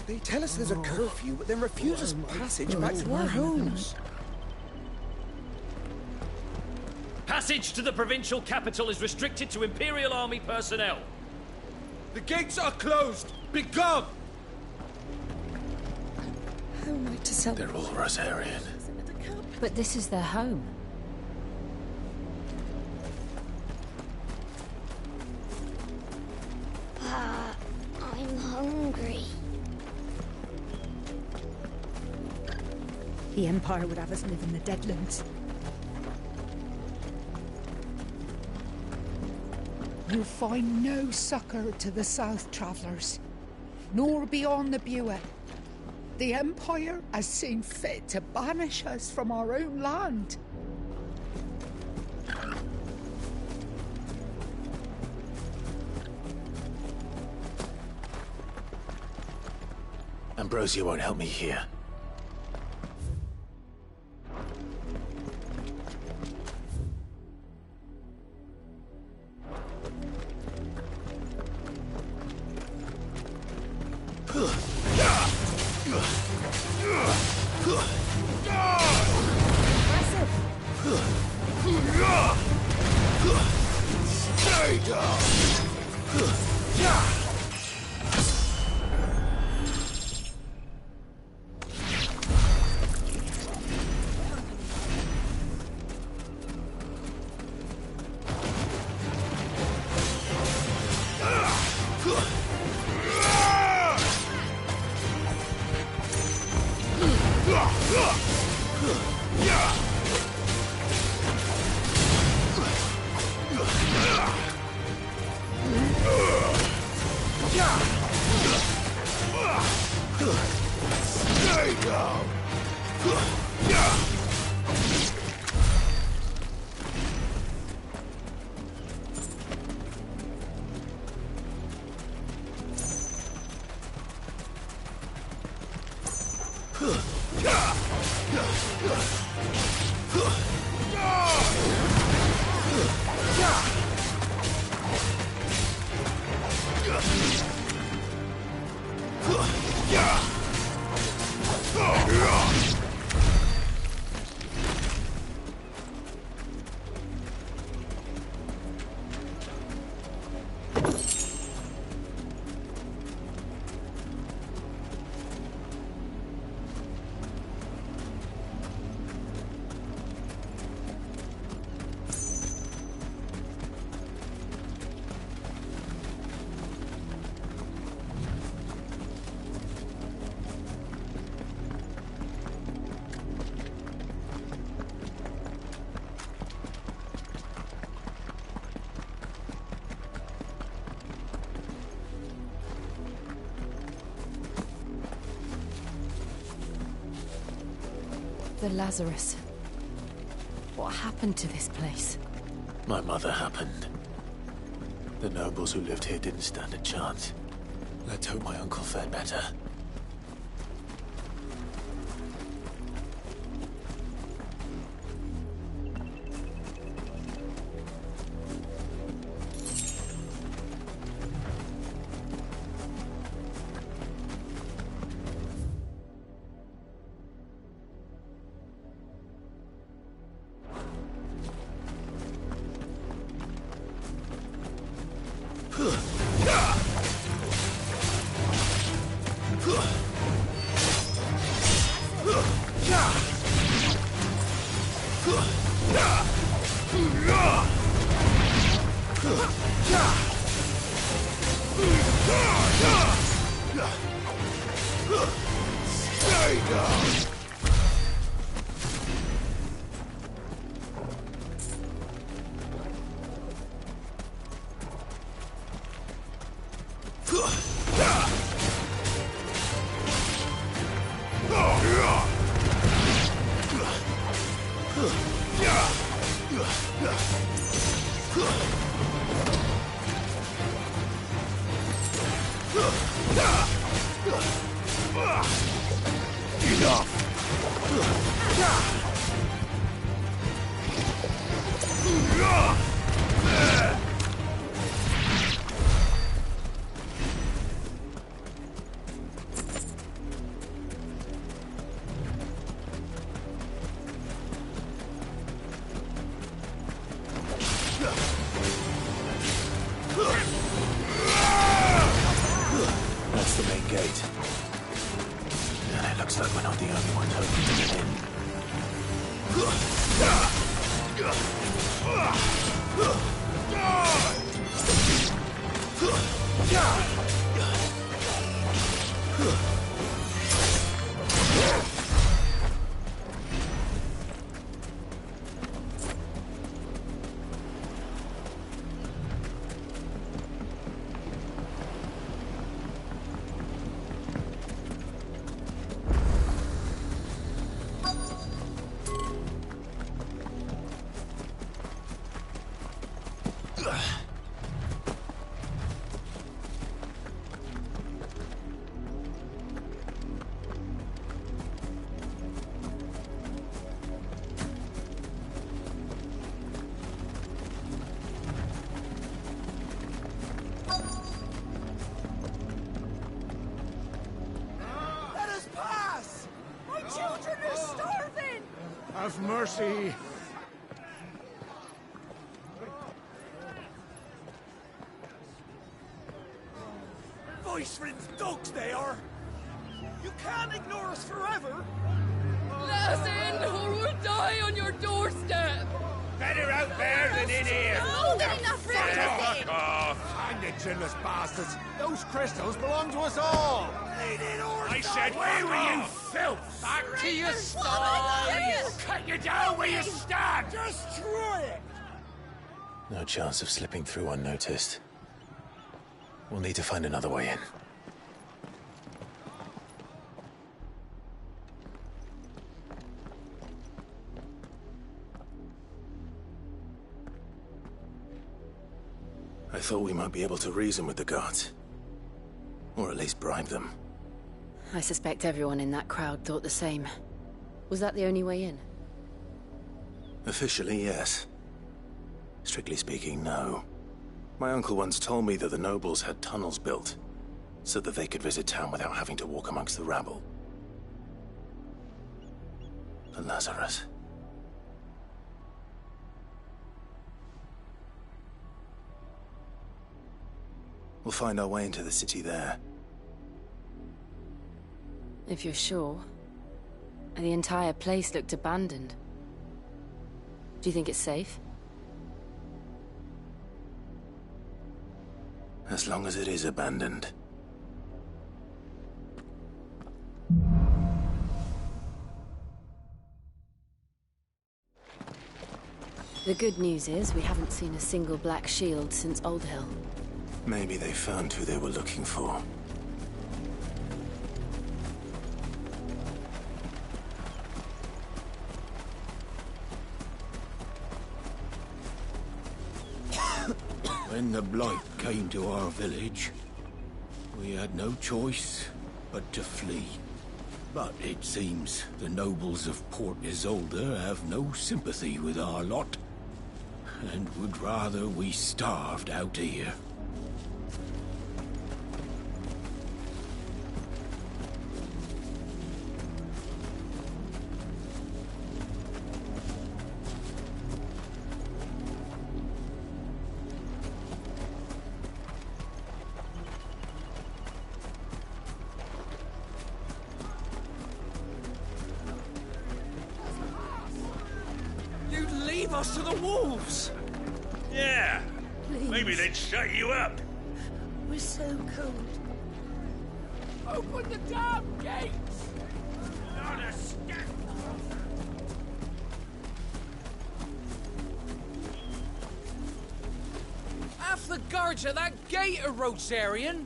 They tell us there's a curfew, but then refuse us passage back to our homes. Passage to the provincial capital is restricted to Imperial Army personnel. The gates are closed! Be gone! How am I to sell? They're all Rosarian. But this is their home. I'm hungry. The Empire would have us live in the Deadlands. You'll find no succor to the South Travellers, nor beyond the Buet. The Empire has seen fit to banish us from our own land. Ambrosia won't help me here. Stay down! Stay down! The Lazarus. What happened to this place? My mother happened. The nobles who lived here didn't stand a chance. Let's hope my uncle fared better. That's the main gate. And it looks like we're not the only ones hoping to get in. Let us pass! My children are starving! Have mercy. Voice-rinsed dogs they are! You can't ignore us forever! Let us in, or we'll die on your doorstep! Better out there than in here! More than enough room to sit! Fuck off! Hang the chinless bastards! Those crystals belong to us all! I said, where were you, filth? Back to your stalls! Cut you down where you stand! Destroy it! No chance of slipping through unnoticed. We'll need to find another way in. I thought we might be able to reason with the guards. Or at least bribe them. I suspect everyone in that crowd thought the same. Was that the only way in? Officially, yes. Strictly speaking, no. My uncle once told me that the nobles had tunnels built, so that they could visit town without having to walk amongst the rabble. The Lazarus. We'll find our way into the city there. If you're sure. The entire place looked abandoned. Do you think it's safe? As long as it is abandoned. The good news is we haven't seen a single black shield since Old Hill. Maybe they found who they were looking for. When the Blight came to our village, we had no choice but to flee. But it seems the nobles of Port Isolde have no sympathy with our lot, and would rather we starved out here. You'd leave us to the wolves! Yeah. Please. Maybe they'd shut you up. We're so cold. Open the damn gates! Not a step. Half the guards at that gate are Rosarian.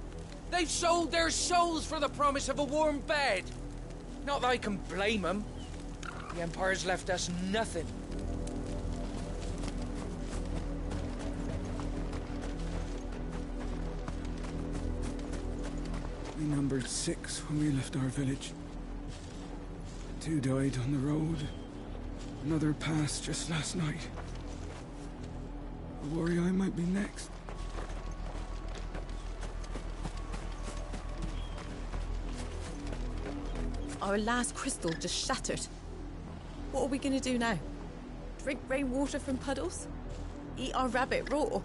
They've sold their souls for the promise of a warm bed. Not that I can blame them. The Empire's left us nothing. We numbered 6 when we left our village. 2 died on the road. Another passed just last night. I worry I might be next. Our last crystal just shattered. What are we gonna do now? Drink rainwater from puddles? Eat our rabbit raw?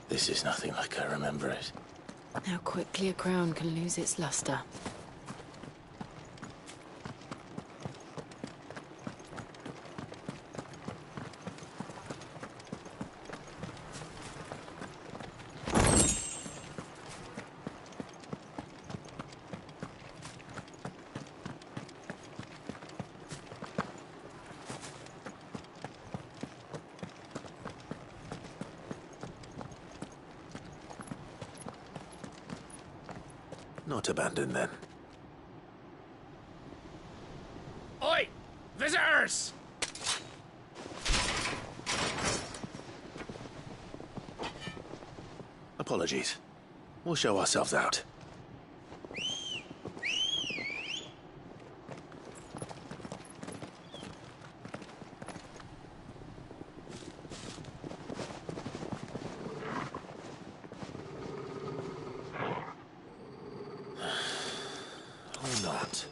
This is nothing like I remember it. How quickly a crown can lose its luster. Not abandoned, then. Oi! Visitors! Apologies. We'll show ourselves out. Or not.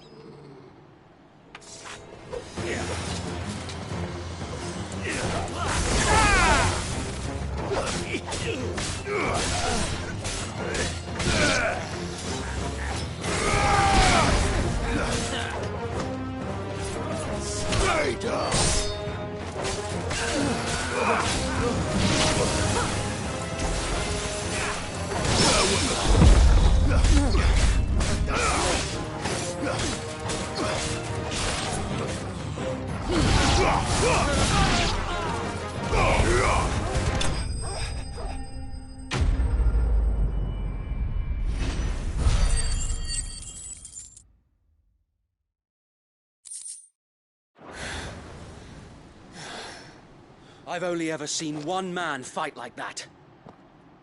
Stay down. I've only ever seen one man fight like that.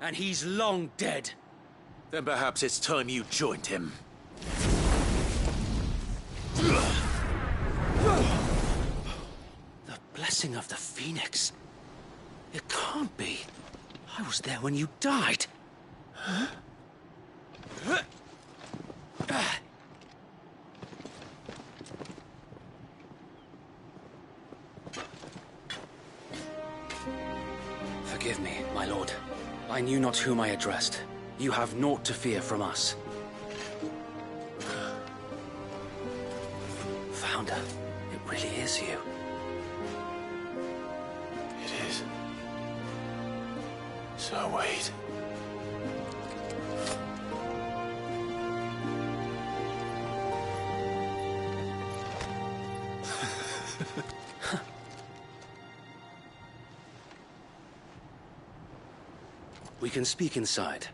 And he's long dead. Then perhaps it's time you joined him. The blessing of the Phoenix. It can't be. I was there when you died. Huh? Forgive me, my lord. I knew not whom I addressed. You have naught to fear from us. Founder, it really is you. It is. Sir Wade. We can speak inside.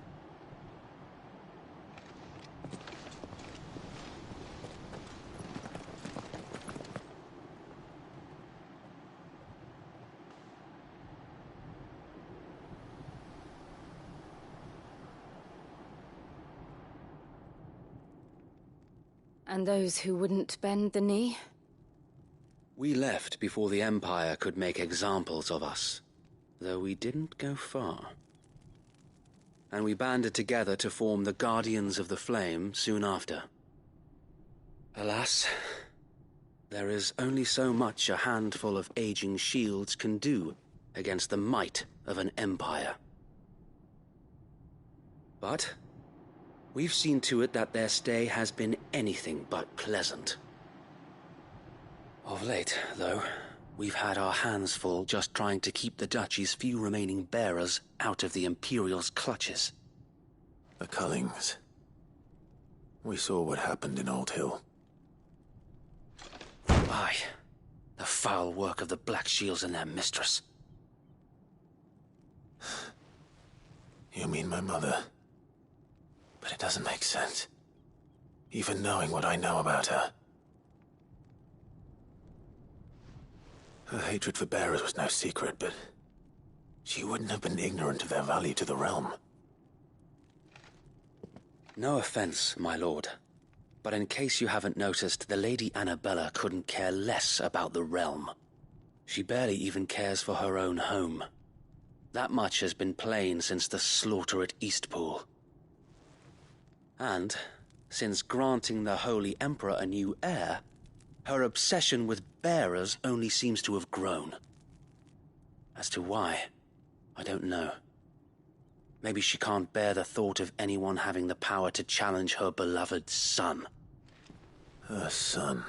And those who wouldn't bend the knee? We left before the Empire could make examples of us, though we didn't go far. And we banded together to form the Guardians of the Flame soon after. Alas, there is only so much a handful of aging shields can do against the might of an empire. But we've seen to it that their stay has been anything but pleasant. Of late, though, we've had our hands full just trying to keep the Duchy's few remaining bearers out of the Imperial's clutches. The Cullings. We saw what happened in Old Hill. Aye. The foul work of the Black Shields and their mistress. You mean my mother? But it doesn't make sense. Even knowing what I know about her. Her hatred for bearers was no secret, but she wouldn't have been ignorant of their value to the realm. No offense, my lord, but in case you haven't noticed, the Lady Annabella couldn't care less about the realm. She barely even cares for her own home. That much has been plain since the slaughter at Eastpool. And, since granting the Holy Emperor a new heir, her obsession with bearers only seems to have grown. As to why, I don't know. Maybe she can't bear the thought of anyone having the power to challenge her beloved son. Her son?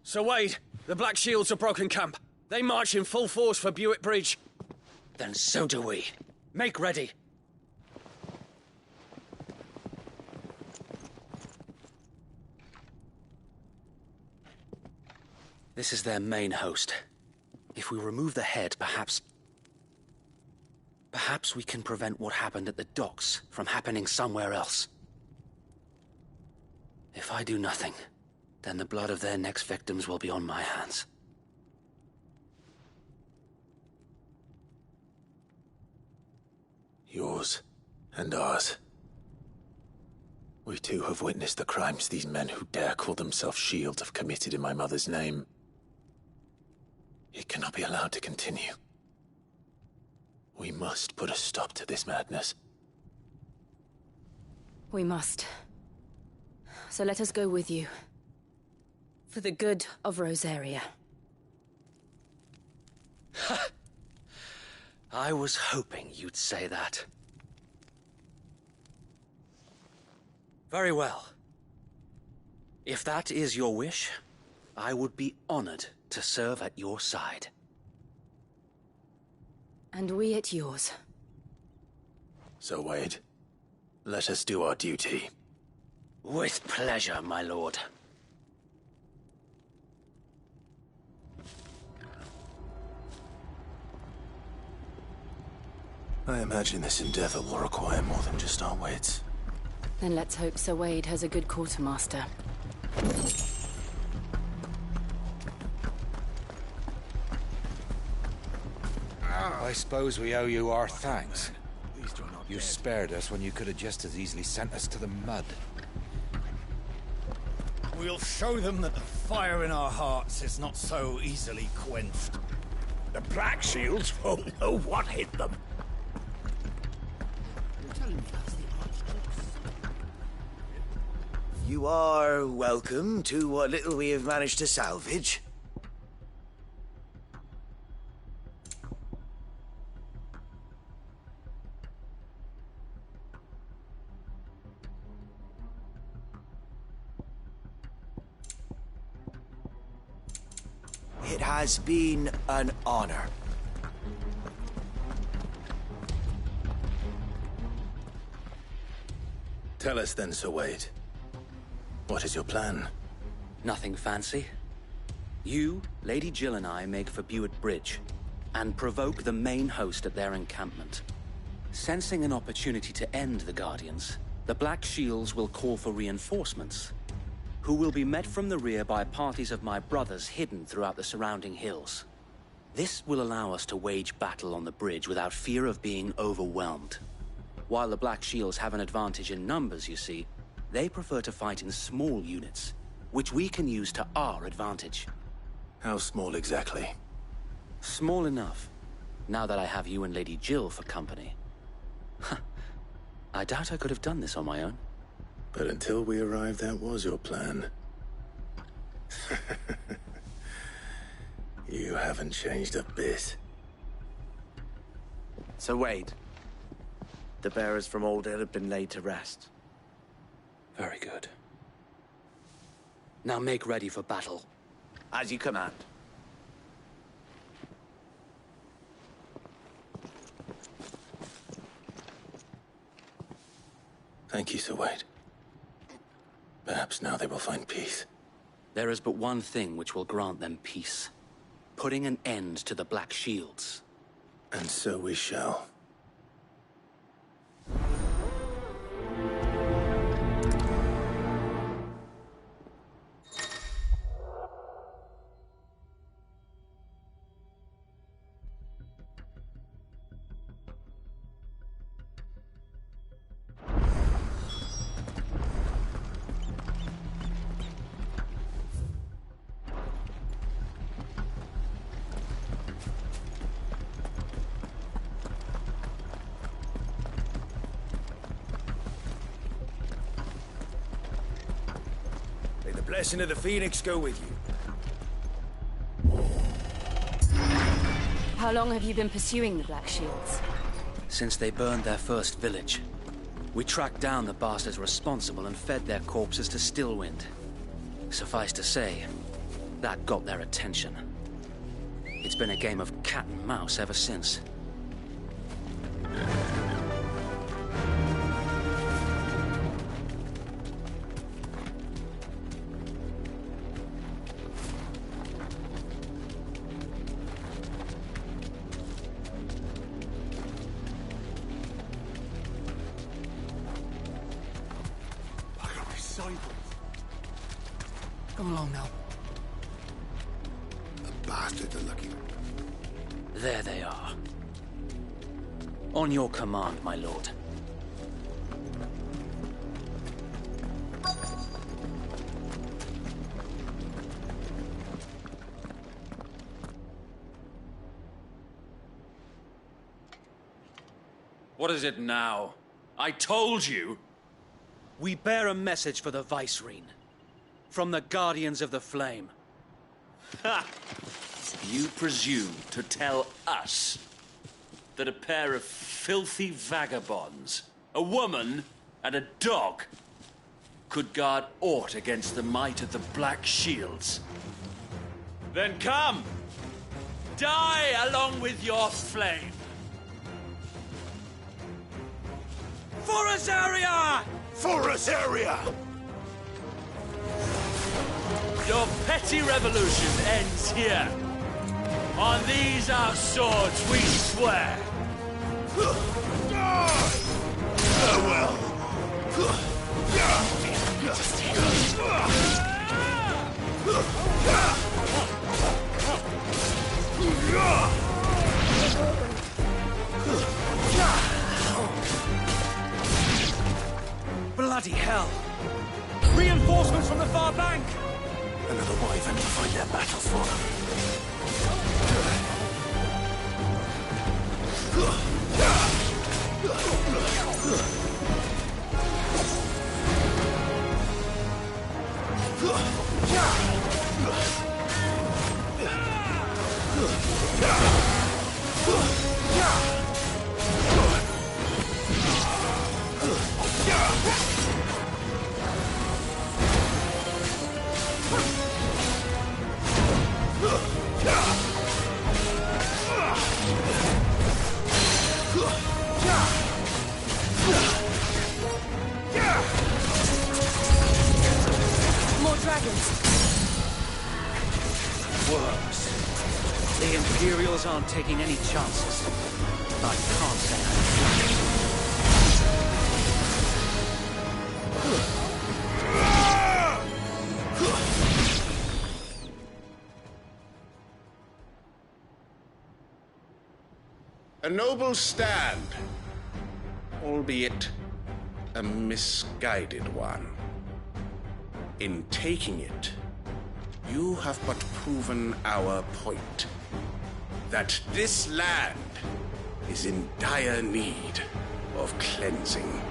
Sir Wade, the Black Shields have broken camp. They march in full force for Buick Bridge. Then so do we. Make ready. This is their main host. If we remove the head, perhaps we can prevent what happened at the docks from happening somewhere else. If I do nothing, then the blood of their next victims will be on my hands. Yours and ours. We too have witnessed the crimes these men who dare call themselves Shields have committed in my mother's name. It cannot be allowed to continue. We must put a stop to this madness. We must. So let us go with you. For the good of Rosaria. I was hoping you'd say that. Very well. If that is your wish, I would be honored to serve at your side. And we at yours. So, Wade, let us do our duty. With pleasure, my lord. I imagine this endeavor will require more than just our wits. Then let's hope Sir Wade has a good quartermaster. I suppose we owe you our thanks. You spared us when you could have just as easily sent us to the mud. We'll show them that the fire in our hearts is not so easily quenched. The Black Shields won't know what hit them. You are welcome to what little we have managed to salvage. It has been an honor. Tell us then, Sir Wade. What is your plan? Nothing fancy. You, Lady Jill and I make for Buett Bridge and provoke the main host at their encampment. Sensing an opportunity to end the Guardians, the Black Shields will call for reinforcements, who will be met from the rear by parties of my brothers hidden throughout the surrounding hills. This will allow us to wage battle on the bridge without fear of being overwhelmed. While the Black Shields have an advantage in numbers, you see, they prefer to fight in small units, which we can use to our advantage. How small exactly? Small enough, now that I have you and Lady Jill for company. I doubt I could have done this on my own. But until we arrived, that was your plan. You haven't changed a bit. Sir Wade, the bearers from Aldale have been laid to rest. Very good. Now make ready for battle. As you command. Thank you, Sir Wade. Perhaps now they will find peace. There is but one thing which will grant them peace. Putting an end to the Black Shields. And so we shall. Blessing of the Phoenix go with you. How long have you been pursuing the Black Shields? Since they burned their first village. We tracked down the bastards responsible and fed their corpses to Stillwind. Suffice to say, that got their attention. It's been a game of cat and mouse ever since. Come along now. The bastards are looking. There they are. On your command, my lord. What is it now? I told you! We bear a message for the Vicereine. From the Guardians of the Flame. Ha! You presume to tell us that a pair of filthy vagabonds, a woman and a dog, could guard aught against the might of the Black Shields? Then come! Die along with your flame! For Azaria! For Azaria! Your petty revolution ends here. On these our swords we swear. Farewell. Bloody hell! Reinforcements from the far bank! Another wyvern to fight their battles for them. More dragons. Worse. The Imperials aren't taking any chances. I can't say A noble stand, albeit a misguided one. In taking it, you have but proven our point, that this land is in dire need of cleansing.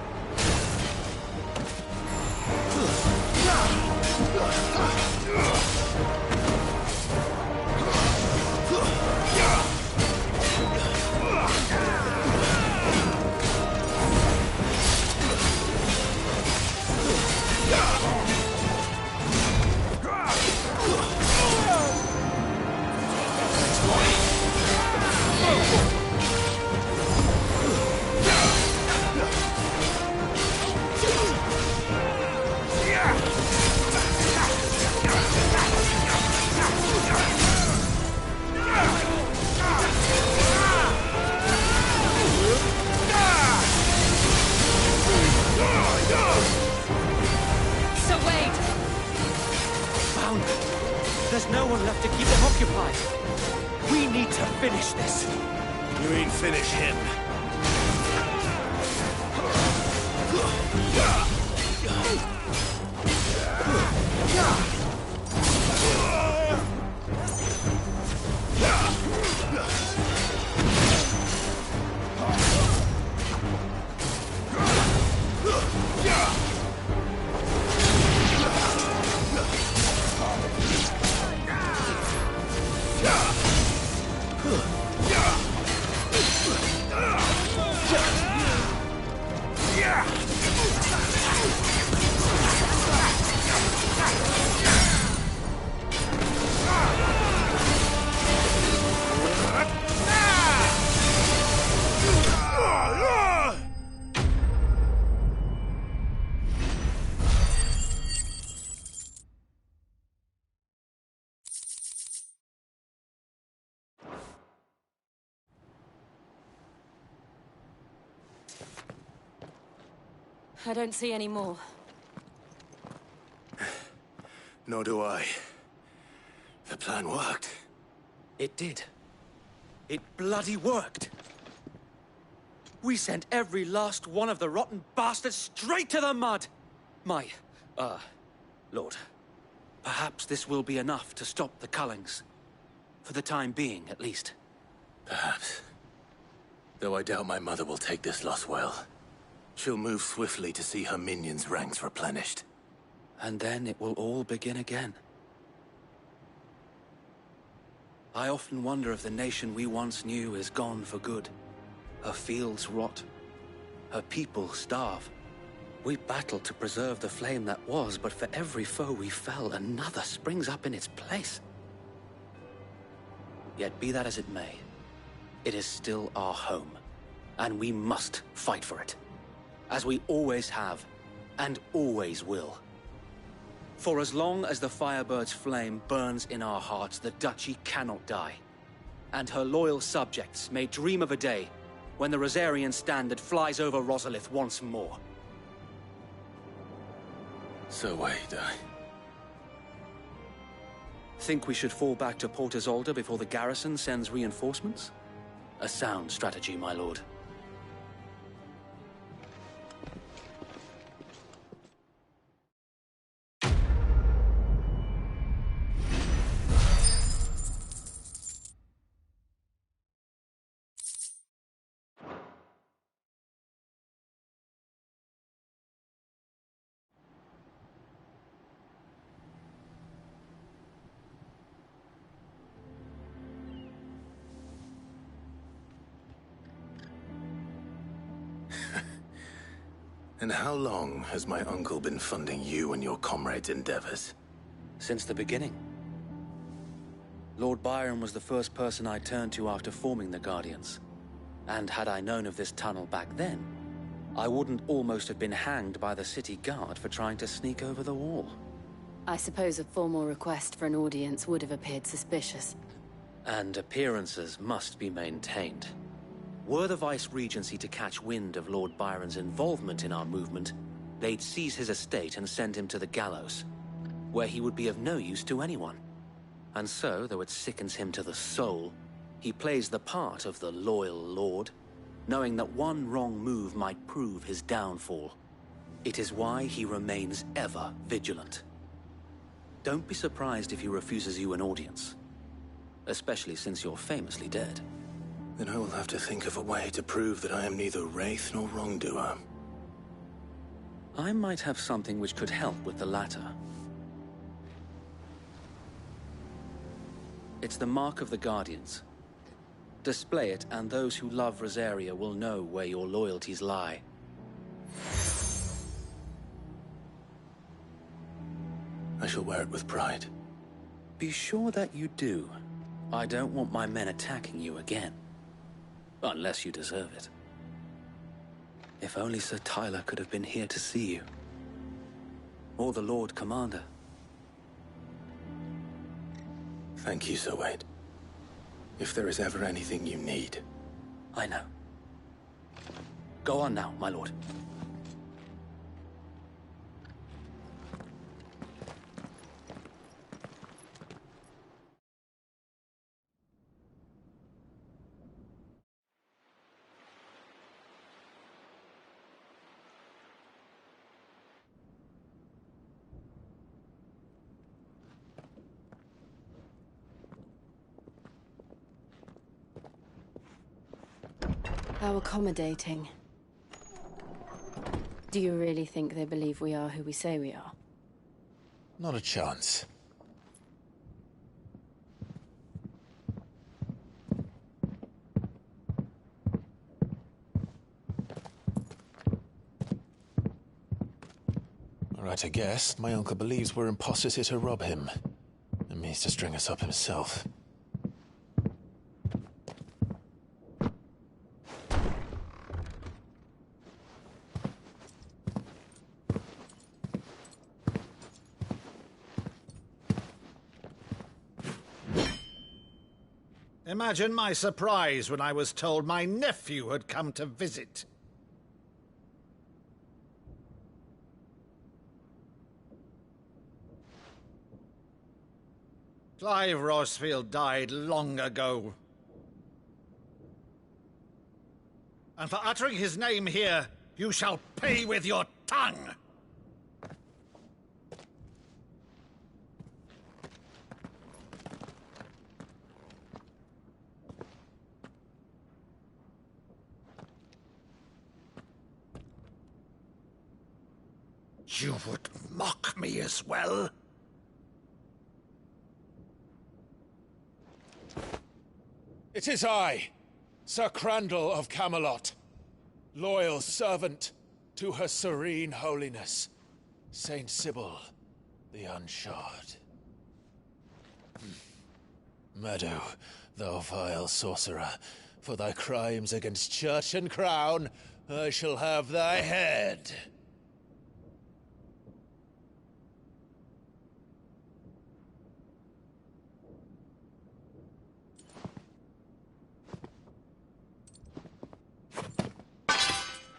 Sir Wade! Found them. There's no one left to keep them occupied. We need to finish this. You mean finish him? I don't see any more. Nor do I. The plan worked. It did. It bloody worked. We sent every last one of the rotten bastards straight to the mud! My, Lord, perhaps this will be enough to stop the Cullings. For the time being, at least. Perhaps. Though I doubt my mother will take this loss well. She'll move swiftly to see her minions' ranks replenished. And then it will all begin again. I often wonder if the nation we once knew is gone for good. Her fields rot. Her people starve. We battle to preserve the flame that was, but for every foe we fell, another springs up in its place. Yet be that as it may, it is still our home, and we must fight for it. As we always have, and always will. For as long as the Firebird's flame burns in our hearts, the Duchy cannot die. And her loyal subjects may dream of a day when the Rosarian standard flies over Rosalith once more. So wait, Think we should fall back to Port Isolde before the garrison sends reinforcements? A sound strategy, my lord. And how long has my uncle been funding you and your comrades' endeavors? Since the beginning. Lord Byron was the first person I turned to after forming the Guardians. And had I known of this tunnel back then, I wouldn't almost have been hanged by the city guard for trying to sneak over the wall. I suppose a formal request for an audience would have appeared suspicious. And appearances must be maintained. Were the Vice-Regency to catch wind of Lord Byron's involvement in our movement, they'd seize his estate and send him to the gallows, where he would be of no use to anyone. And so, though it sickens him to the soul, he plays the part of the loyal lord, knowing that one wrong move might prove his downfall. It is why he remains ever vigilant. Don't be surprised if he refuses you an audience, especially since you're famously dead. Then I will have to think of a way to prove that I am neither wraith nor wrongdoer. I might have something which could help with the latter. It's the Mark of the Guardians. Display it, and those who love Rosaria will know where your loyalties lie. I shall wear it with pride. Be sure that you do. I don't want my men attacking you again. Unless you deserve it. If only Sir Tyler could have been here to see you. Or the Lord Commander. Thank you, Sir Wade. If there is ever anything you need. I know. Go on now, my lord. How accommodating. Do you really think they believe we are who we say we are? Not a chance. Right, I guess. My uncle believes we're imposters here to rob him. And means to string us up himself. Imagine my surprise when I was told my nephew had come to visit. Clive Rosfield died long ago. And for uttering his name here, you shall pay with your tongue! You would mock me as well? It is I, Sir Crandall of Camelot, loyal servant to Her Serene Holiness, Saint Sybil the Unshod. Meadow, thou vile sorcerer, for thy crimes against church and crown, I shall have thy head.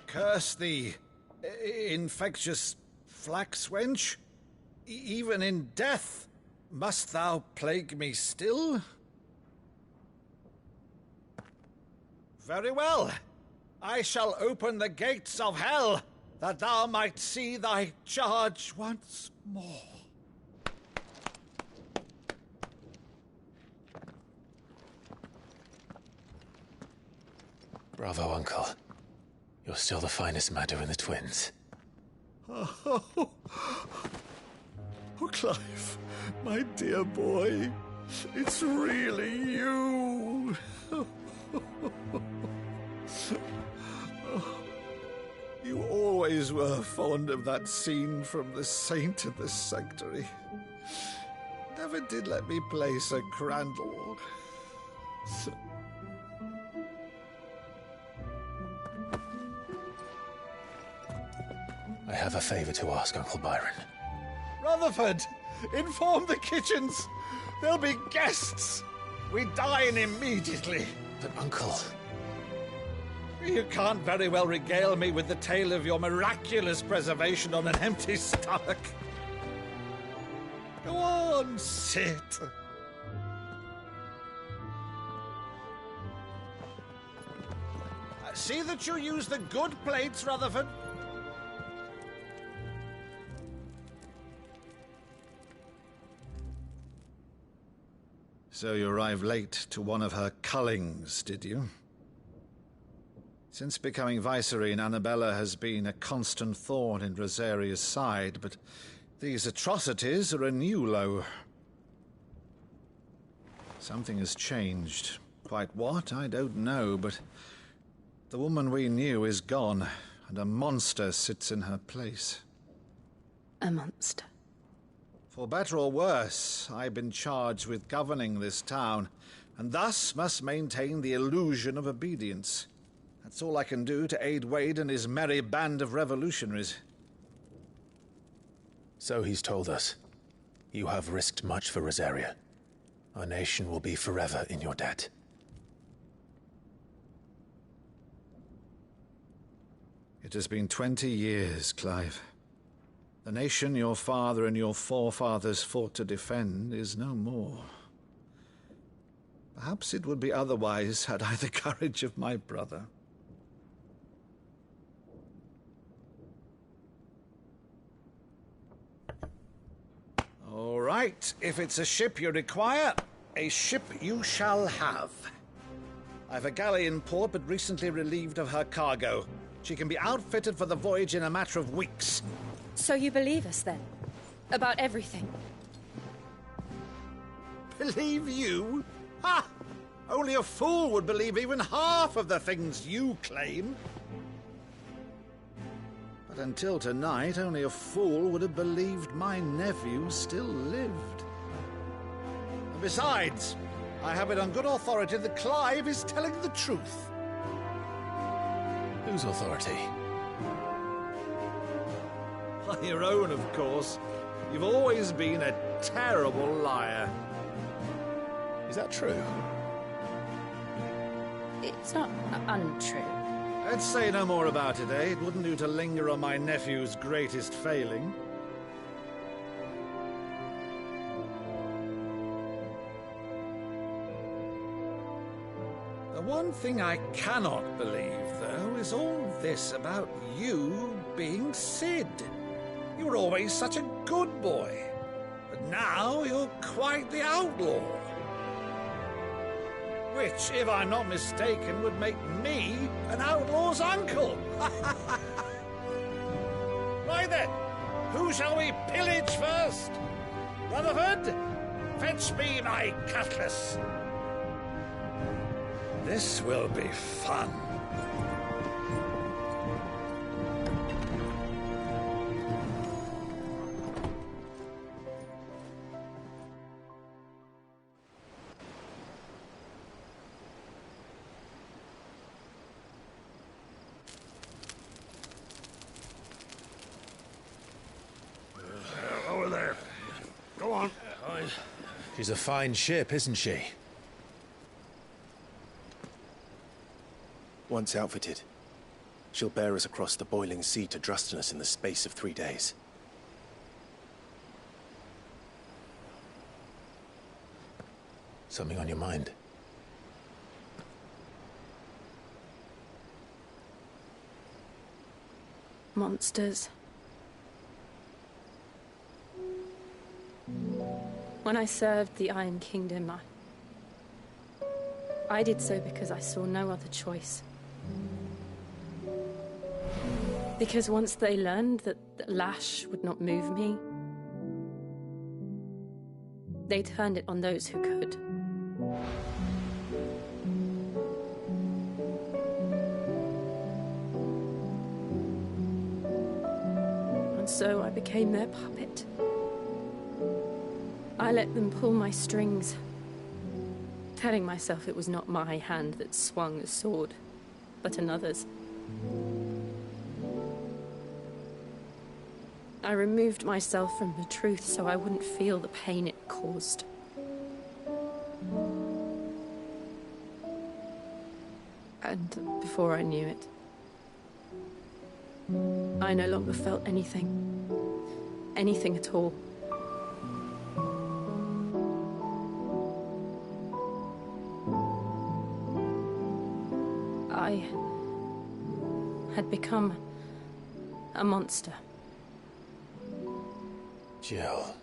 Curse thee, infectious flax wench. Even in death, must thou plague me still? Very well. I shall open the gates of hell, that thou might see thy charge once more. Bravo, Uncle. You're still the finest Meadow in the twins. Oh, Clive, my dear boy, it's really you. You always were fond of that scene from The Saint and the Sanctuary. Never did let me play Sir Crandall. I have a favor to ask, Uncle Byron. Rutherford, inform the kitchens. There'll be guests. We dine immediately. But, Uncle... You can't very well regale me with the tale of your miraculous preservation on an empty stomach. Go on, sit. See that you use the good plates, Rutherford. So you arrived late to one of her cullings, did you? Since becoming Vicereine, Annabella has been a constant thorn in Rosaria's side, but these atrocities are a new low. Something has changed. Quite what, I don't know, but the woman we knew is gone, and a monster sits in her place. A monster? For better or worse, I've been charged with governing this town, and thus must maintain the illusion of obedience. That's all I can do to aid Wade and his merry band of revolutionaries. So he's told us. You have risked much for Rosaria. Our nation will be forever in your debt. It has been 20 years, Clive. The nation your father and your forefathers fought to defend is no more. Perhaps it would be otherwise had I the courage of my brother. All right, if it's a ship you require, a ship you shall have. I've a galley in port, but recently relieved of her cargo. She can be outfitted for the voyage in a matter of weeks. So you believe us, then? About everything? Believe you? Ha! Only a fool would believe even half of the things you claim. But until tonight, only a fool would have believed my nephew still lived. And besides, I have it on good authority that Clive is telling the truth. Whose authority? Your own, of course. You've always been a terrible liar. Is that true? It's not untrue. Let's say no more about it, eh? It wouldn't do to linger on my nephew's greatest failing. The one thing I cannot believe, though, is all this about you being Cid. You were always such a good boy, but now you're quite the outlaw. Which, if I'm not mistaken, would make me an outlaw's uncle. Right then, who shall we pillage first? Rutherford, fetch me my cutlass. This will be fun. Over there. Go on. She's a fine ship, isn't she? Once outfitted, she'll bear us across the boiling sea to Drustinus in the space of 3 days. Something on your mind? Monsters. When I served the Iron Kingdom, I did so because I saw no other choice. Because once they learned that the lash would not move me, they turned it on those who could. And so I became their puppet. I let them pull my strings, telling myself it was not my hand that swung a sword, but another's. I removed myself from the truth so I wouldn't feel the pain it caused. And before I knew it, I no longer felt anything. Anything at all. I had become a monster. Jill.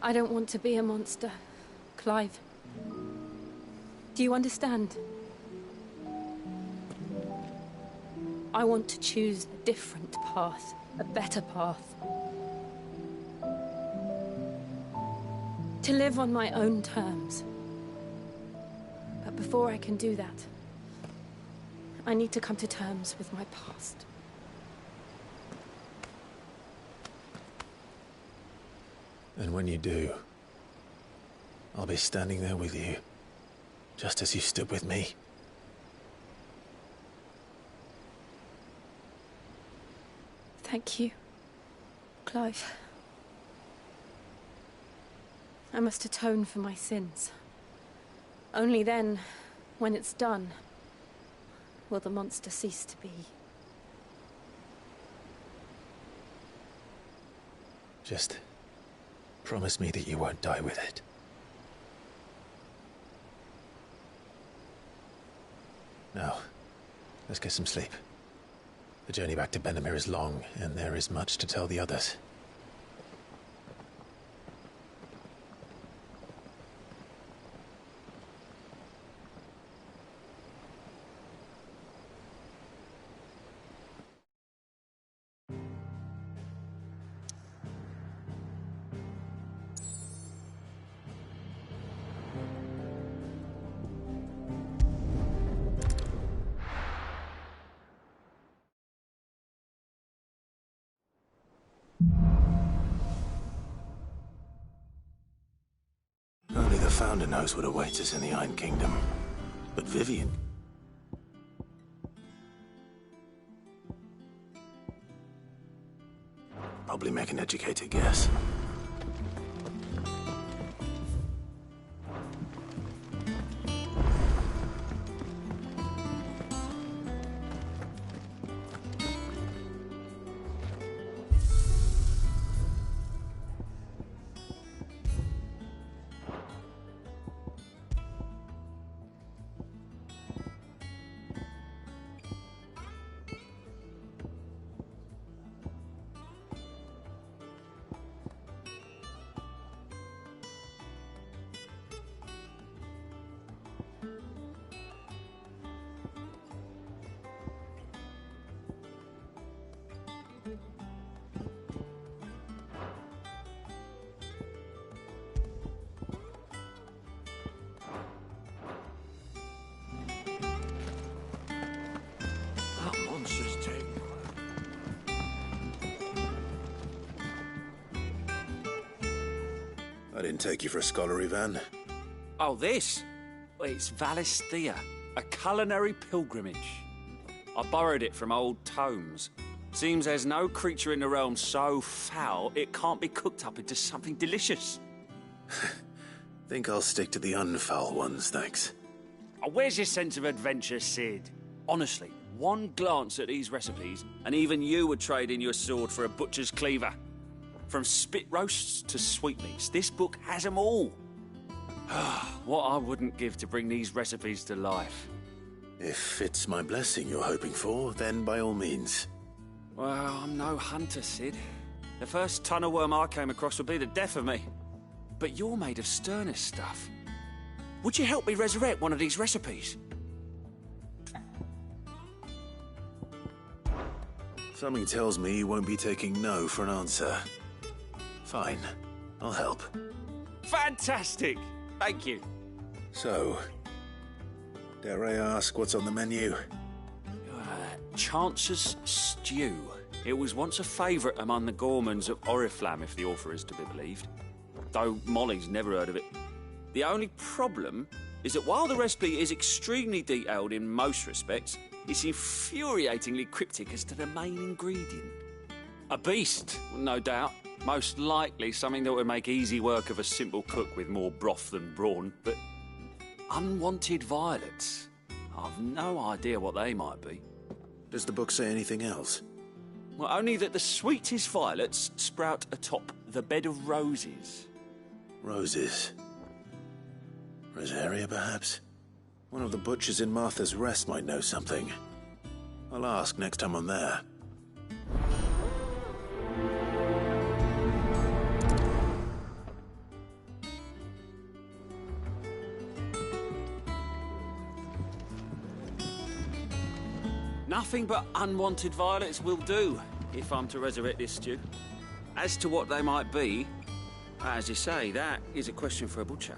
I don't want to be a monster, Clive. Do you understand? I want to choose a different path, a better path. To live on my own terms. But before I can do that, I need to come to terms with my past. And when you do, I'll be standing there with you, just as you stood with me. Thank you, Clive. I must atone for my sins. Only then, when it's done, will the monster cease to be. Just promise me that you won't die with it. Now, let's get some sleep. The journey back to Benamir is long, and there is much to tell the others. Only the Founder knows what awaits us in the Iron Kingdom. But Vivian... probably make an educated guess. I didn't take you for a scholar, Ivan. Oh, this? Well, it's Valisthea, a culinary pilgrimage. I borrowed it from old tomes. Seems there's no creature in the realm so foul it can't be cooked up into something delicious. Think I'll stick to the unfoul ones, thanks. Oh, where's your sense of adventure, Sid? Honestly, one glance at these recipes, and even you would trade in your sword for a butcher's cleaver. From spit roasts to sweetmeats, this book has them all. What I wouldn't give to bring these recipes to life. If it's my blessing you're hoping for, then by all means. Well, I'm no hunter, Sid. The first ton of worm I came across would be the death of me. But you're made of sterner stuff. Would you help me resurrect one of these recipes? Something tells me you won't be taking no for an answer. Fine, I'll help. Fantastic! Thank you. So, Dare I ask what's on the menu? Chancer's Stew. It was once a favourite among the gourmands of Oriflamme, if the author is to be believed. Though Molly's never heard of it. The only problem is that while the recipe is extremely detailed in most respects, it's infuriatingly cryptic as to the main ingredient. A beast, no doubt. Most likely something that would make easy work of a simple cook with more broth than brawn, but unwanted violets. I've no idea what they might be. Does the book say anything else? Well, only that the sweetest violets sprout atop the bed of roses. Roses. Rosaria, perhaps? One of the butchers in Martha's Rest might know something. I'll ask next time I'm there. Nothing but unwanted violets will do, if I'm to resurrect this stew. As to what they might be, as you say, that is a question for a butcher.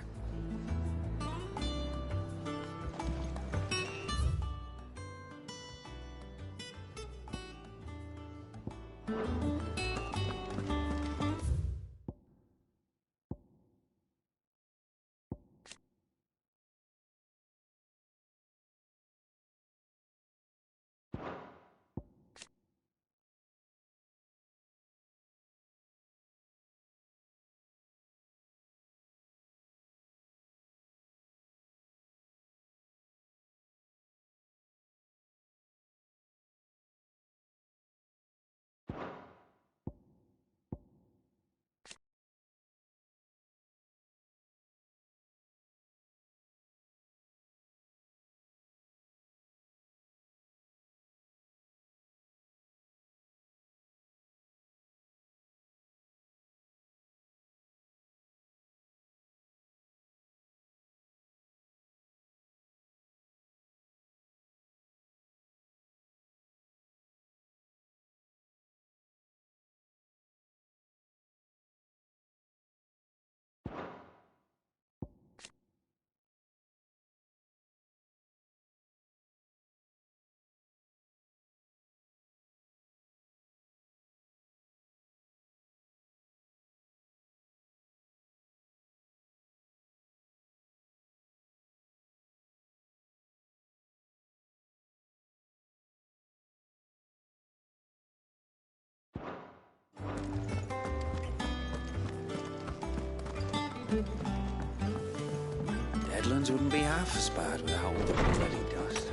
Deadlands wouldn't be half as bad without all the bloody dust.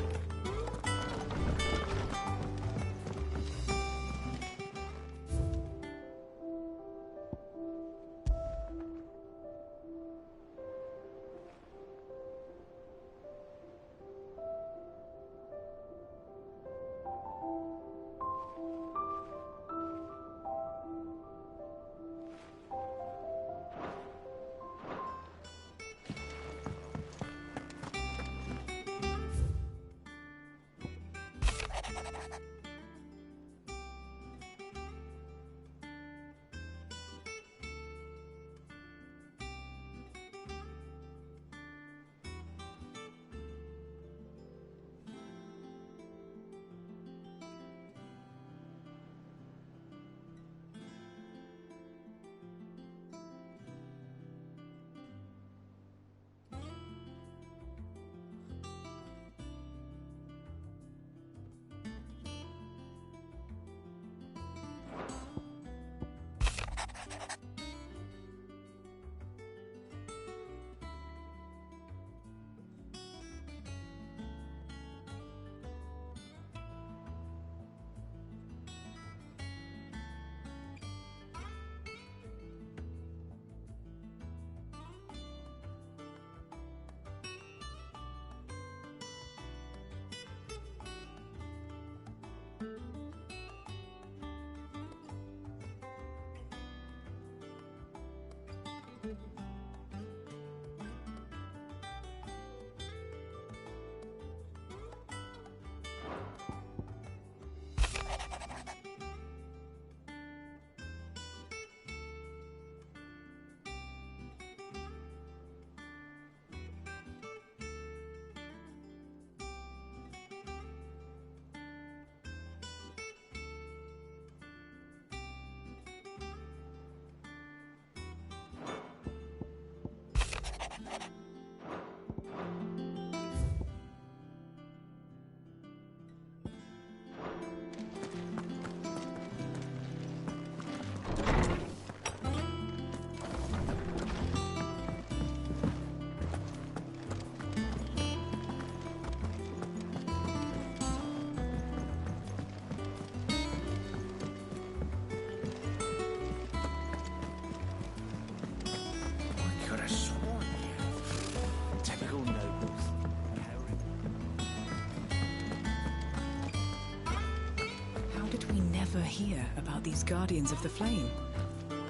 hear about these Guardians of the Flame?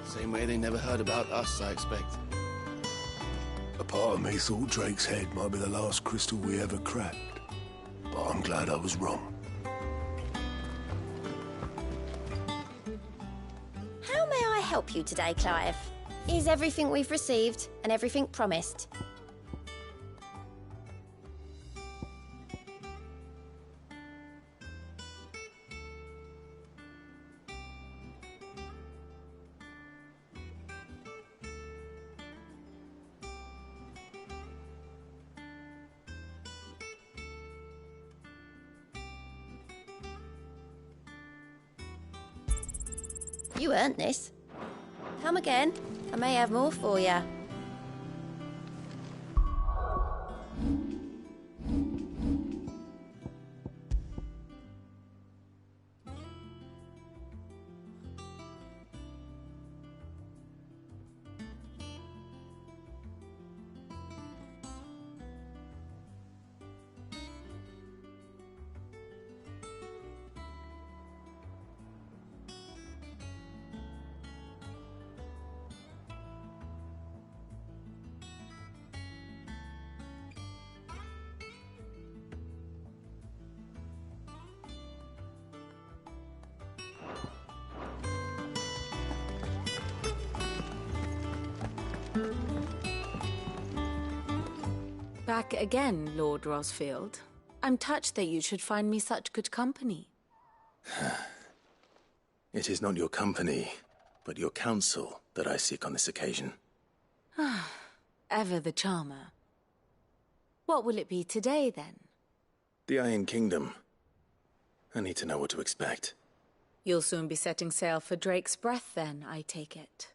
Same way they never heard about us, I expect. A part of me thought Drake's head might be the last crystal we ever cracked. But I'm glad I was wrong. How may I help you today, Clive? Is everything we've received and everything promised? You earned this. Come again. I may have more for you. Back again, Lord Rosfield. I'm touched that you should find me such good company. It is not your company, but your counsel that I seek on this occasion. Ever the charmer. What will it be today, then? The Iron Kingdom. I need to know what to expect. You'll soon be setting sail for Drake's Breath, then, I take it.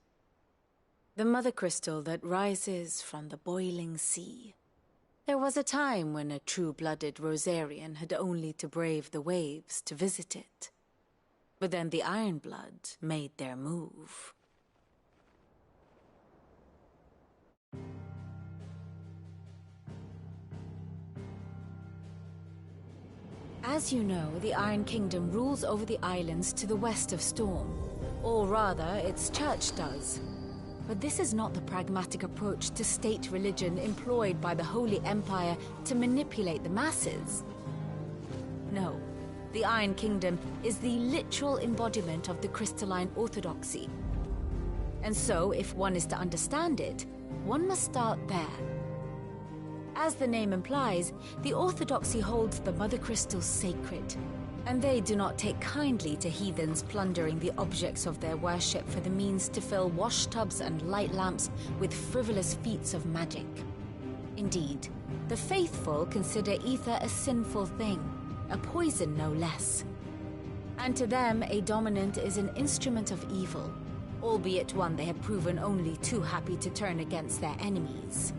The mother crystal that rises from the boiling sea. There was a time when a true-blooded Rosarian had only to brave the waves to visit it. But then the Ironblood made their move. As you know, the Iron Kingdom rules over the islands to the west of Storm. Or rather, its church does. But this is not the pragmatic approach to state religion employed by the Holy Empire to manipulate the masses. No, the Iron Kingdom is the literal embodiment of the crystalline orthodoxy. And so, if one is to understand it, one must start there. As the name implies, the orthodoxy holds the Mother Crystals sacred, and they do not take kindly to heathens plundering the objects of their worship for the means to fill washtubs and light lamps with frivolous feats of magic. Indeed, the faithful consider ether a sinful thing, a poison no less. And to them, a dominant is an instrument of evil, albeit one they have proven only too happy to turn against their enemies.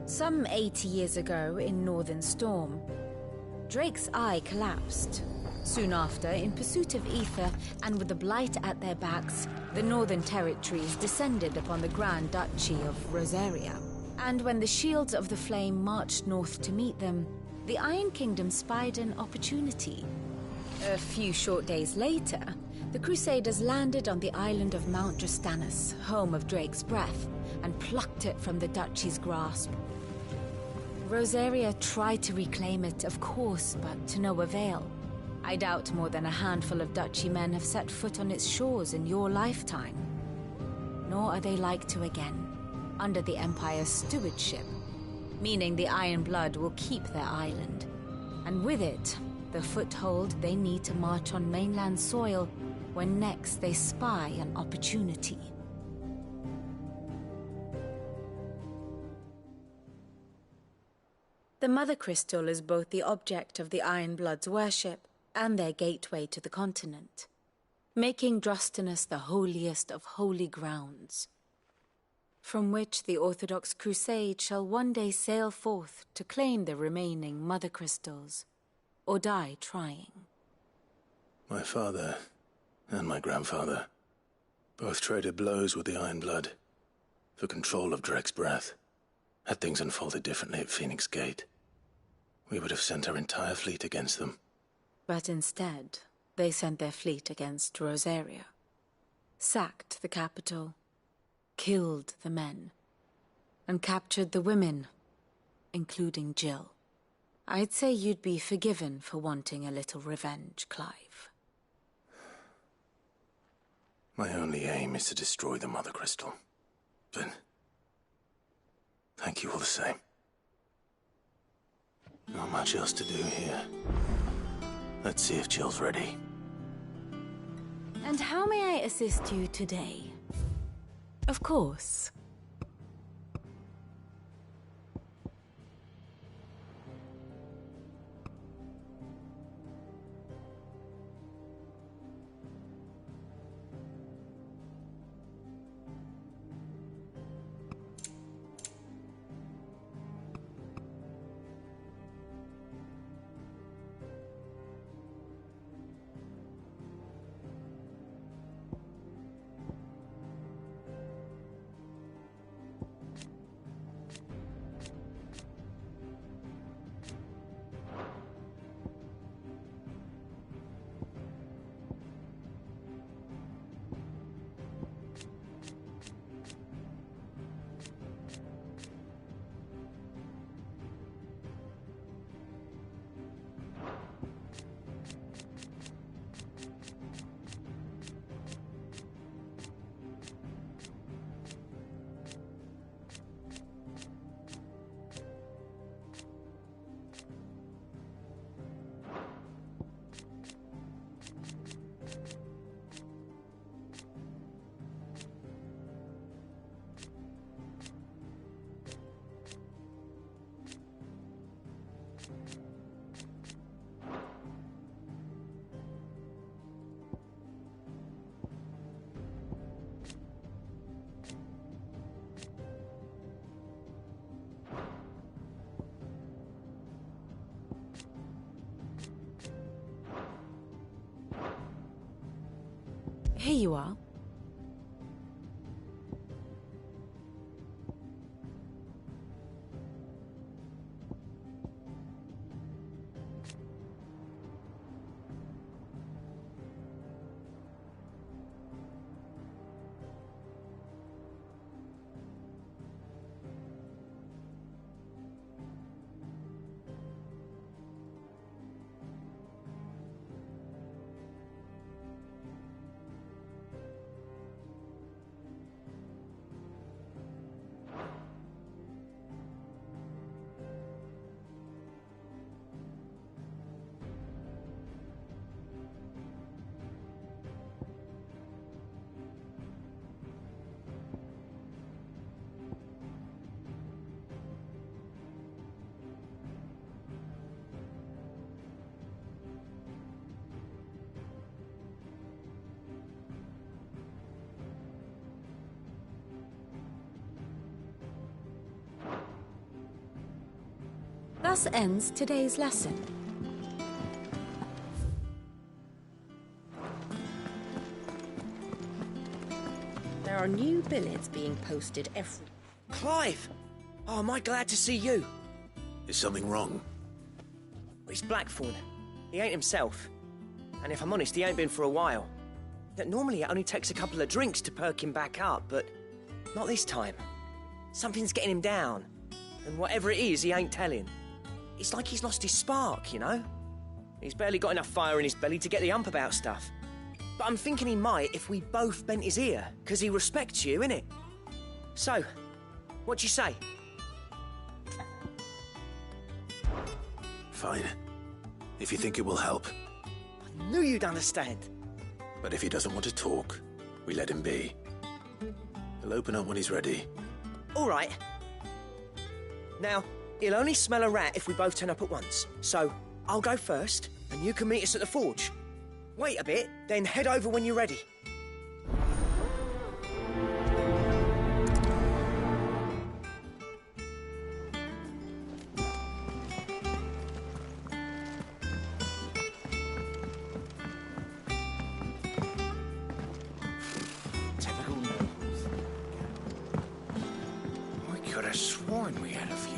Some 80 years ago in Northern Storm, Drake's eye collapsed. Soon after, in pursuit of ether and with the Blight at their backs, the Northern Territories descended upon the Grand Duchy of Rosaria. And when the Shields of the Flame marched north to meet them, the Iron Kingdom spied an opportunity. A few short days later, the Crusaders landed on the island of Mount Drastanus, home of Drake's Breath, and plucked it from the Duchy's grasp. Rosaria tried to reclaim it, of course, but to no avail. I doubt more than a handful of Duchy men have set foot on its shores in your lifetime. Nor are they like to again, under the Empire's stewardship, meaning the Iron Blood will keep their island, and with it, the foothold they need to march on mainland soil when next they spy an opportunity. The Mother Crystal is both the object of the Iron Blood's worship and their gateway to the continent, making Drastanus the holiest of holy grounds, from which the Orthodox Crusade shall one day sail forth to claim the remaining Mother Crystals, or die trying. My father and my grandfather both traded blows with the Iron Blood for control of Drake's Breath. Had things unfolded differently at Phoenix Gate, we would have sent our entire fleet against them. But instead, They sent their fleet against Rosaria, sacked the capital, killed the men, and captured the women, including Jill. I'd say you'd be forgiven for wanting a little revenge, Clive. My only aim is to destroy the Mother Crystal. But thank you all the same. Not much else to do here. Let's see if Jill's ready. And how may I assist you today? Of course. Here you are. Thus ends today's lesson. There are new billets being posted every... Clive! Oh, am I glad to see you? Is something wrong? It's Blackthorn. He ain't himself. And if I'm honest, he ain't been for a while. Normally it only takes a couple of drinks to perk him back up, but not this time. Something's getting him down. And whatever it is, he ain't telling. It's like he's lost his spark, you know? He's barely got enough fire in his belly to get the ump about stuff. But I'm thinking he might if we both bent his ear, because he respects you, innit? So, what do you say? Fine. If you think it will help. I knew you'd understand. But if he doesn't want to talk, we let him be. He'll open up when he's ready. All right. Now, he'll only smell a rat if we both turn up at once. So, I'll go first, and you can meet us at the forge. Wait a bit, then head over when you're ready. Typical nobles. I could have sworn we had a few.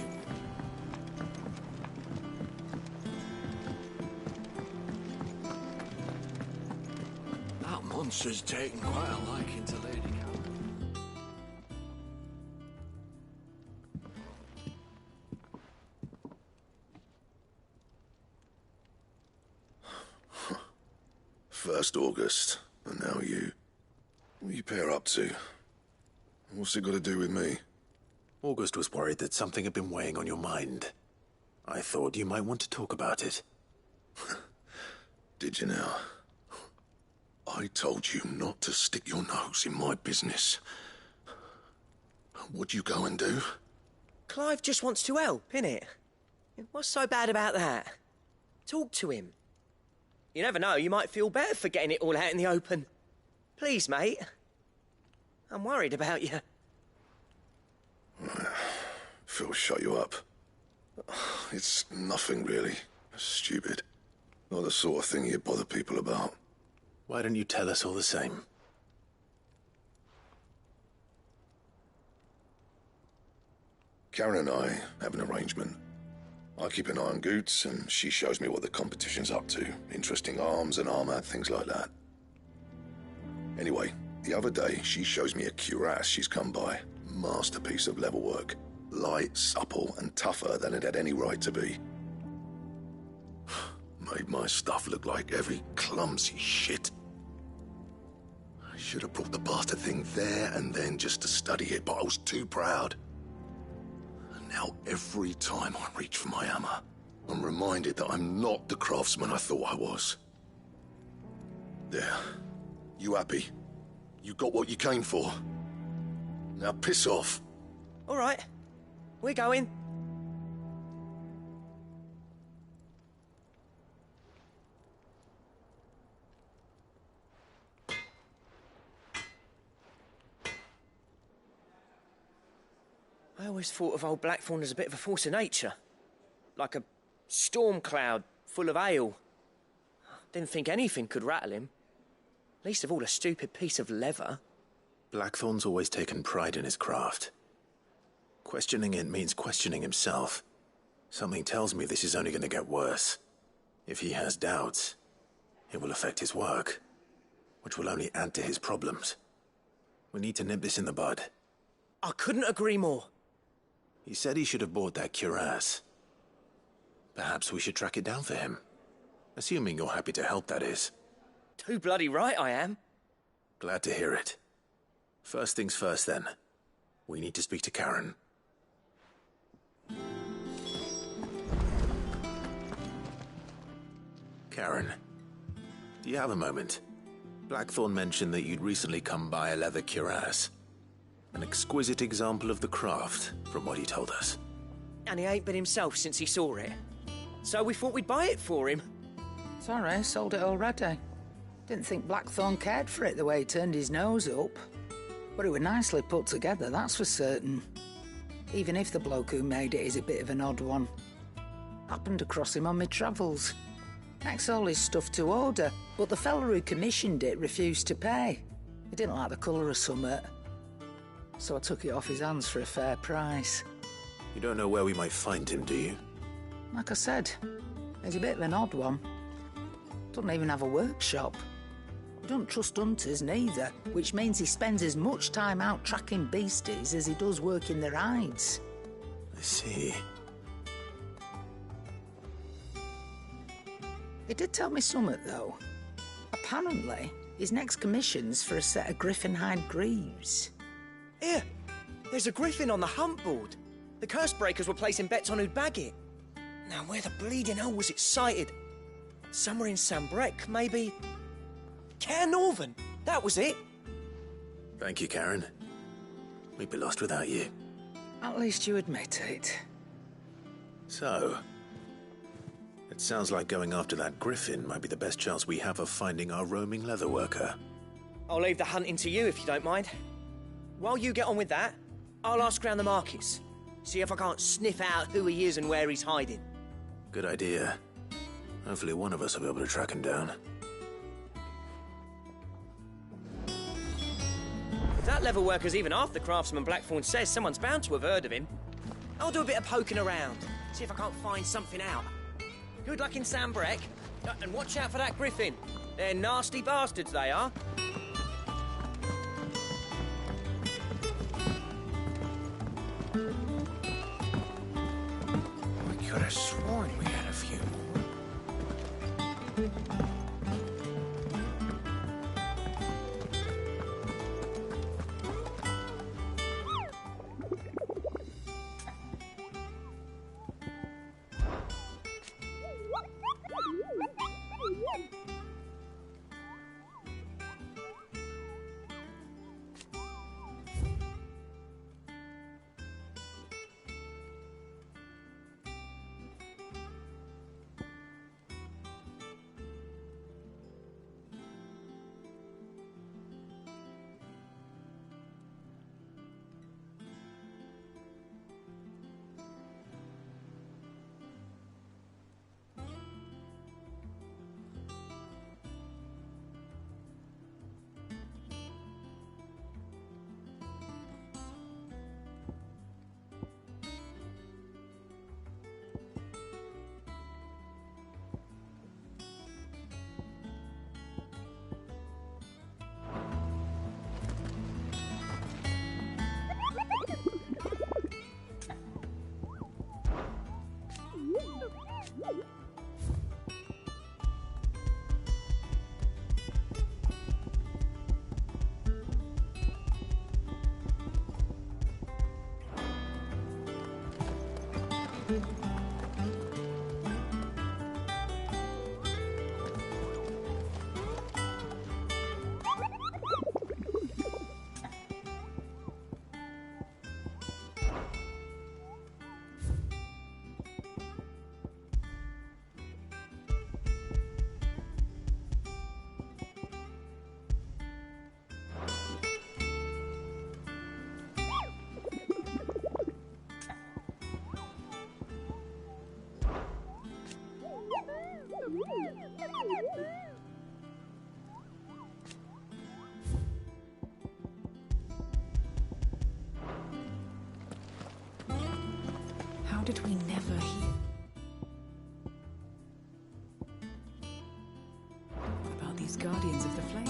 Monster's taken quite a liking to Lady Cameron. First August, and now you. What are you pair up to? What's it got to do with me? August was worried that something had been weighing on your mind. I thought you might want to talk about it. Did you now? I told you not to stick your nose in my business. What'd you go and do? Clive just wants to help, innit? What's so bad about that? Talk to him. You never know, you might feel better for getting it all out in the open. Please, mate. I'm worried about you. Phil shut you up. It's nothing, really. Stupid. Not the sort of thing you bother people about. Why don't you tell us all the same? Karen and I have an arrangement. I keep an eye on Goots, and she shows me what the competition's up to. Interesting arms and armor, things like that. Anyway, the other day, she shows me a cuirass she's come by. Masterpiece of level work. Light, supple, and tougher than it had any right to be. Made my stuff look like heavy, clumsy shit. I should have brought the bastard thing there and then just to study it, but I was too proud. And now every time I reach for my hammer, I'm reminded that I'm not the craftsman I thought I was. There. You happy? You got what you came for. Now piss off. All right. We're going. I always thought of old Blackthorn as a bit of a force of nature. Like a storm cloud full of ale. Didn't think anything could rattle him. Least of all a stupid piece of leather. Blackthorn's always taken pride in his craft. Questioning it means questioning himself. Something tells me this is only going to get worse. If he has doubts, it will affect his work, which will only add to his problems. We need to nip this in the bud. I couldn't agree more. He said he should have bought that cuirass. Perhaps we should track it down for him. Assuming you're happy to help, that is. Too bloody right I am. Glad to hear it. First things first, then. We need to speak to Karen. Karen, do you have a moment? Blackthorn mentioned that you'd recently come by a leather cuirass. An exquisite example of the craft, from what he told us. And he ain't been himself since he saw it. So we thought we'd buy it for him. Sorry, sold it already. Didn't think Blackthorn cared for it the way he turned his nose up. But it was nicely put together, that's for certain. Even if the bloke who made it is a bit of an odd one. Happened across him on my travels. Makes all his stuff to order, but the fella who commissioned it refused to pay. He didn't like the colour of summit. So I took it off his hands for a fair price. You don't know where we might find him, do you? Like I said, he's a bit of an odd one. Doesn't even have a workshop. He don't trust hunters neither, which means he spends as much time out tracking beasties as he does working their hides. I see. He did tell me something, though. Apparently, his next commission's for a set of griffin hide greaves. Here, there's a griffin on the hunt board. The curse breakers were placing bets on who'd bag it. Now, where the bleeding hell was it sighted? Somewhere in Sambrec, maybe? Caernarvon, that was it. Thank you, Karen. We'd be lost without you. At least you admit it. So, it sounds like going after that griffin might be the best chance we have of finding our roaming leather worker. I'll leave the hunting to you if you don't mind. While you get on with that, I'll ask around the markets. See if I can't sniff out who he is and where he's hiding. Good idea. Hopefully one of us will be able to track him down. If that leather worker's even half the craftsman Blackthorn says, someone's bound to have heard of him. I'll do a bit of poking around, see if I can't find something out. Good luck in Sambrec, and watch out for that griffin. They're nasty bastards, they are. I could have sworn we had a few more. How did we never hear? What about these Guardians of the Flame?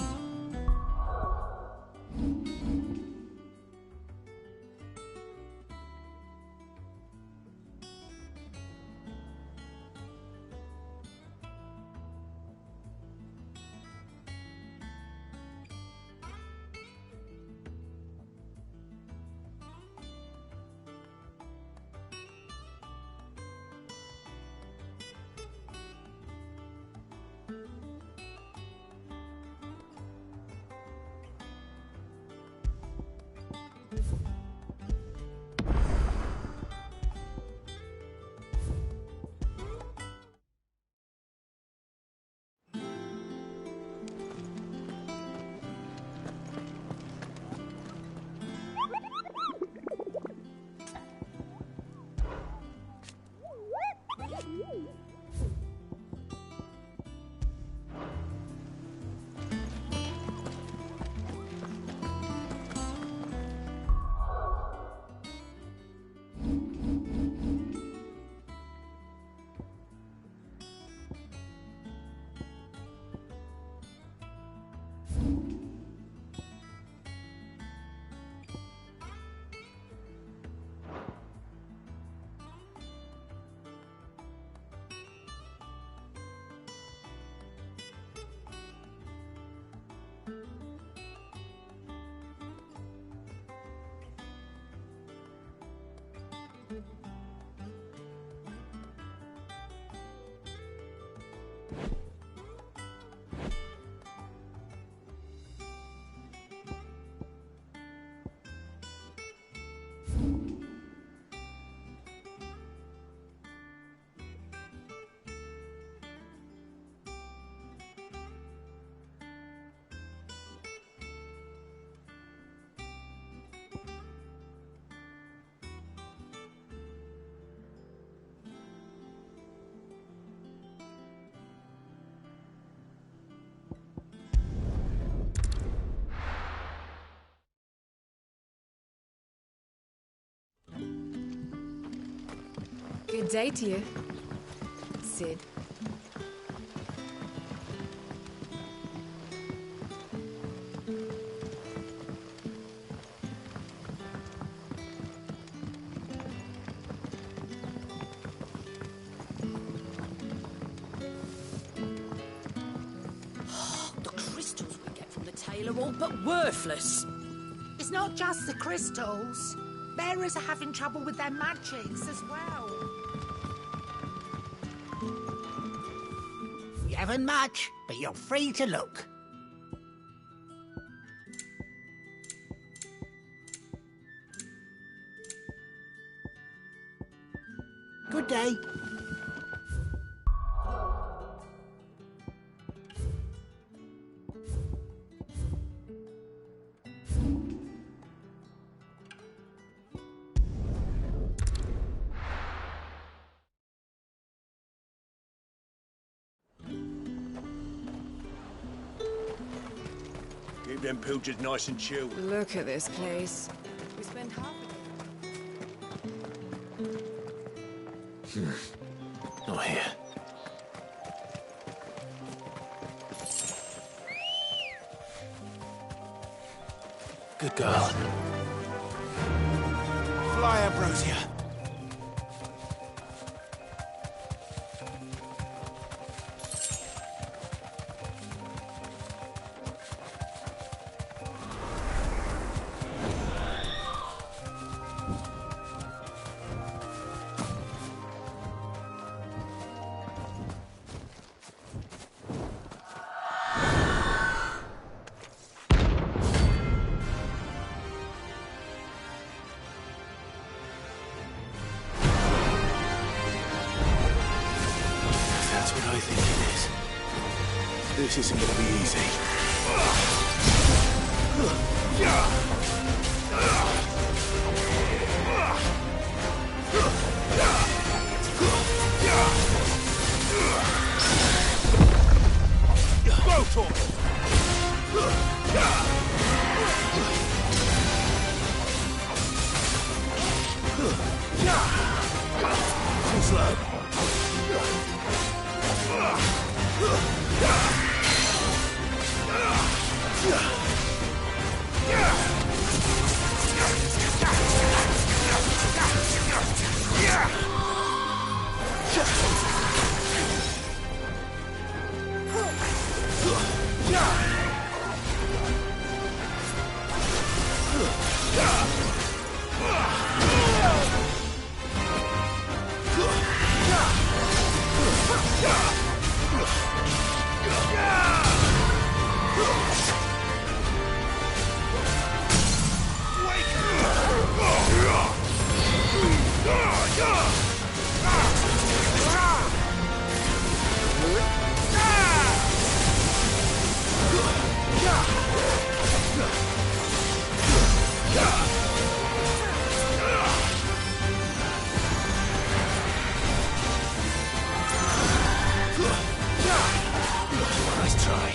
Good day to you, Cid. saleable, but worthless. It's not just the crystals. Bearers are having trouble with their magics as well. You haven't much, but you're free to look. Good day. Keep them pilchards nice and chilled. Look at this place. We spend half Not here. Good girl. Fly, Ambrosia. That's what I think it is. This isn't gonna be easy. Too slow. Nice try.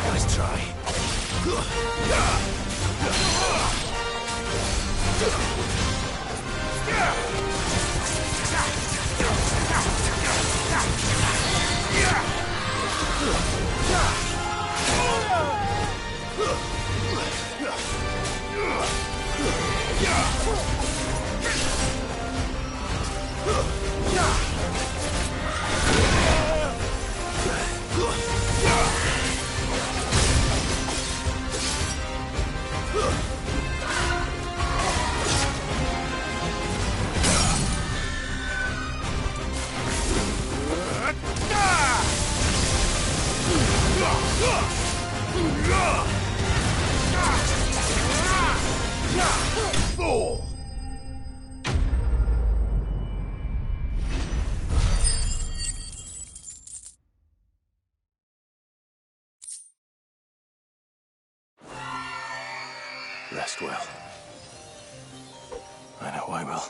Nice try. Fool! Rest well. I know I will.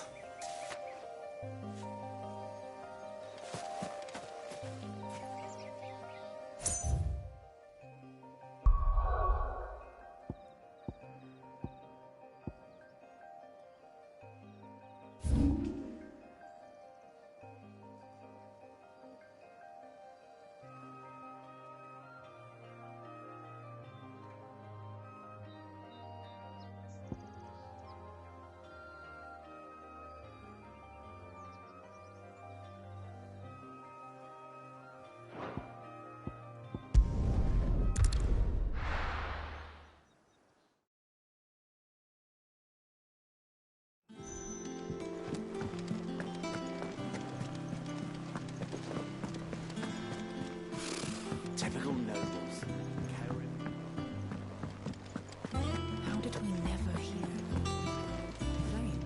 local nobles. How did we never hear Flame?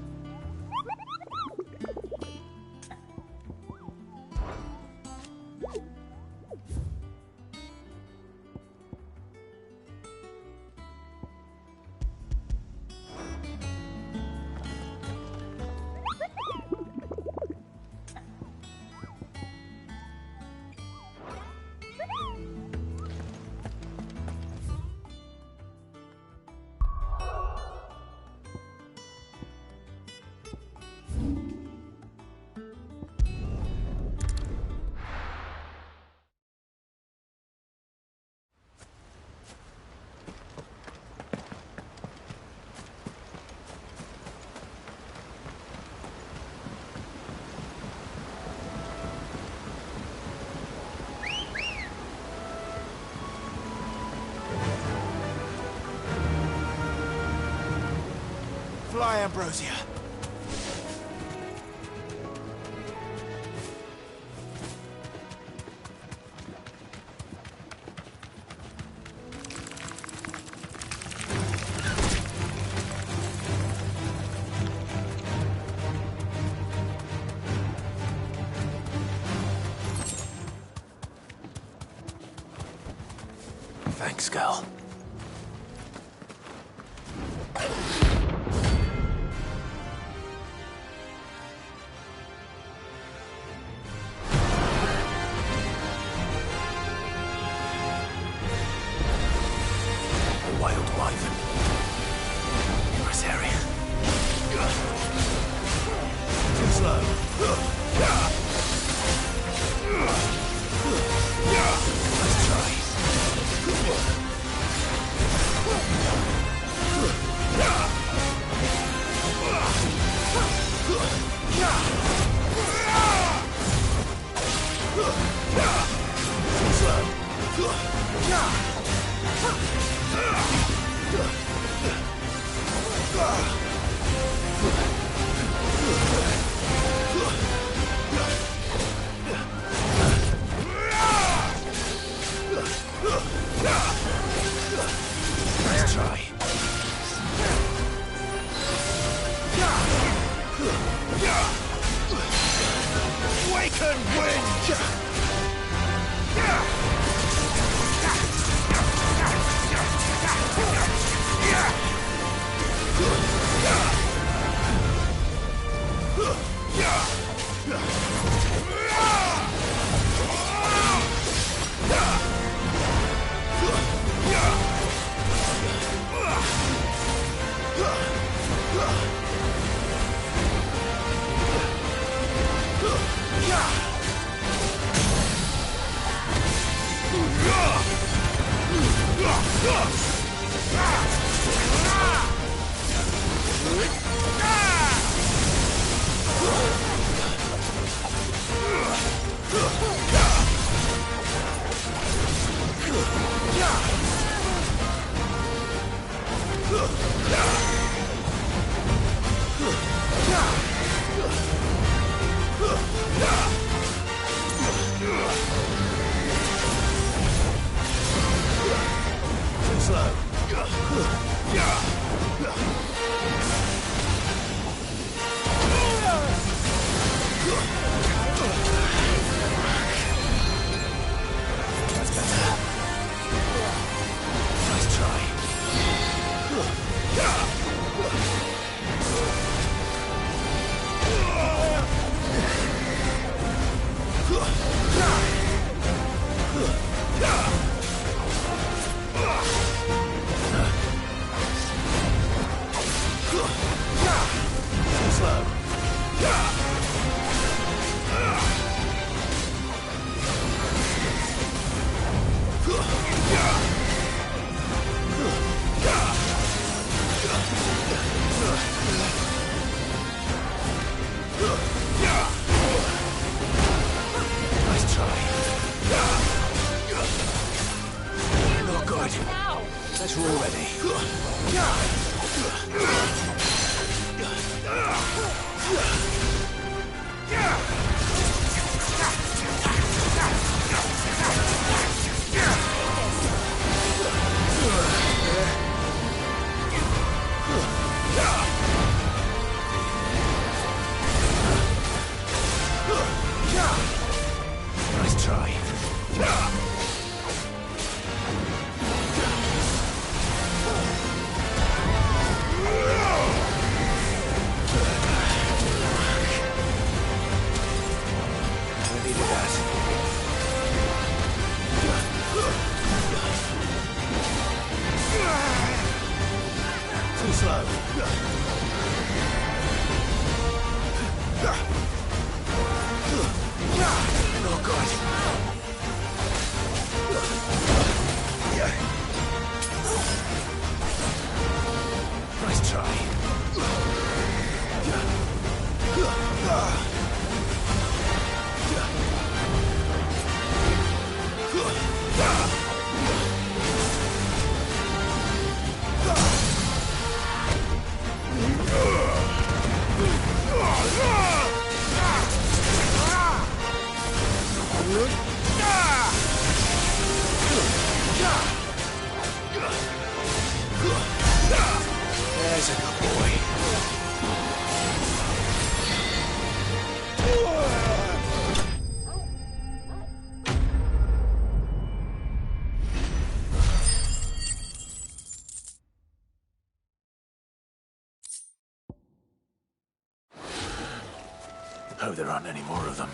Fly, Ambrosia. Thanks, girl. He's a good boy. Hope there aren't any more of them.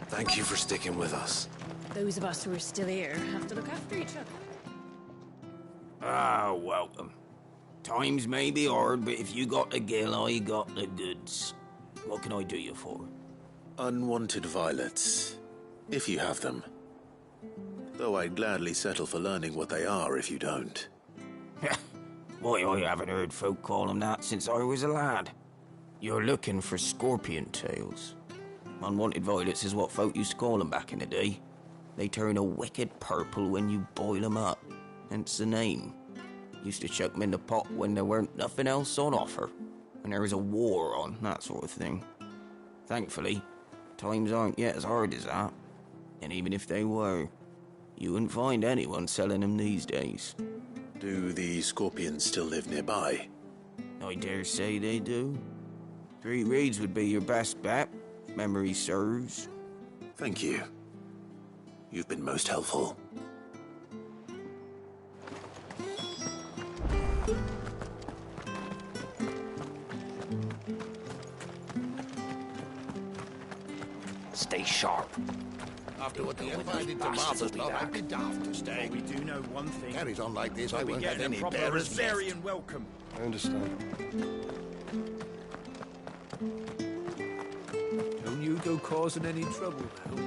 Thank you for sticking with us. Those of us who are still here have to look after each other. Ah, welcome. Times may be hard, but if you got the gill, I got the goods. What can I do you for? Unwanted violets, if you have them. Though I'd gladly settle for learning what they are if you don't. Why, I haven't heard folk call them that since I was a lad. You're looking for scorpion tails. Unwanted violets is what folk used to call them back in the day. They turn a wicked purple when you boil them up, hence the name. Used to chuck them in the pot when there weren't nothing else on offer, when there was a war on, that sort of thing. Thankfully, times aren't yet as hard as that, and even if they were, you wouldn't find anyone selling them these days. Do the scorpions still live nearby? I dare say they do. 3 Reeds would be your best bet, if memory serves. Thank you. You've been most helpful. Stay sharp. After what the Empire did to Martha's Lot, I'd be daft to stay. We do know one thing. Carries on like this, I we won't get have a any proper bearers left. Rosarian welcome. I understand. Don't you go causing any trouble now.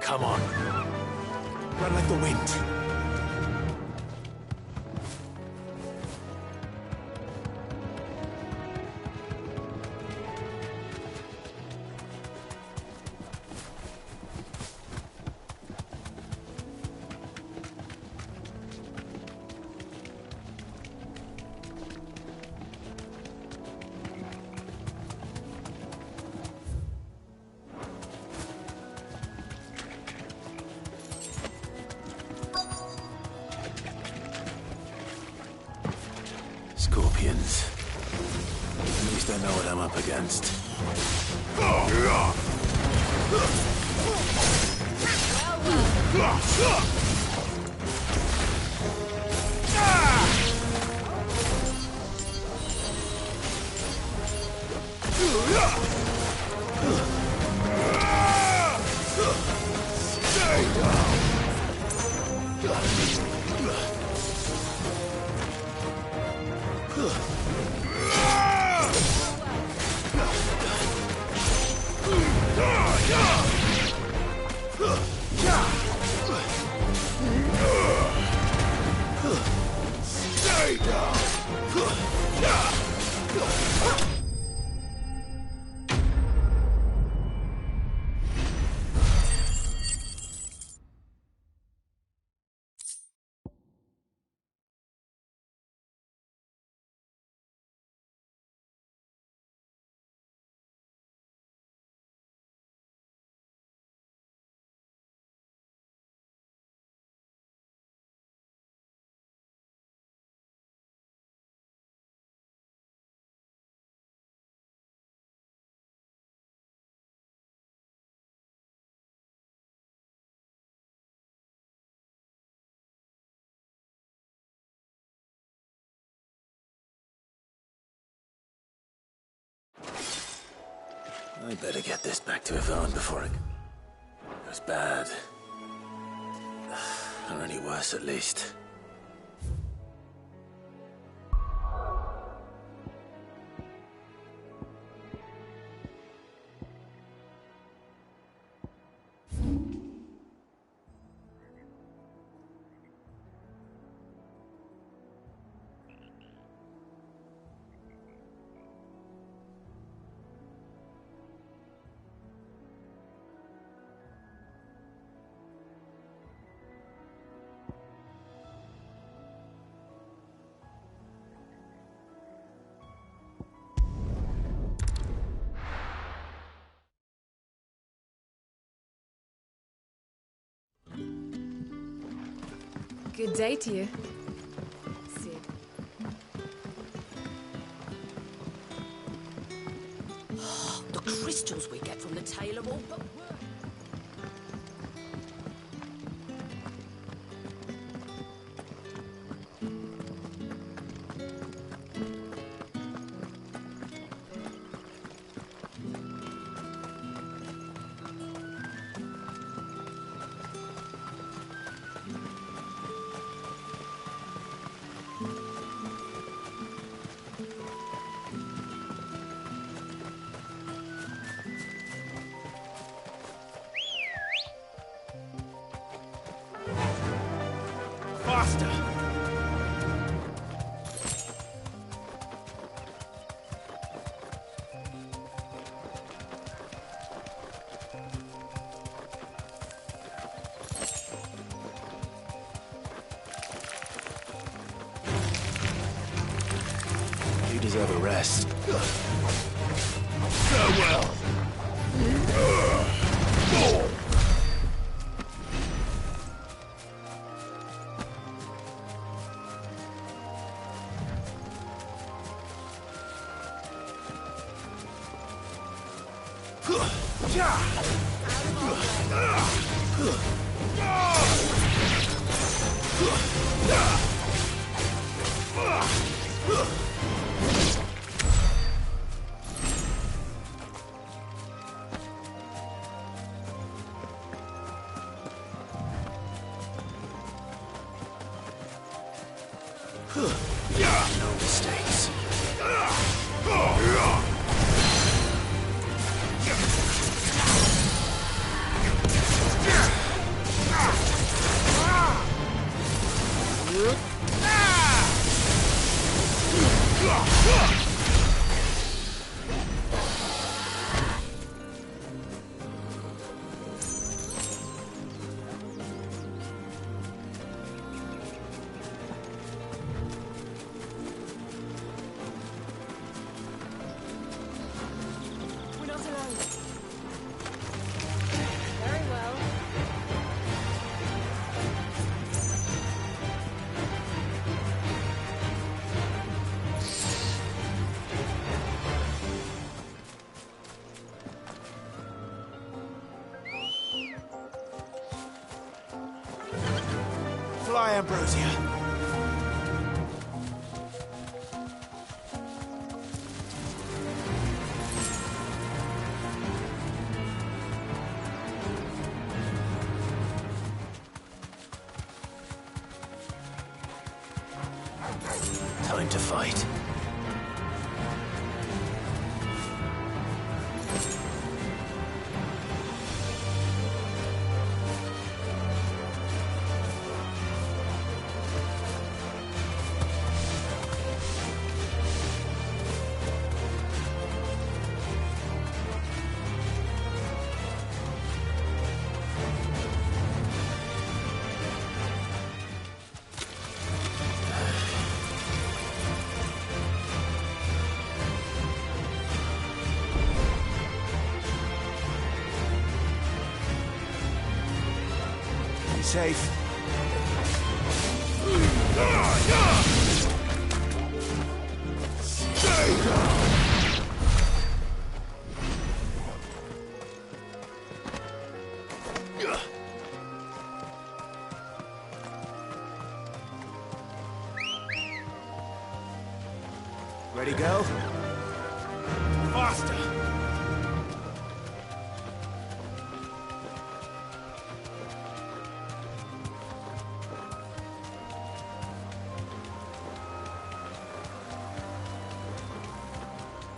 Come on. Run like the wind. Scorpions. At least I know what I'm up against. Stay down. Stay down. I better get this back to Yvonne before it goes bad. Or any worse, at least. Good day to you, Sid. The crystals we get from the tail are all but worth. Faster! You deserve a rest. Farewell! No mistakes. We're not alone. Very well. Fly, Ambrosia. Time to fight. Be safe. Ready, go? Faster!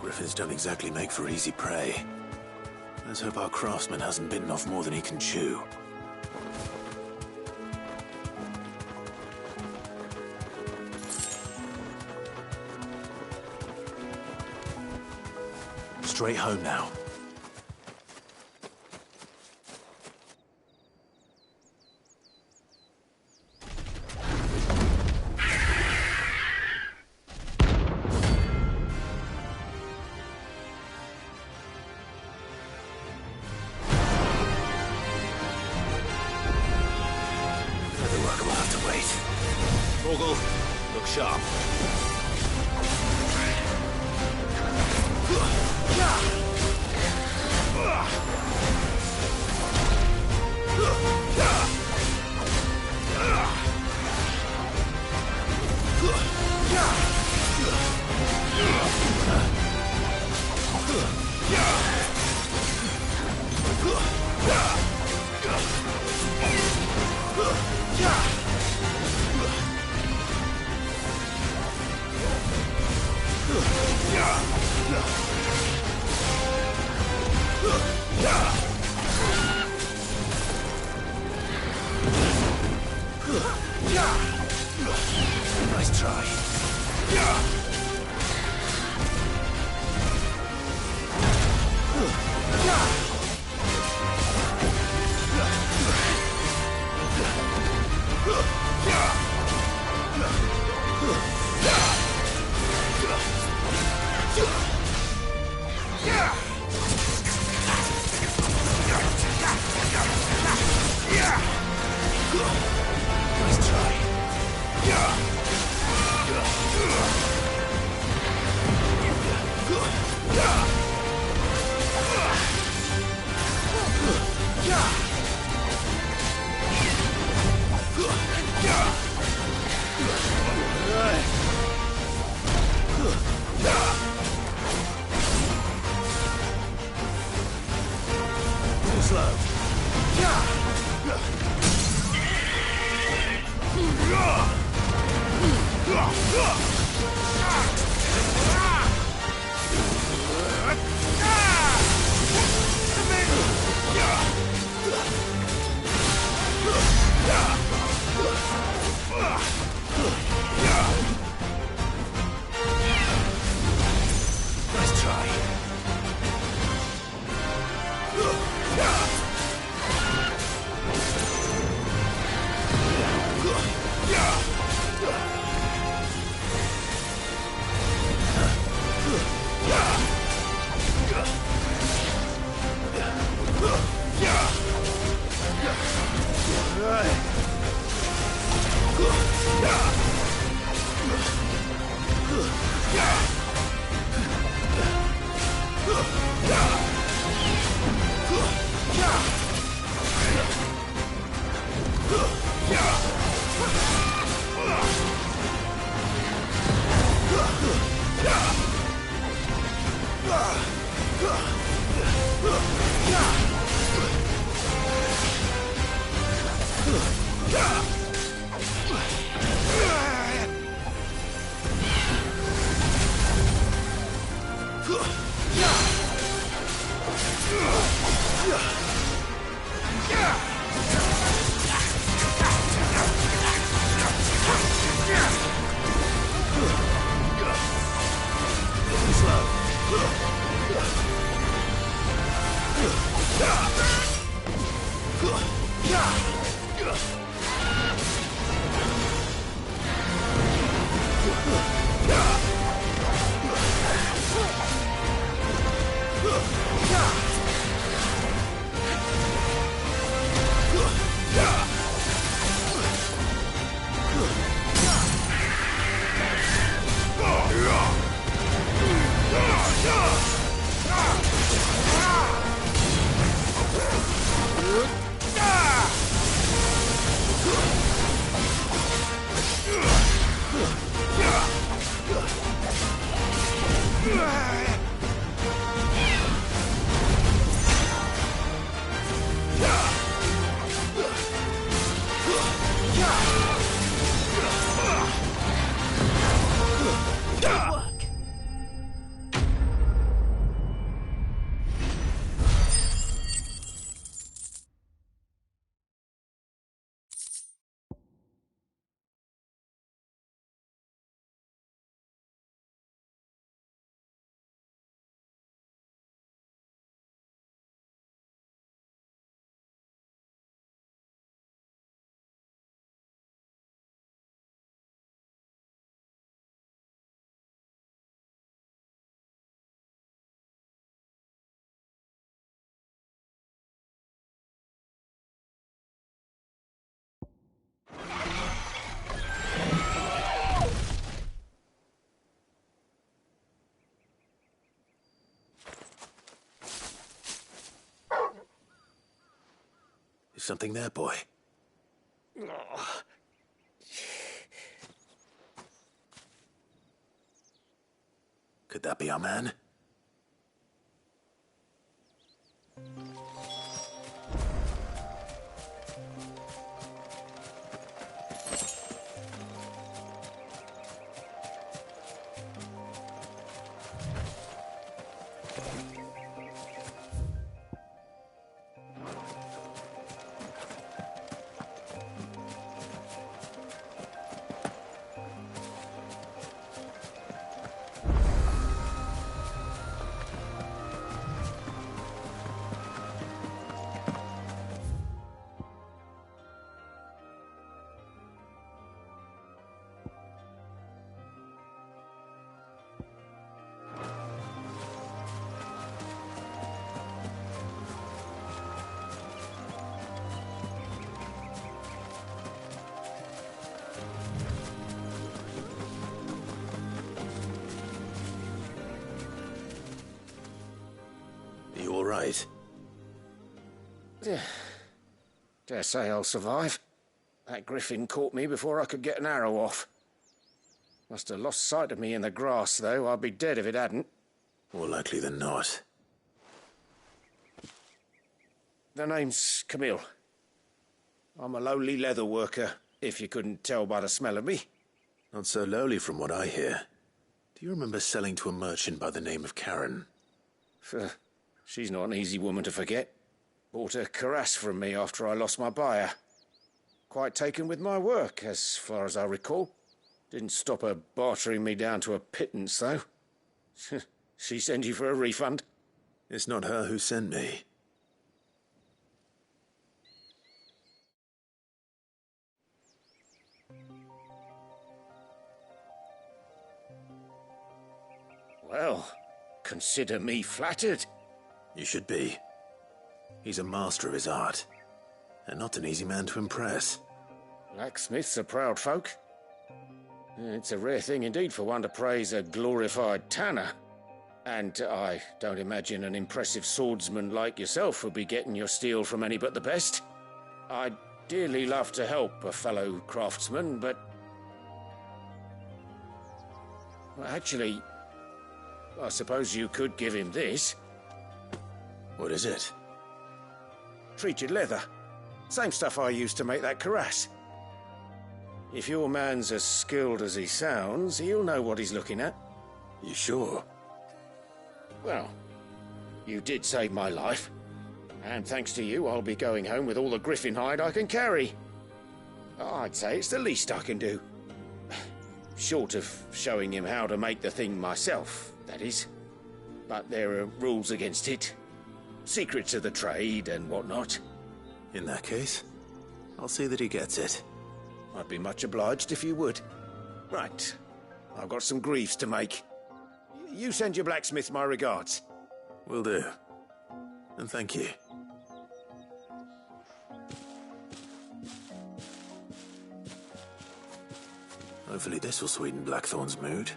Griffins don't exactly make for easy prey. Let's hope our craftsman hasn't bitten off more than he can chew. Straight home now. Further work will have to wait. Look sharp. Nice try. Nice try. Too slow. Nice try. Something there, boy. Could that be our man? You all right? Dare say I'll survive. That griffin caught me before I could get an arrow off. Must have lost sight of me in the grass, though. I'd be dead if it hadn't. More likely than not. The name's Camille. I'm a lowly leather worker, if you couldn't tell by the smell of me. Not so lowly from what I hear. Do you remember selling to a merchant by the name of Karen? She's not an easy woman to forget. Bought a cuirass from me after I lost my buyer. Quite taken with my work, as far as I recall. Didn't stop her bartering me down to a pittance, though. She sent you for a refund? It's not her who sent me. Well, consider me flattered. You should be. He's a master of his art, and not an easy man to impress. Blacksmiths are proud folk. It's a rare thing indeed for one to praise a glorified tanner. And I don't imagine an impressive swordsman like yourself would be getting your steel from any but the best. I'd dearly love to help a fellow craftsman, but... well, actually, I suppose you could give him this. What is it? Treated leather. Same stuff I used to make that cuirass. If your man's as skilled as he sounds, he'll know what he's looking at. You sure? Well, you did save my life. And thanks to you, I'll be going home with all the griffin hide I can carry. I'd say it's the least I can do. Short of showing him how to make the thing myself, that is. But there are rules against it. Secrets of the trade and whatnot. In that case, I'll see that he gets it. I'd be much obliged if you would. Right. I've got some greaves to make. You send your blacksmith my regards. Will do. And thank you. Hopefully this will sweeten Blackthorn's mood.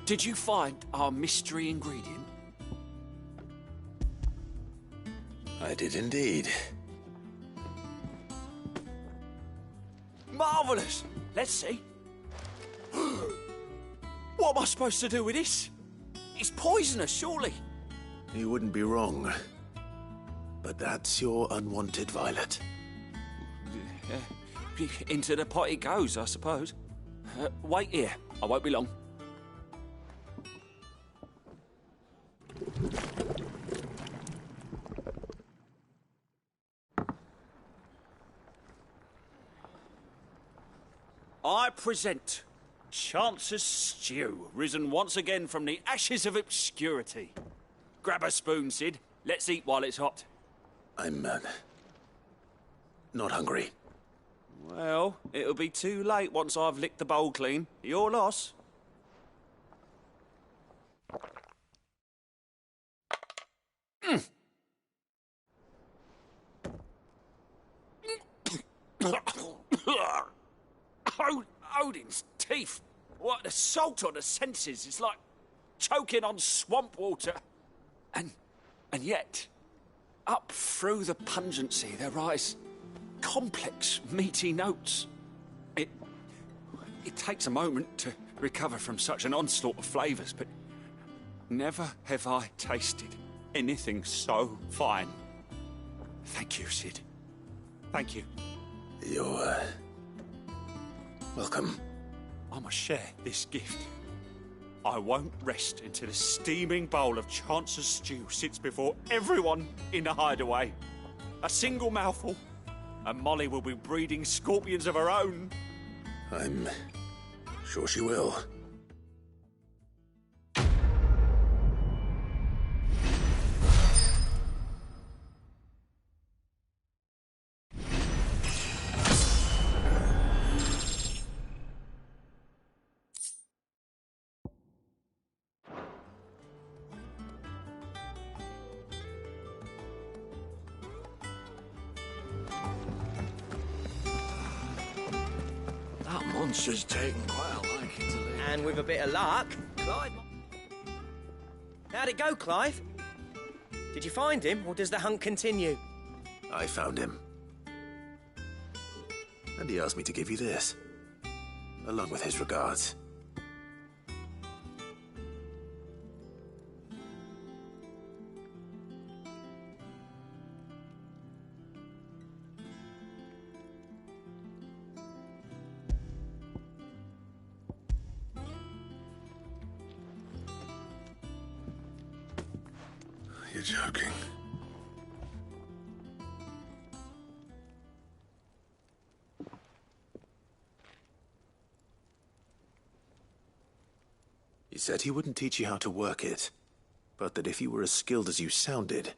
Did you find our mystery ingredient? I did indeed. Marvellous! Let's see. What am I supposed to do with this? It's poisonous, surely. You wouldn't be wrong. But that's your unwanted violet. Into the pot it goes, I suppose. Wait here. I won't be long. I present Chance's Stew, risen once again from the ashes of obscurity. Grab a spoon, Sid. Let's eat while it's hot. I'm, not hungry. Well, it'll be too late once I've licked the bowl clean. Your loss. Odin's teeth. What, the salt on the senses is like choking on swamp water. And yet, up through the pungency there rise complex, meaty notes. It takes a moment to recover from such an onslaught of flavours, but never have I tasted anything so fine. Thank you, Cid. Thank you. You're, welcome. I must share this gift. I won't rest until a steaming bowl of Chance's stew sits before everyone in the hideaway. A single mouthful, and Molly will be breeding scorpions of her own. I'm sure she will. Monster's taken quite a liking to live. And with a bit of luck, Clive... How'd it go, Clive? Did you find him, or does the hunt continue? I found him. And he asked me to give you this, along with his regards. You're joking. He said he wouldn't teach you how to work it, but that if you were as skilled as you sounded,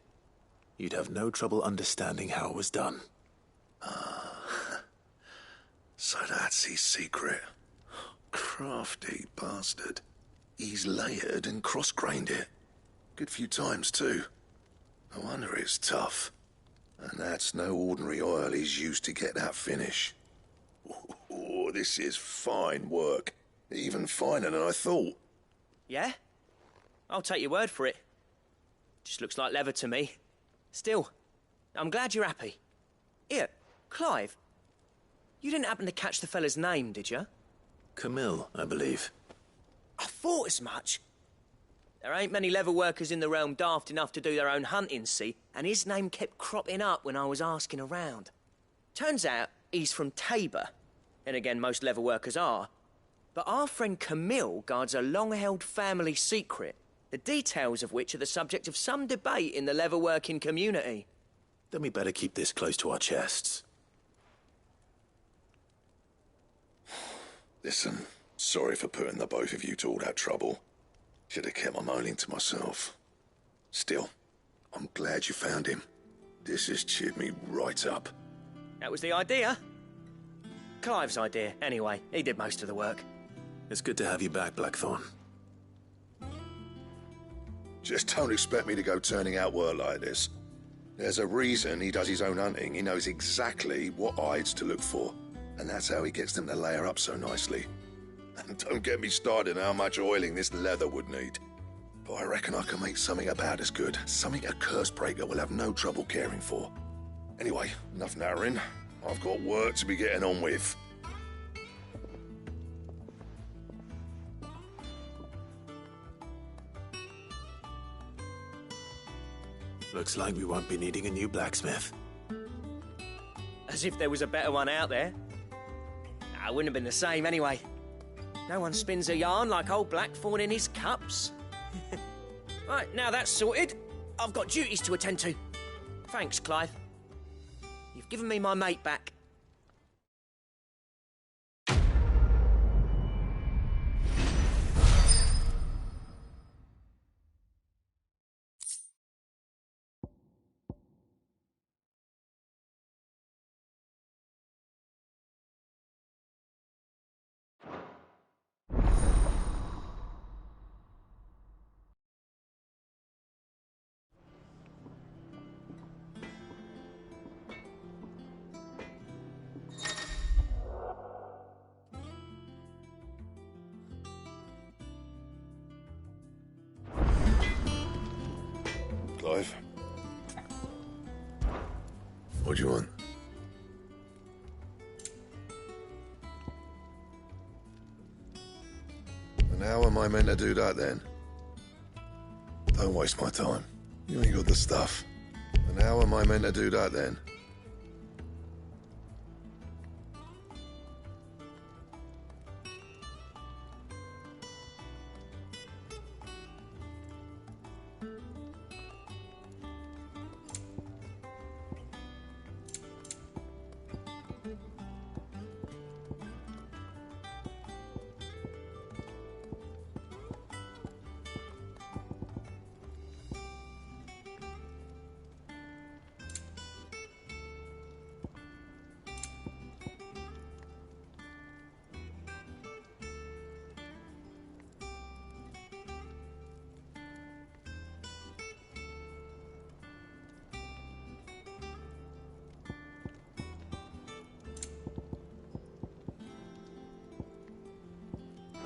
you'd have no trouble understanding how it was done. So that's his secret. Crafty bastard. He's layered and cross-grained it. Good few times, too. No wonder it's tough. And that's no ordinary oil he's used to get that finish. Oh, this is fine work. Even finer than I thought. Yeah? I'll take your word for it. Just looks like leather to me. Still, I'm glad you're happy. Here, Clive. You didn't happen to catch the fella's name, did you? Camille, I believe. I thought as much. There ain't many leather workers in the realm daft enough to do their own hunting, see? And his name kept cropping up when I was asking around. Turns out he's from Tabor. And again, most leather workers are. But our friend Camille guards a long-held family secret, the details of which are the subject of some debate in the leather-working community. Then we better keep this close to our chests. Listen, sorry for putting the both of you to all that trouble. Should have kept my moaning to myself. Still, I'm glad you found him. This has cheered me right up. That was the idea. Clive's idea, anyway. He did most of the work. It's good to have you back, Blackthorn. Just don't expect me to go turning out work like this. There's a reason he does his own hunting. He knows exactly what hides to look for. And that's how he gets them to layer up so nicely. And don't get me started on how much oiling this leather would need. But I reckon I can make something about as good. Something a Cursebreaker will have no trouble caring for. Anyway, enough narrowing. I've got work to be getting on with. Looks like we won't be needing a new blacksmith. As if there was a better one out there. Nah, it wouldn't have been the same anyway. No one spins a yarn like old Blackthorn in his cups. Right, now that's sorted, I've got duties to attend to. Thanks, Clive. You've given me my mate back. Clive. What do you want? And how am I meant to do that then? Don't waste my time. You ain't got the stuff. And how am I meant to do that then?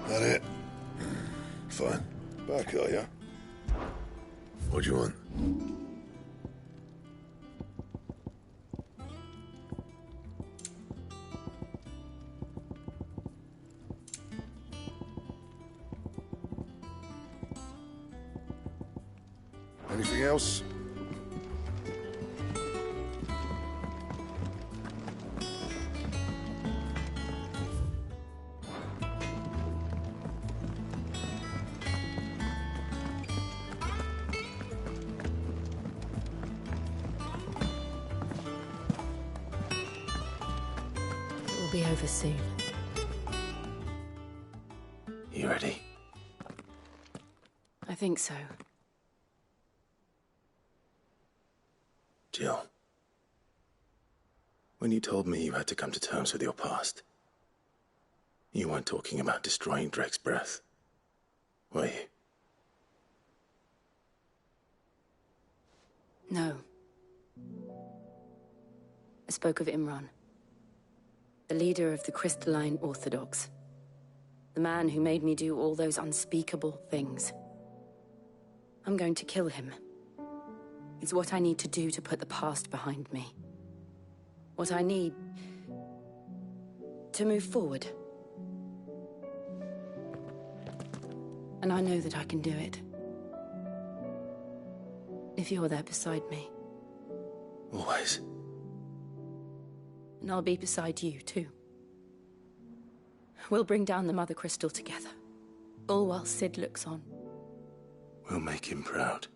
That it? Fine. Back, are ya? What do you want? Anything else? Be over soon. You ready? I think so. Jill. When you told me you had to come to terms with your past, you weren't talking about destroying Drake's breath, were you? No. I spoke of Imran. The leader of the Crystalline Orthodox. The man who made me do all those unspeakable things. I'm going to kill him. It's what I need to do to put the past behind me. What I need to move forward. And I know that I can do it. If you're there beside me. Always. And I'll be beside you, too. We'll bring down the Mother Crystal together. All while Sid looks on. We'll make him proud.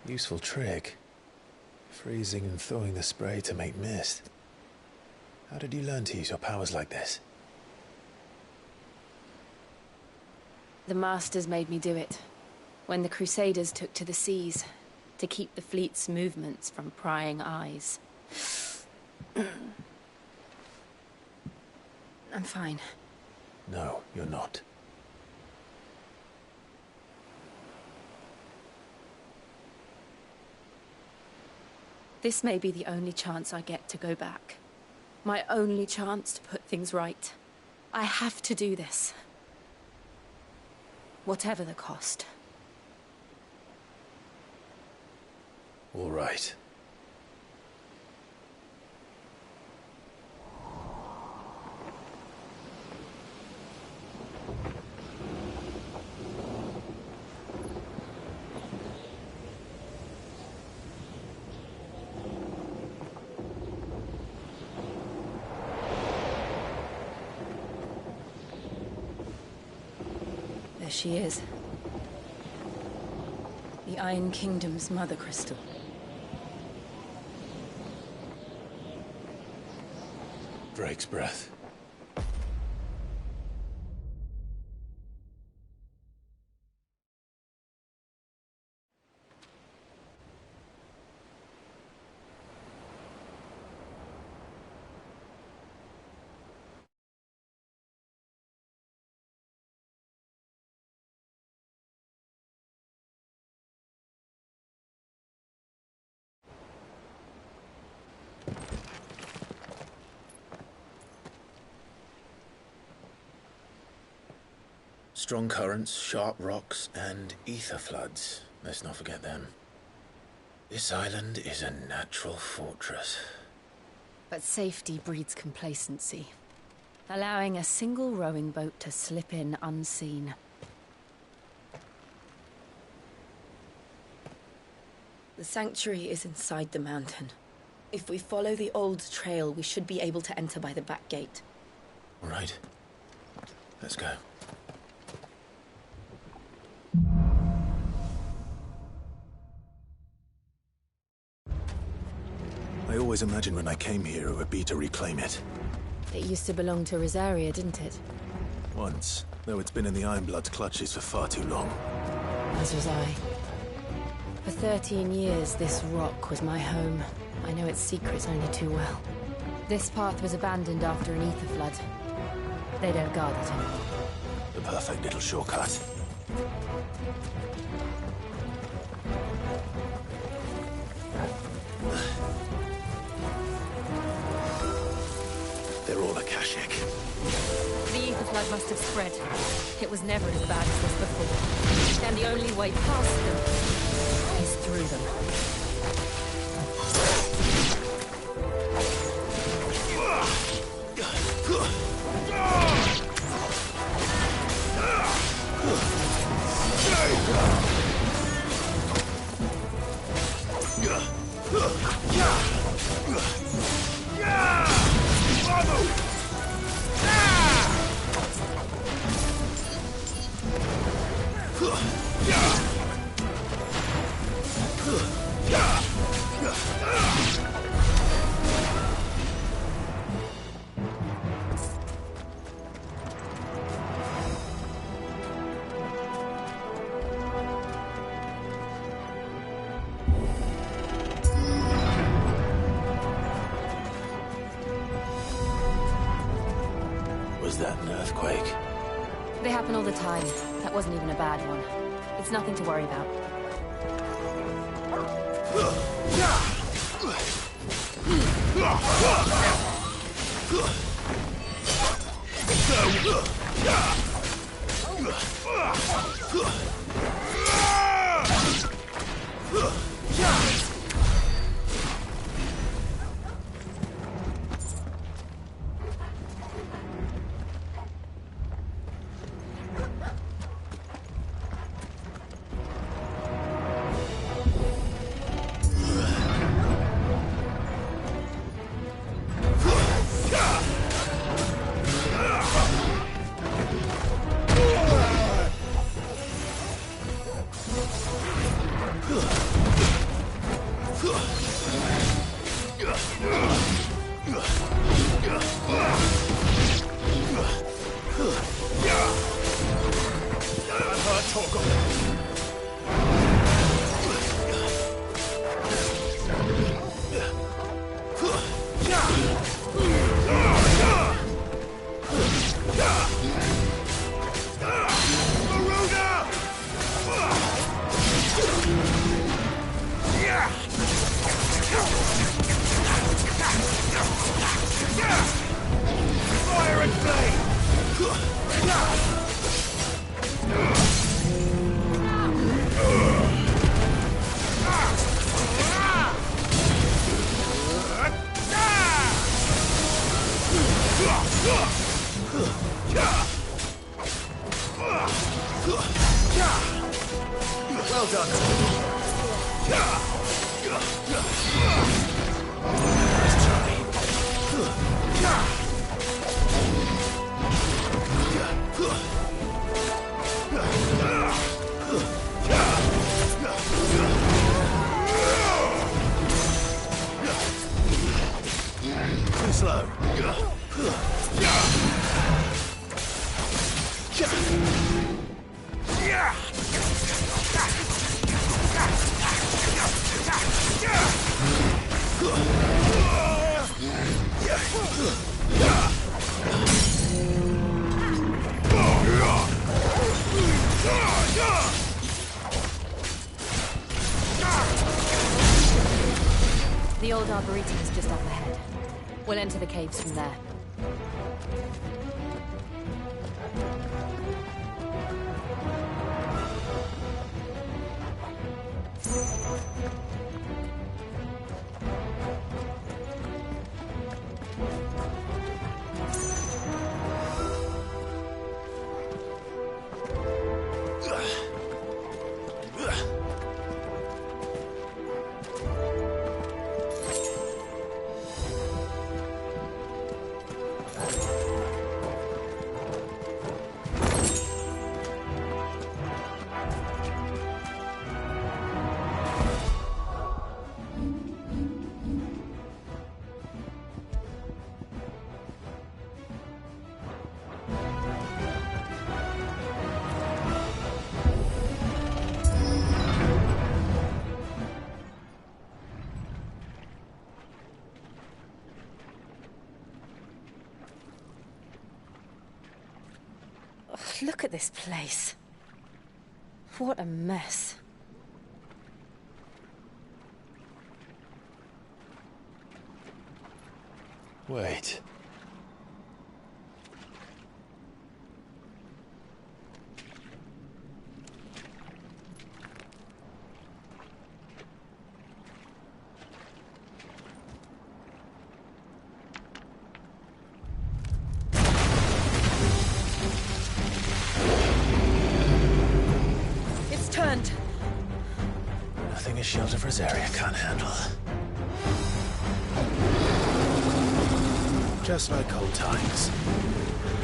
Useful trick. Freezing and thawing the spray to make mist. How did you learn to use your powers like this? The Masters made me do it. When the Crusaders took to the seas, to keep the fleet's movements from prying eyes. I'm fine. No, you're not. This may be the only chance I get to go back. My only chance to put things right. I have to do this. Whatever the cost. All right. she is. The Iron Kingdom's Mother Crystal. Drake's breath. Strong currents, sharp rocks, and ether floods. Let's not forget them. This island is a natural fortress. But safety breeds complacency, allowing a single rowing boat to slip in unseen. The sanctuary is inside the mountain. If we follow the old trail, we should be able to enter by the back gate. All right. Let's go. I always imagined when I came here it would be to reclaim it. It used to belong to Rosaria, didn't it? Once, though it's been in the Ironblood's clutches for far too long. As was I. For 13 years, this rock was my home. I know its secrets only too well. This path was abandoned after an ether flood. They don't guard it anymore. The perfect little shortcut. They're all Akashic. The ether flood must have spread. It was never as bad as this before. And the only way past them is through them. Was that an earthquake? They happen all the time. That wasn't even a bad one. It's nothing to worry about. Well done. Let's try. The old Arboretum is just up ahead. We'll enter the caves from there. Look at this place. What a mess. Wait. Nothing a shield of Rosaria can't handle. Just like old times.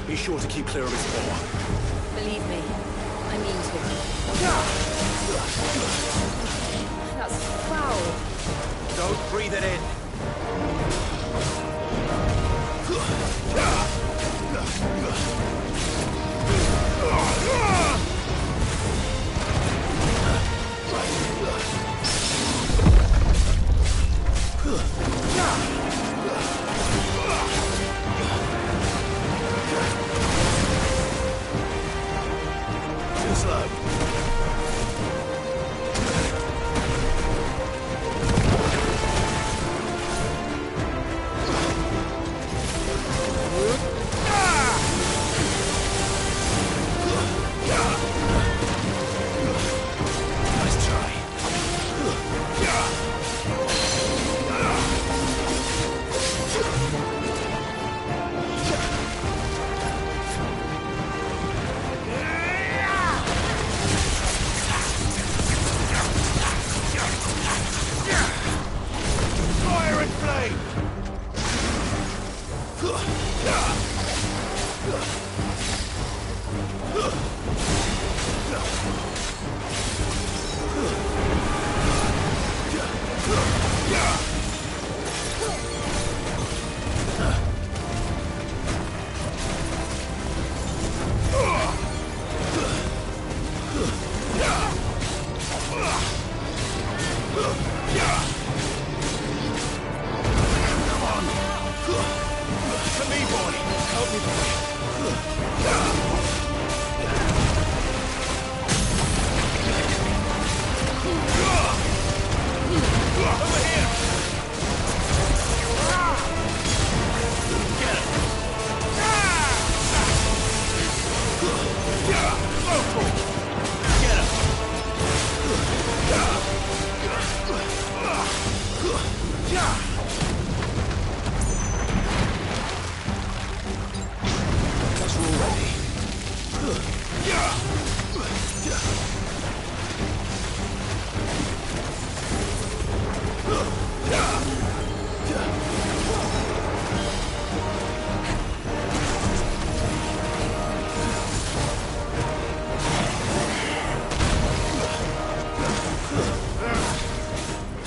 Be sure to keep clear of his paw. Believe me, I mean to. That's foul. Don't breathe it in. Too slow.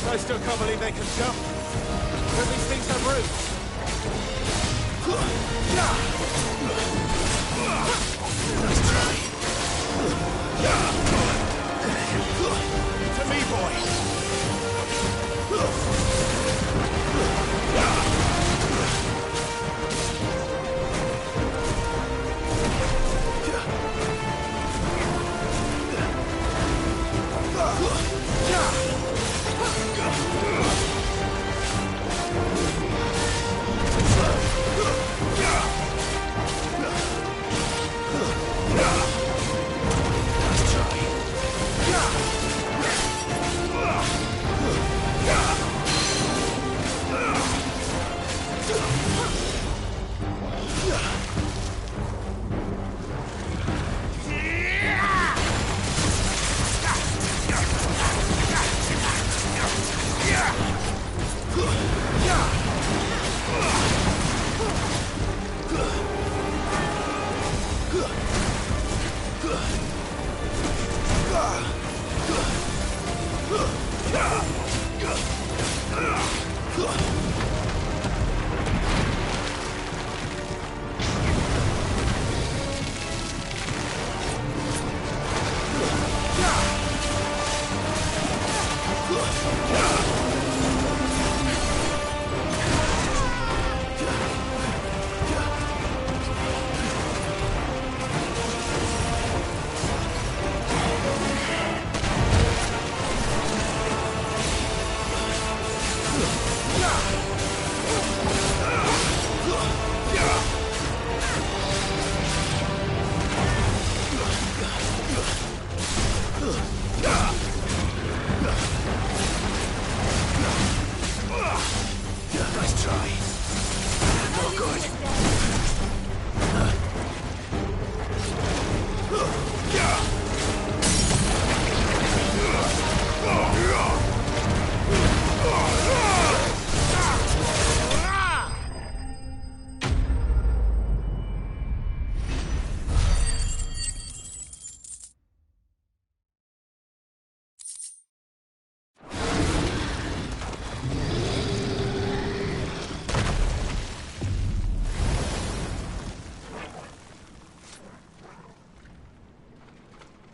I still can't believe they can jump. But these things have roots. Nice try. To me, boy.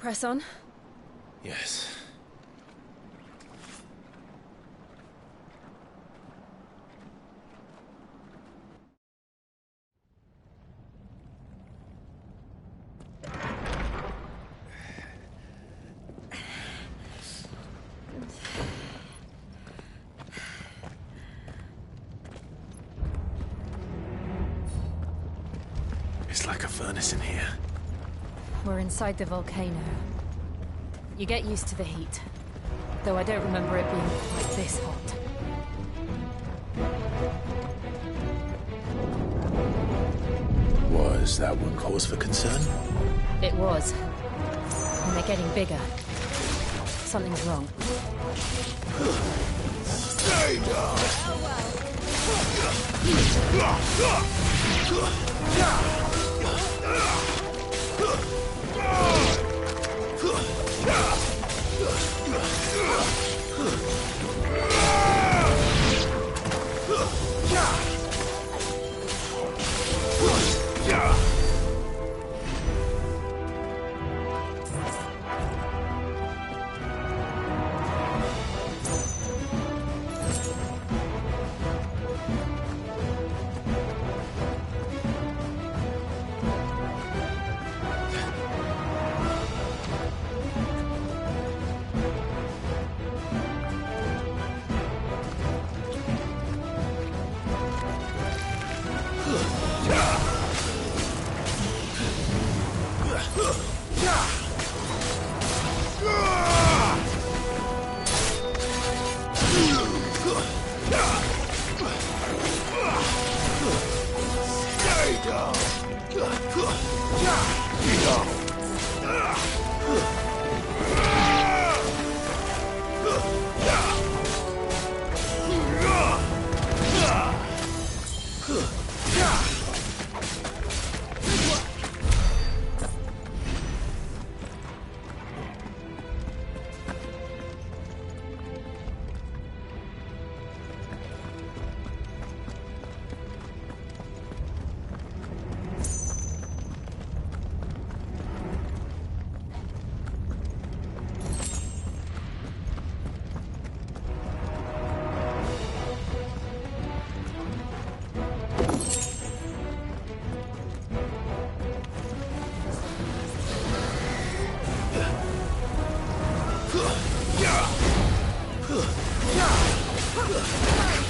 Press on. Yes. It's like a furnace in here. We're inside the volcano. You get used to the heat. Though I don't remember it being quite this hot. Was that one cause for concern? It was. And they're getting bigger. Something's wrong. Stay down!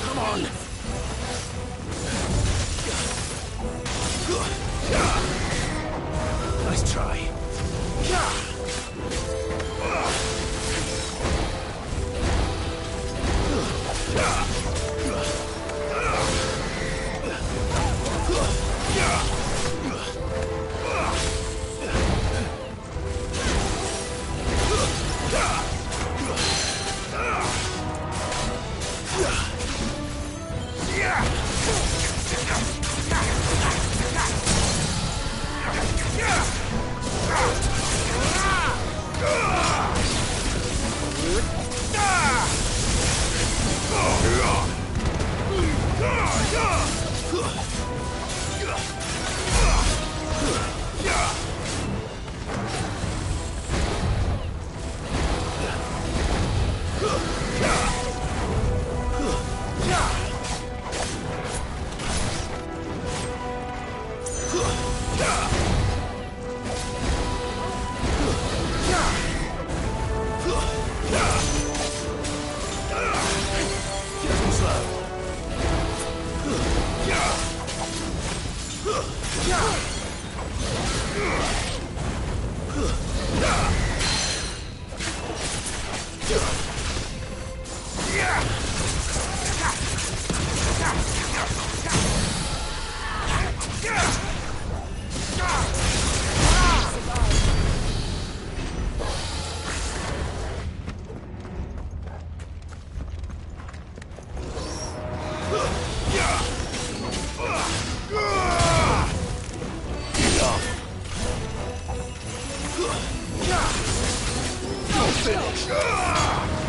Come on! Nice try. Finish!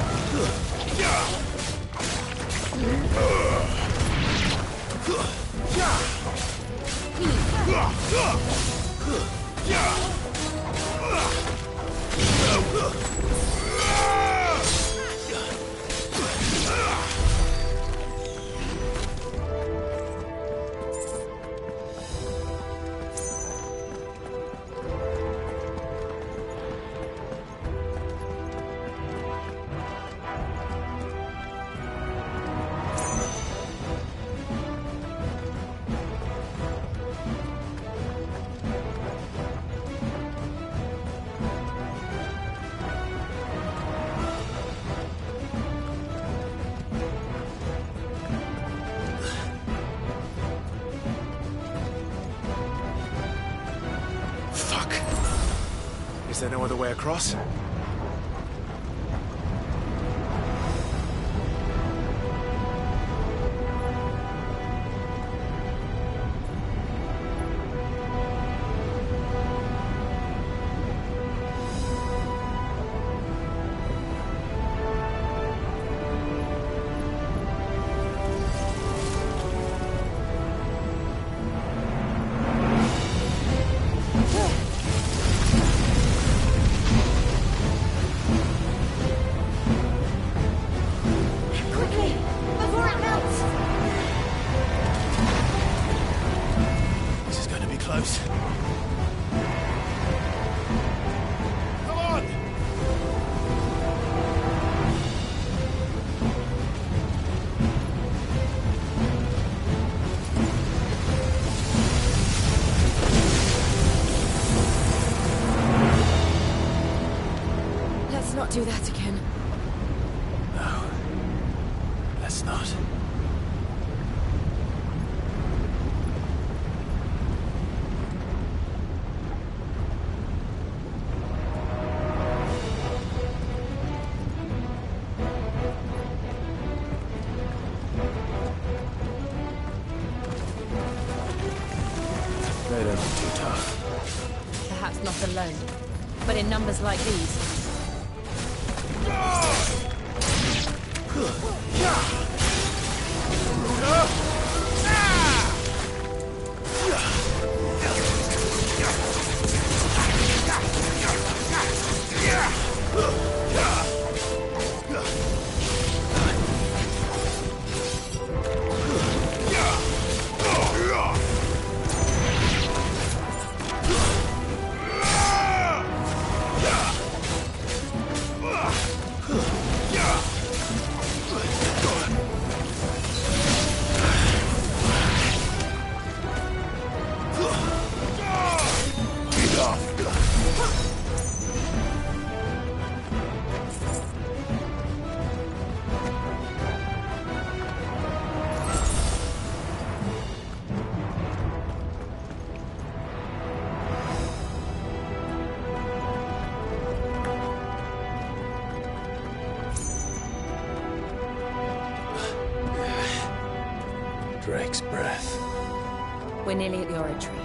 Is there no other way across? Do that again. No. Let's not. They don't look too tough. Perhaps not alone, but in numbers like these. Drake's breath. We're nearly at the oratory.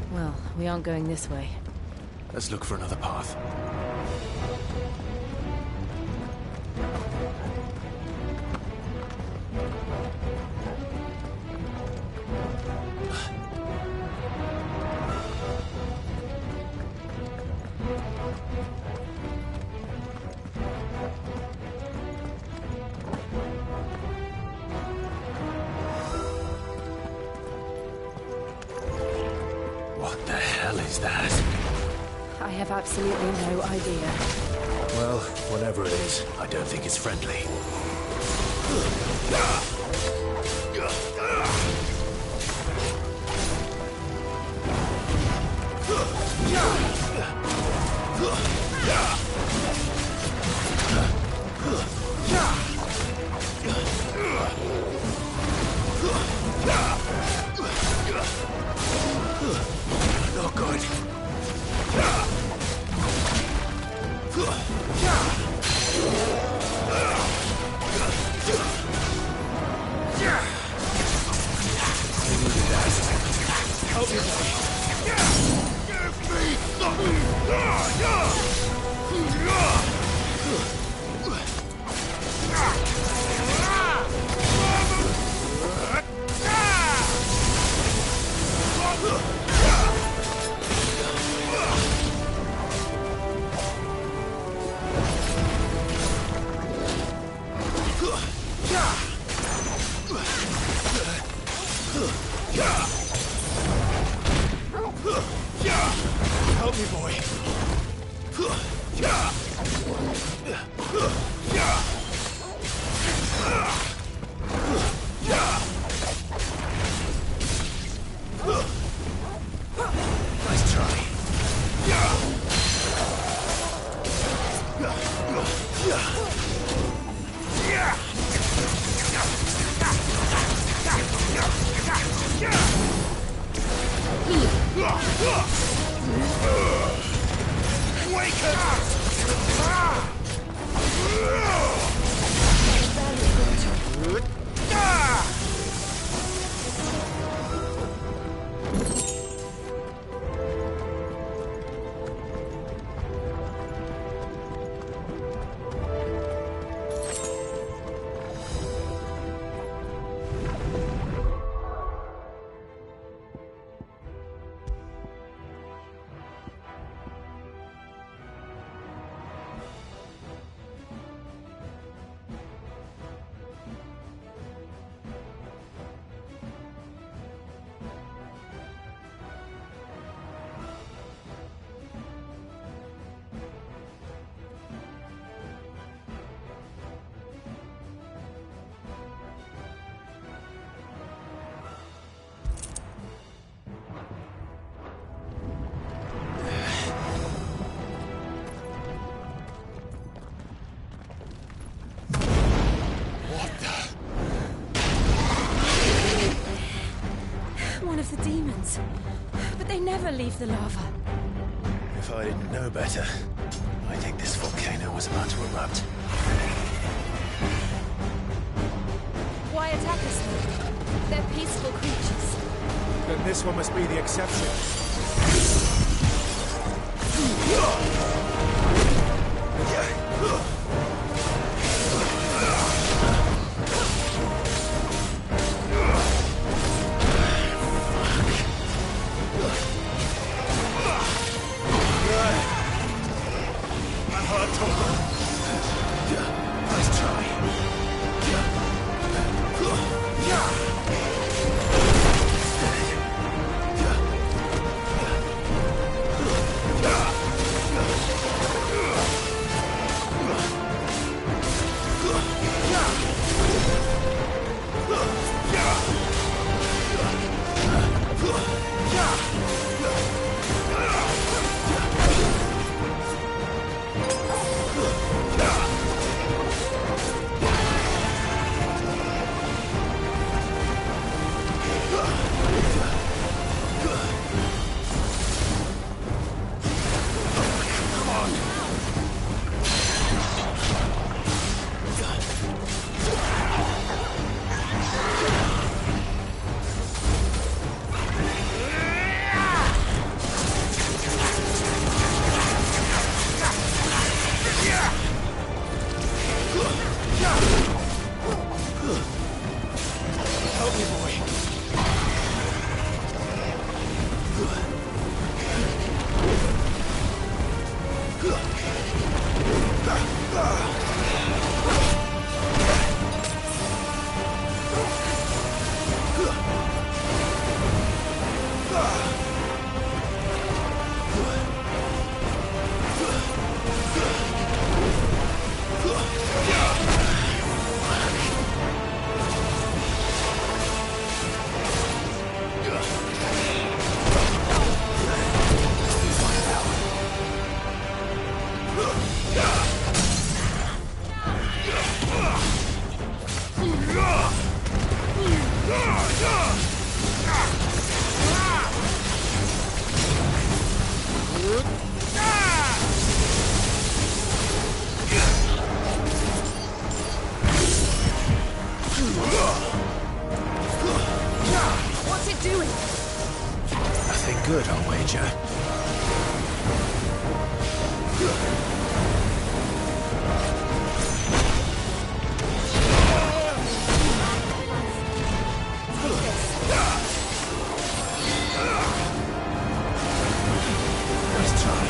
Well, we aren't going this way. Let's look for another path. What the hell is that? I have absolutely no idea. Well, whatever it is, I don't think it's friendly. Not good. One of the demons. But they never leave the lava. If I didn't know better, I think this volcano was about to erupt. Why attack us then? They're peaceful creatures. Then this one must be the exception. What's it doing? Nothing good, I'll wager. Let's try.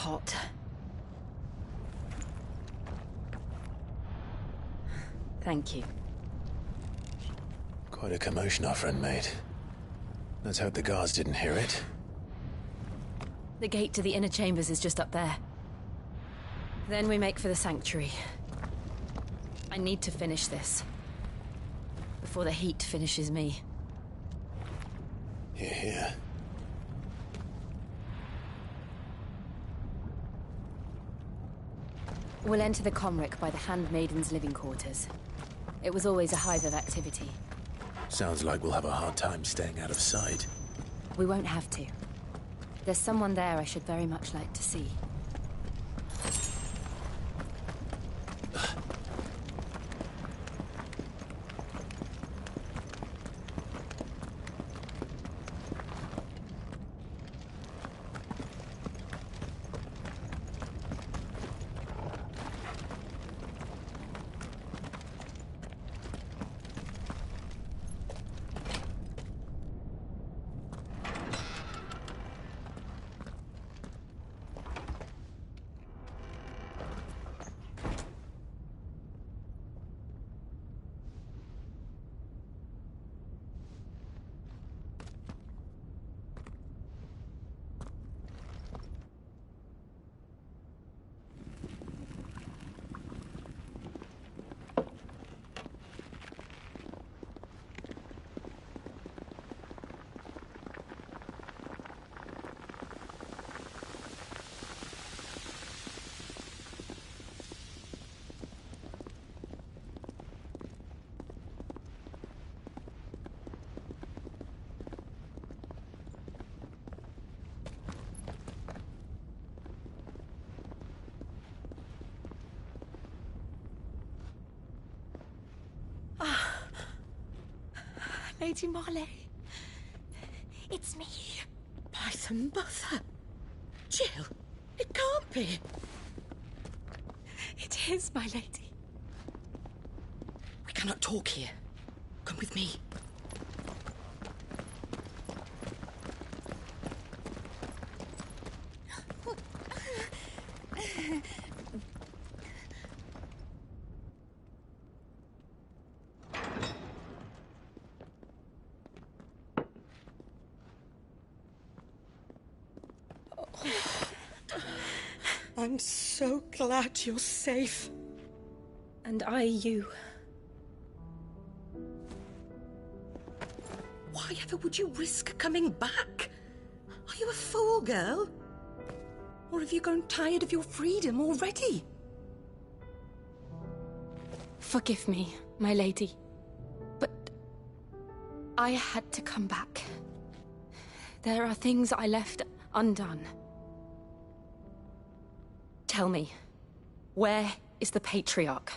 hot. Thank you. Quite a commotion our friend made. Let's hope the guards didn't hear it. The gate to the inner chambers is just up there. Then we make for the sanctuary. I need to finish this. Before the heat finishes me. Hear, hear. We'll enter the Comric by the Handmaiden's living quarters. It was always a hive of activity. Sounds like we'll have a hard time staying out of sight. We won't have to. There's someone there I should very much like to see. Lady Marley. It's me. By the mother. Jill, it can't be. It is, my lady. We cannot talk here. Come with me. I'm so glad you're safe. And I you. Why ever would you risk coming back? Are you a fool, girl? Or have you grown tired of your freedom already? Forgive me, my lady. But I had to come back. There are things I left undone. Tell me, where is the Patriarch?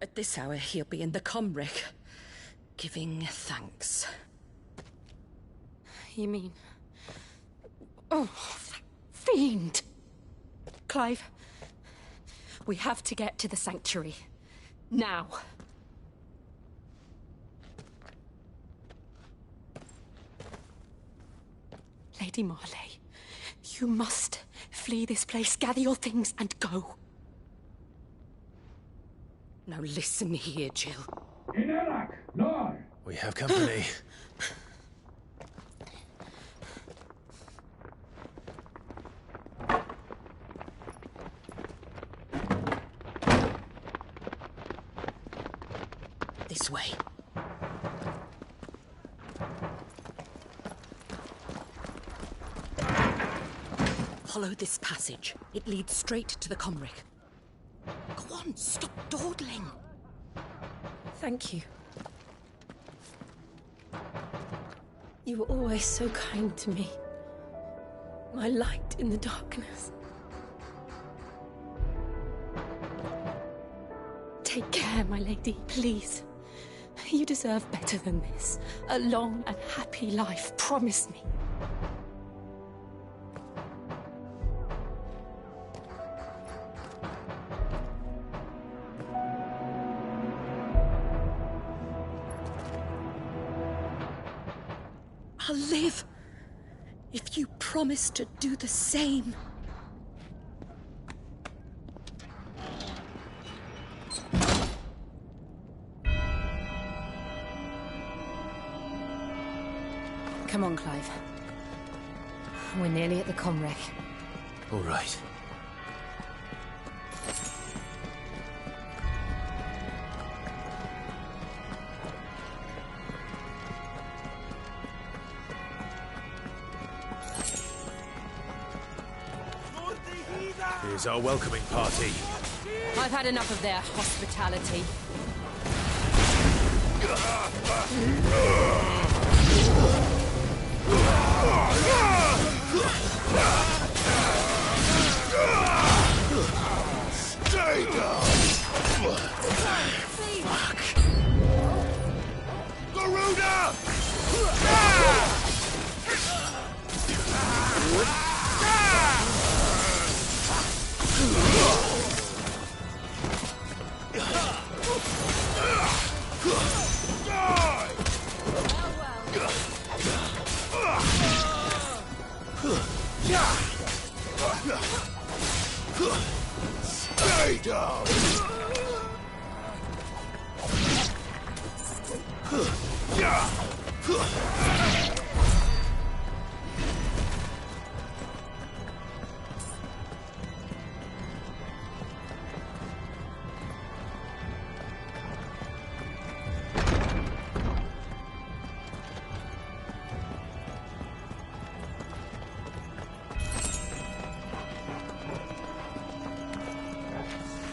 At this hour, he'll be in the Comric, giving thanks. You mean... Oh, that fiend! Clive, we have to get to the sanctuary. Now. Lady Marley, you must flee this place, gather your things, and go. Now listen here, Jill. In Iraq, Lord! We have company. This way. Follow this passage. It leads straight to the Comric. Go on, stop dawdling. Thank you. You were always so kind to me. My light in the darkness. Take care, my lady, please. You deserve better than this. A long and happy life, promise me. I'll live if you promise to do the same. Come on, Clive. We're nearly at the comwreck. All right. Here's our welcoming party. I've had enough of their hospitality. Stay down! Fuck! Garuda! Stay down!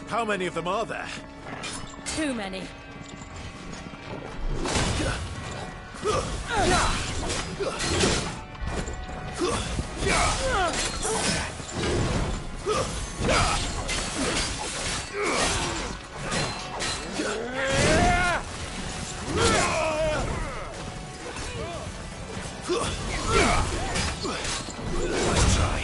How many of them are there? Too many. Let's try.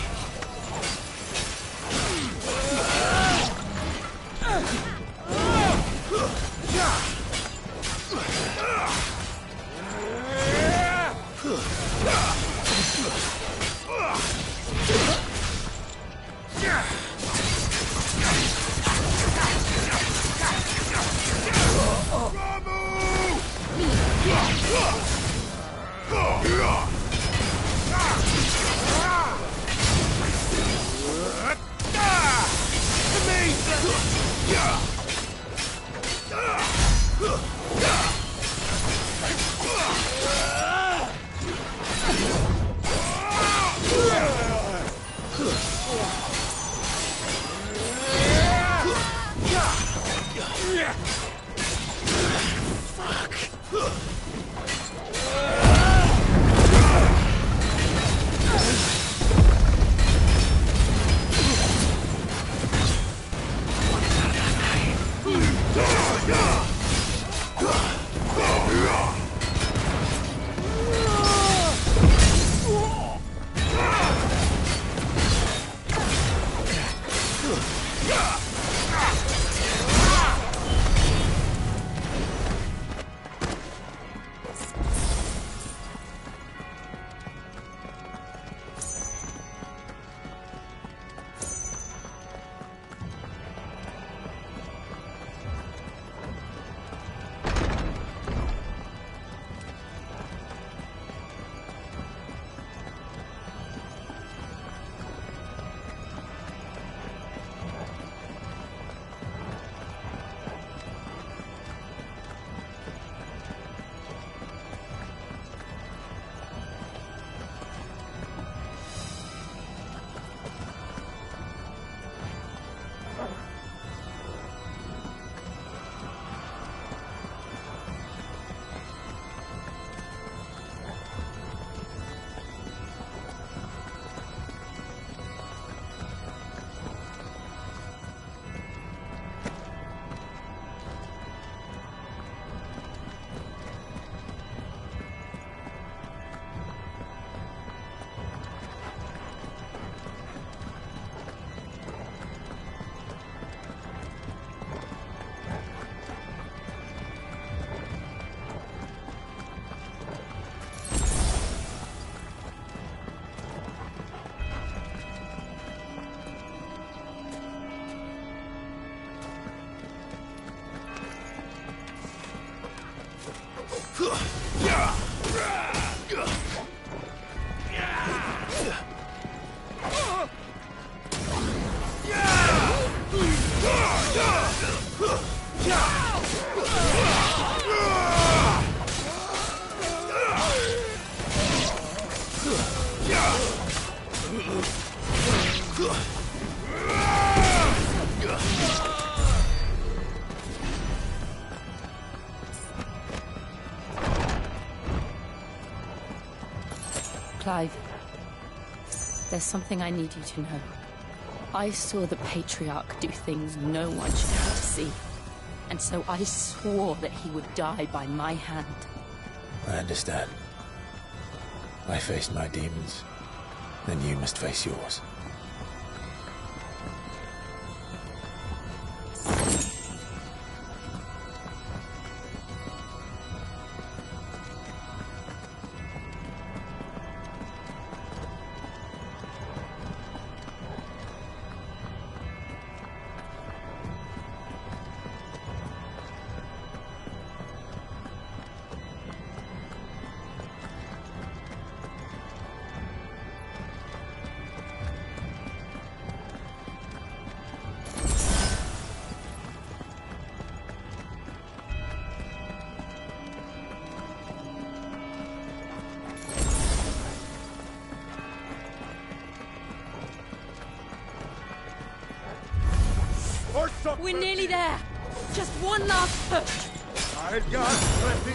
Clive, there's something I need you to know. I saw the Patriarch do things no one should have to see. And so I swore that he would die by my hand. I understand. I faced my demons. Then you must face yours. We're nearly there. Just one last push. I got plenty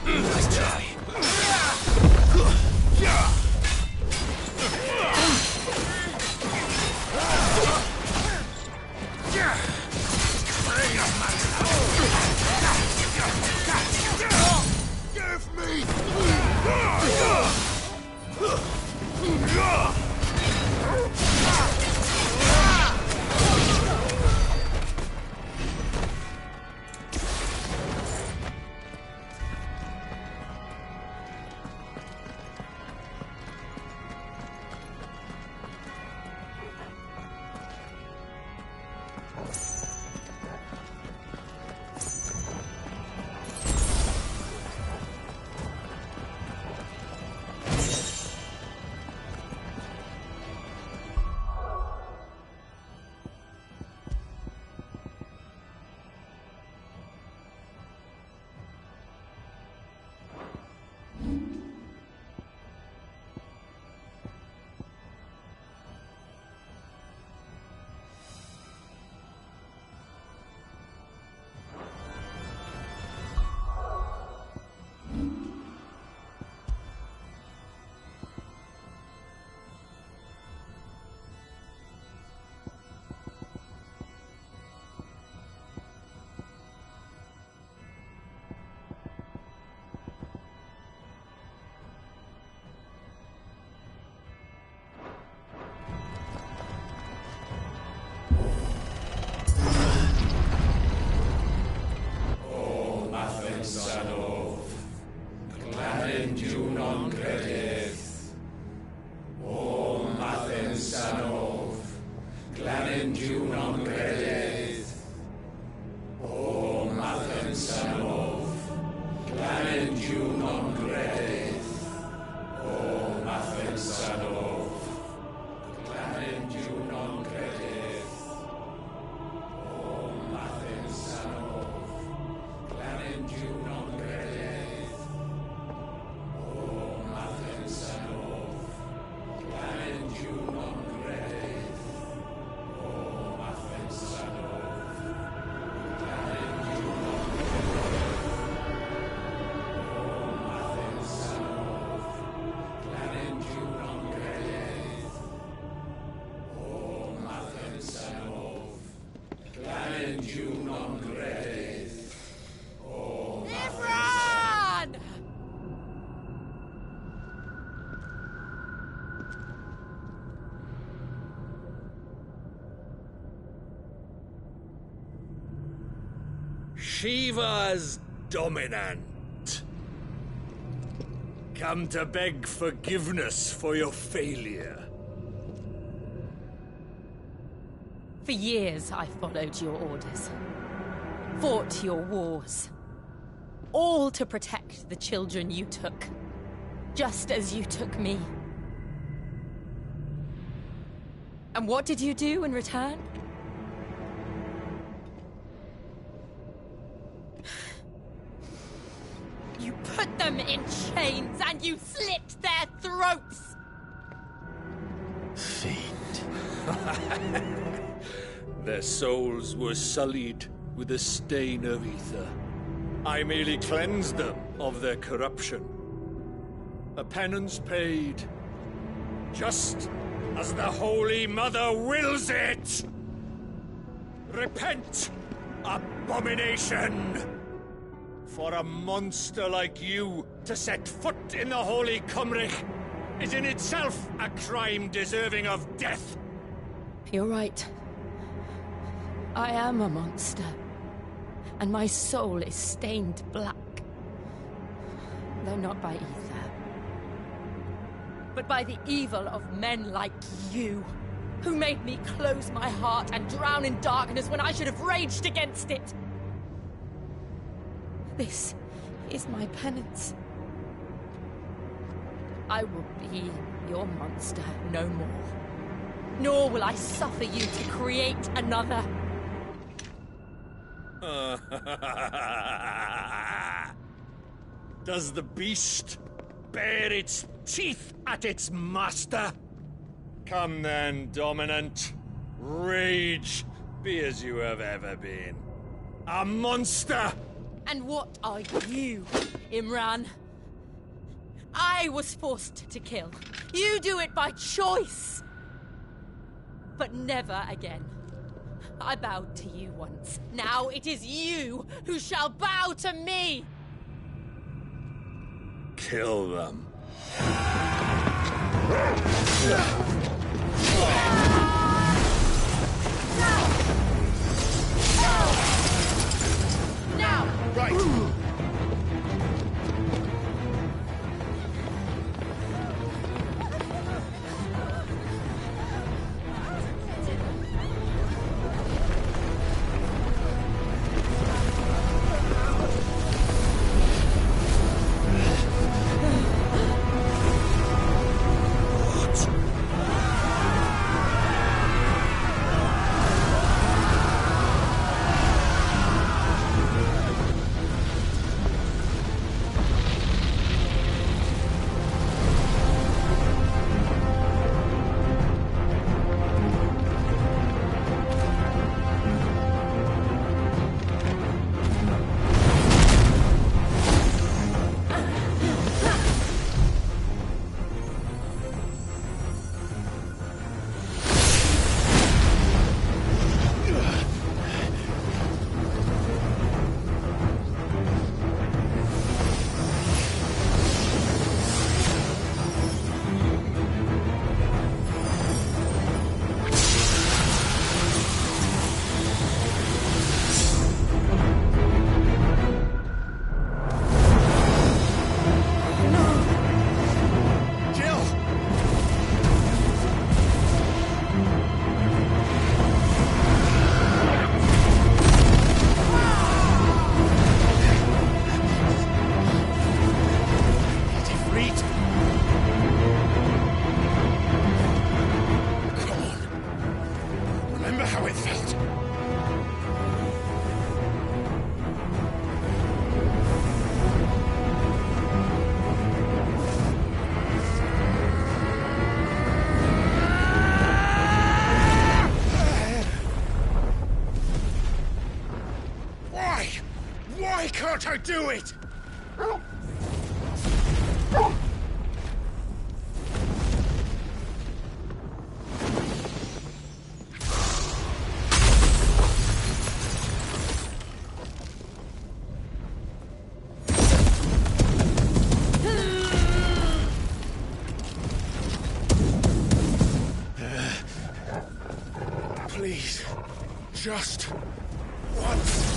Nice try. Shiva's dominant. Come to beg forgiveness for your failure. For years I followed your orders, fought your wars, all to protect the children you took, just as you took me. And what did you do in return? You put them in chains and you slit their throats! Fiend. Their souls were sullied with a stain of ether. I merely cleansed them of their corruption. A penance paid, just as the Holy Mother wills it! Repent, abomination! For a monster like you to set foot in the Holy Cymric is in itself a crime deserving of death. You're right. I am a monster. And my soul is stained black. Though not by ether. But by the evil of men like you, who made me close my heart and drown in darkness when I should have raged against it. This is my penance. I will be your monster no more. Nor will I suffer you to create another. Does the beast bare its teeth at its master? Come then, Dominant. Rage, be as you have ever been. A monster! And what are you, Imran? I was forced to kill. You do it by choice. But never again. I bowed to you once. Now it is you who shall bow to me! Kill them. Now! Right! Why can't I do it? Please, just once.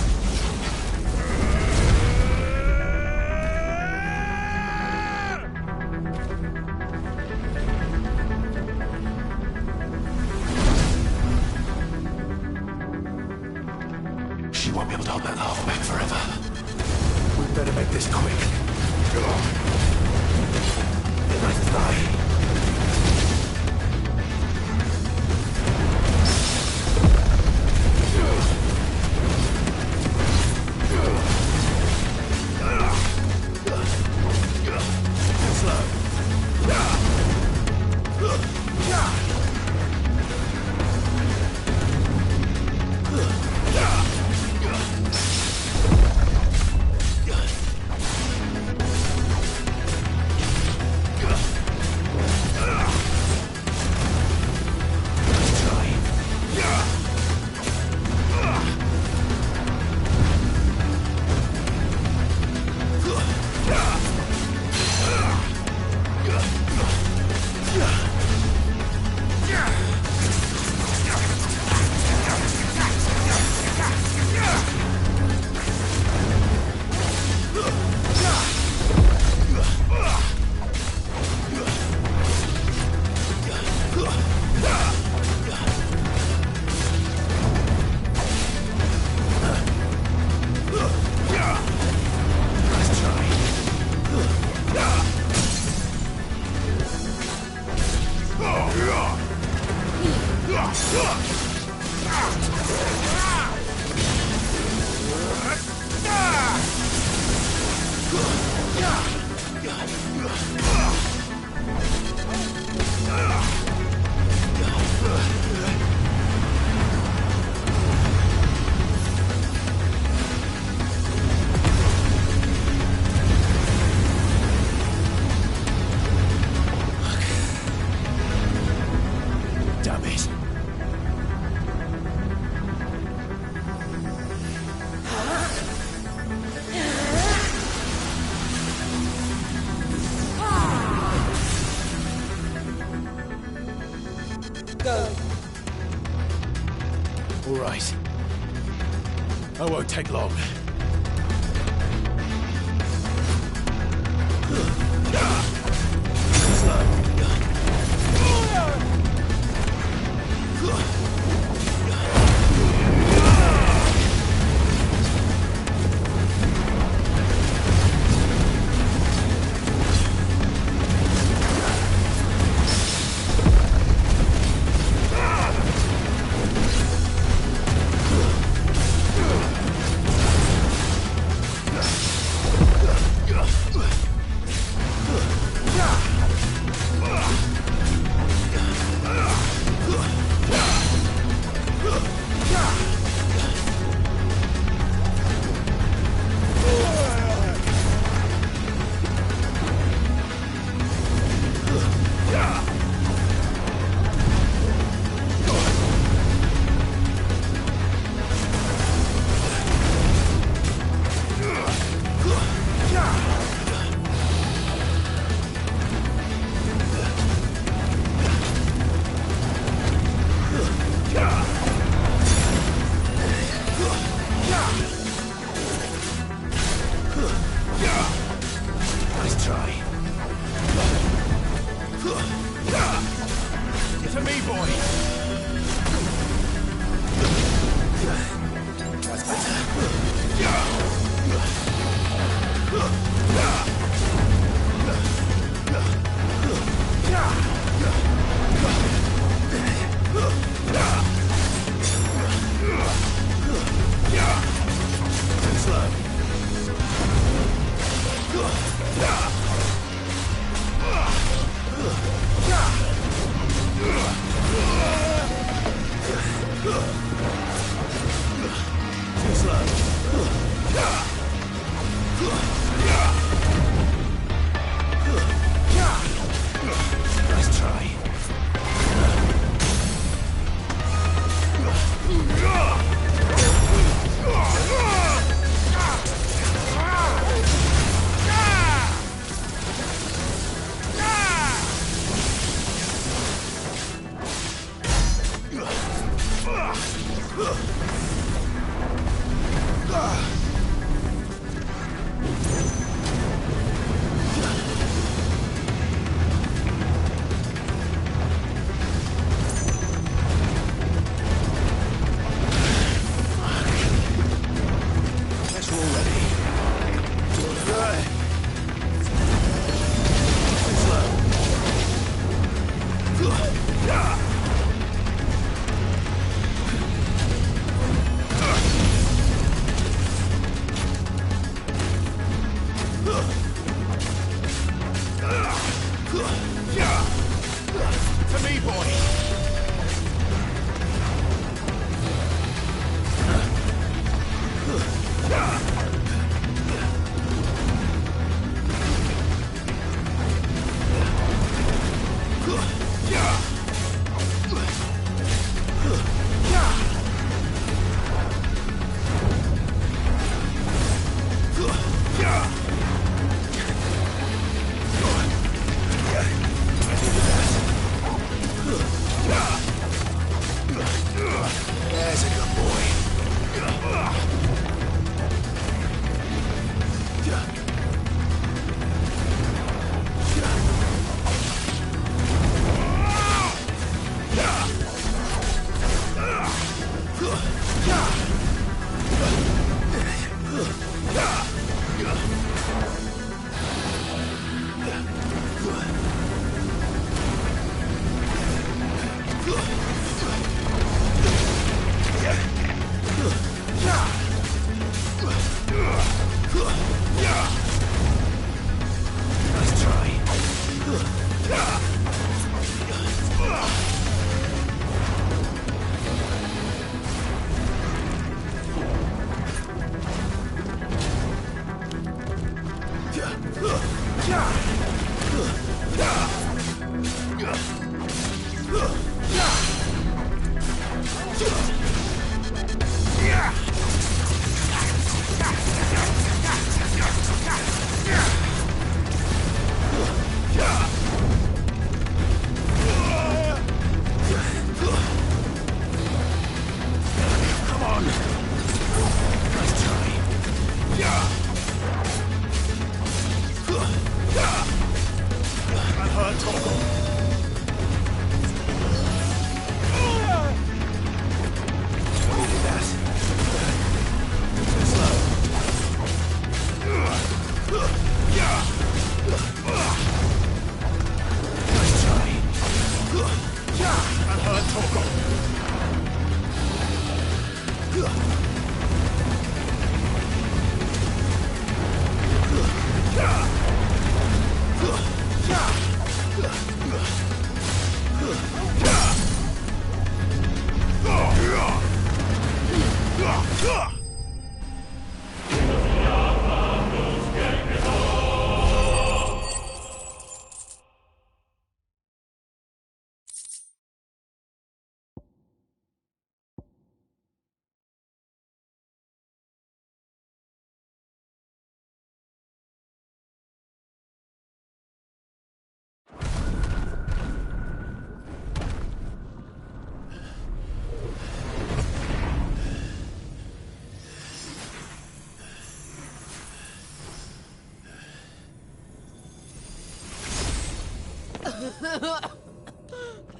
All right. I won't take long.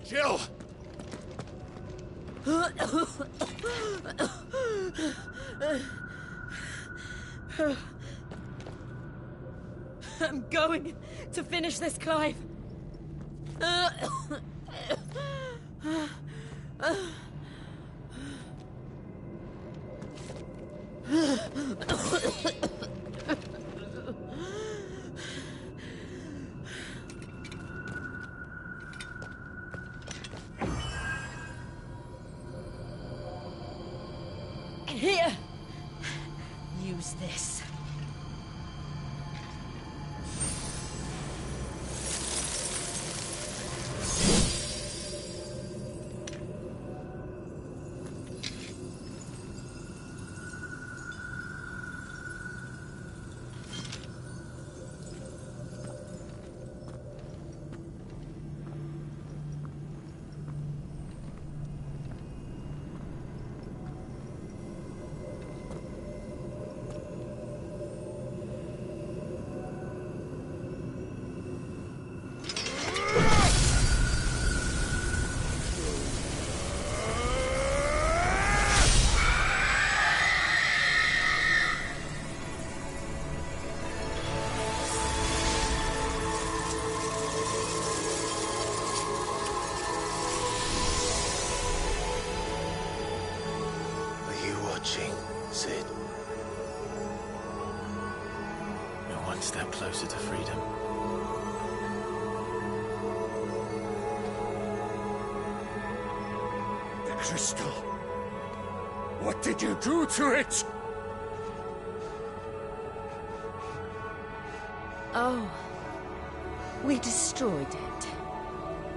Jill! I'm going to finish this, Clive. Here. Use this. Cid. We're one step closer to freedom. crystal. What did you do to it? Oh, we destroyed it.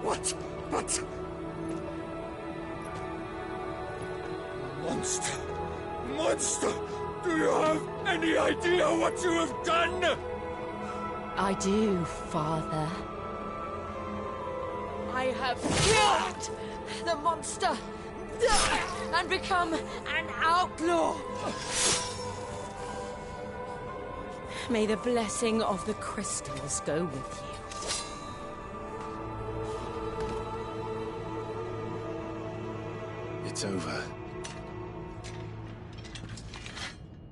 What? But... Monster! Monster! Do you have any idea what you have done? I do, Father. I have killed the monster and become an outlaw. May the blessing of the crystals go with you. It's over.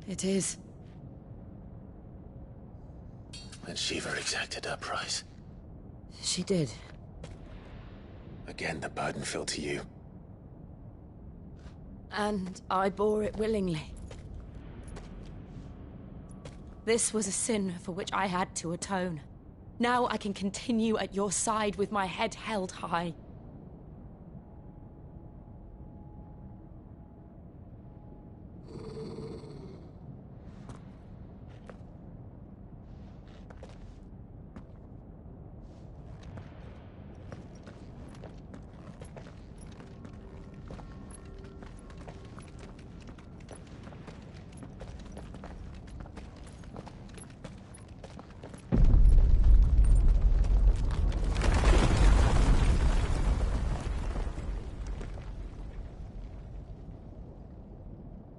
It is. And Shiva exacted her price. She did. Again, the burden fell to you. And I bore it willingly. This was a sin for which I had to atone. Now I can continue at your side with my head held high.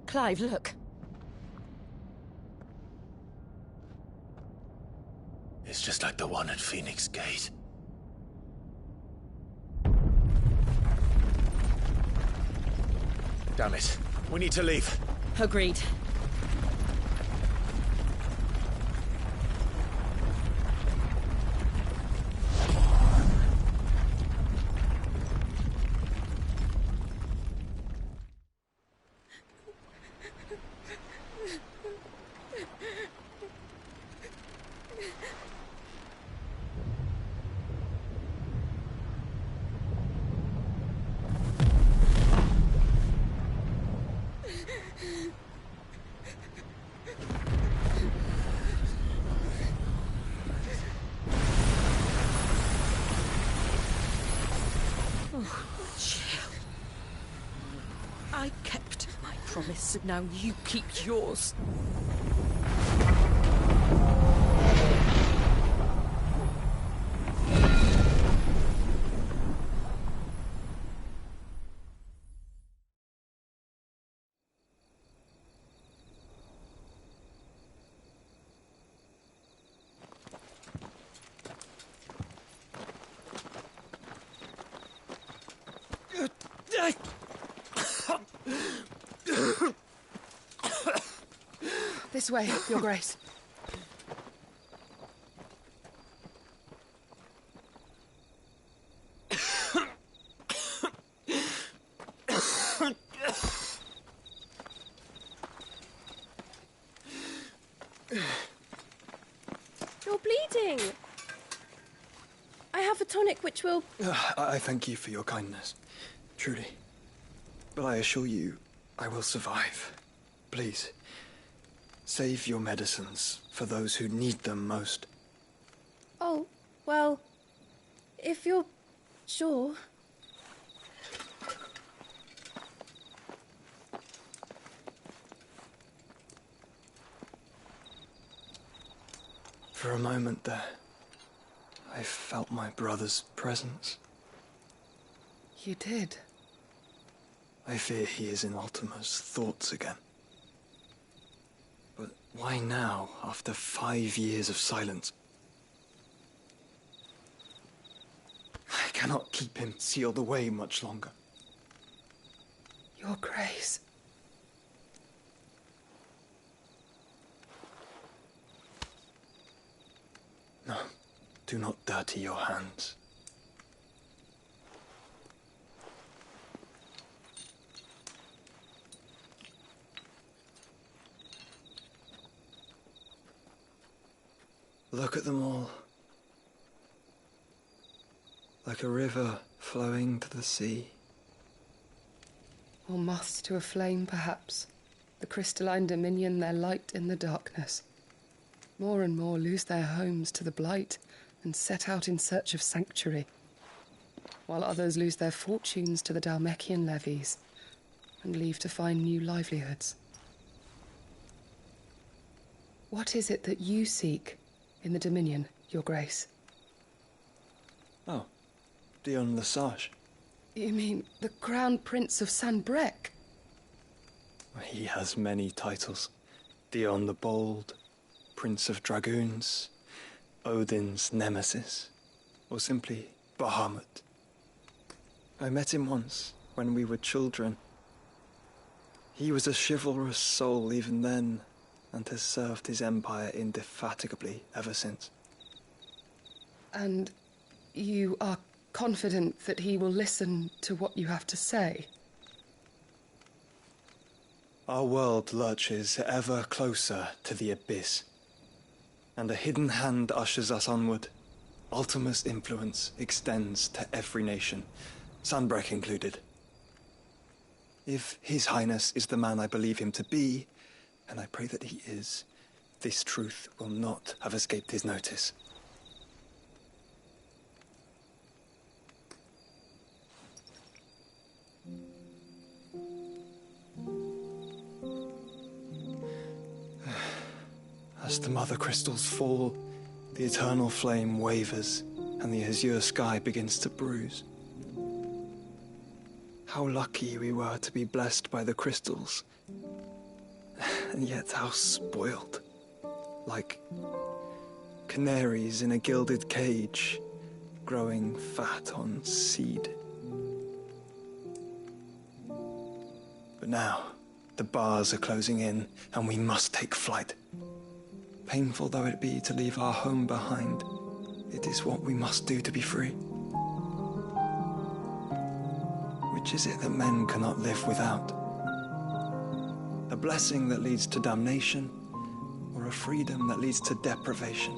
Clive, look. It's just like the one at Phoenix Gate. Damn it. We need to leave. Agreed. I kept my promise, and now you keep yours. This way, Your Grace. You're bleeding. I have a tonic which will... I thank you for your kindness, truly. But I assure you, I will survive. Please, save your medicines for those who need them most. Oh, well, if you're sure. For a moment there, I felt my brother's presence. You did? I fear he is in Ultima's thoughts again. But why now, after 5 years of silence? I cannot keep him sealed away much longer. Your Grace. No, do not dirty your hands. Look at them all. Like a river flowing to the sea. Or moths to a flame, perhaps. The crystalline dominion their light in the darkness. More and more lose their homes to the blight and set out in search of sanctuary, while others lose their fortunes to the Dhalmekian levies and leave to find new livelihoods. What is it that you seek in the Dominion, Your Grace? Oh, Dion Lesage. You mean the Crown Prince of Sanbreque? He has many titles. Dion the Bold, Prince of Dragoons, Odin's Nemesis, or simply Bahamut. I met him once, when we were children. He was a chivalrous soul even then, and has served his empire indefatigably ever since. And you are confident that he will listen to what you have to say? Our world lurches ever closer to the abyss, and a hidden hand ushers us onward. Ultima's influence extends to every nation, Sanbreque included. If His Highness is the man I believe him to be, and I pray that he is, this truth will not have escaped his notice. As the mother crystals fall, the eternal flame wavers, and the azure sky begins to bruise. How lucky we were to be blessed by the crystals, and yet how spoiled. Like canaries in a gilded cage, growing fat on seed. But now, the bars are closing in, and we must take flight. Painful though it be to leave our home behind, it is what we must do to be free. Which is it that men cannot live without? A blessing that leads to damnation, or a freedom that leads to deprivation?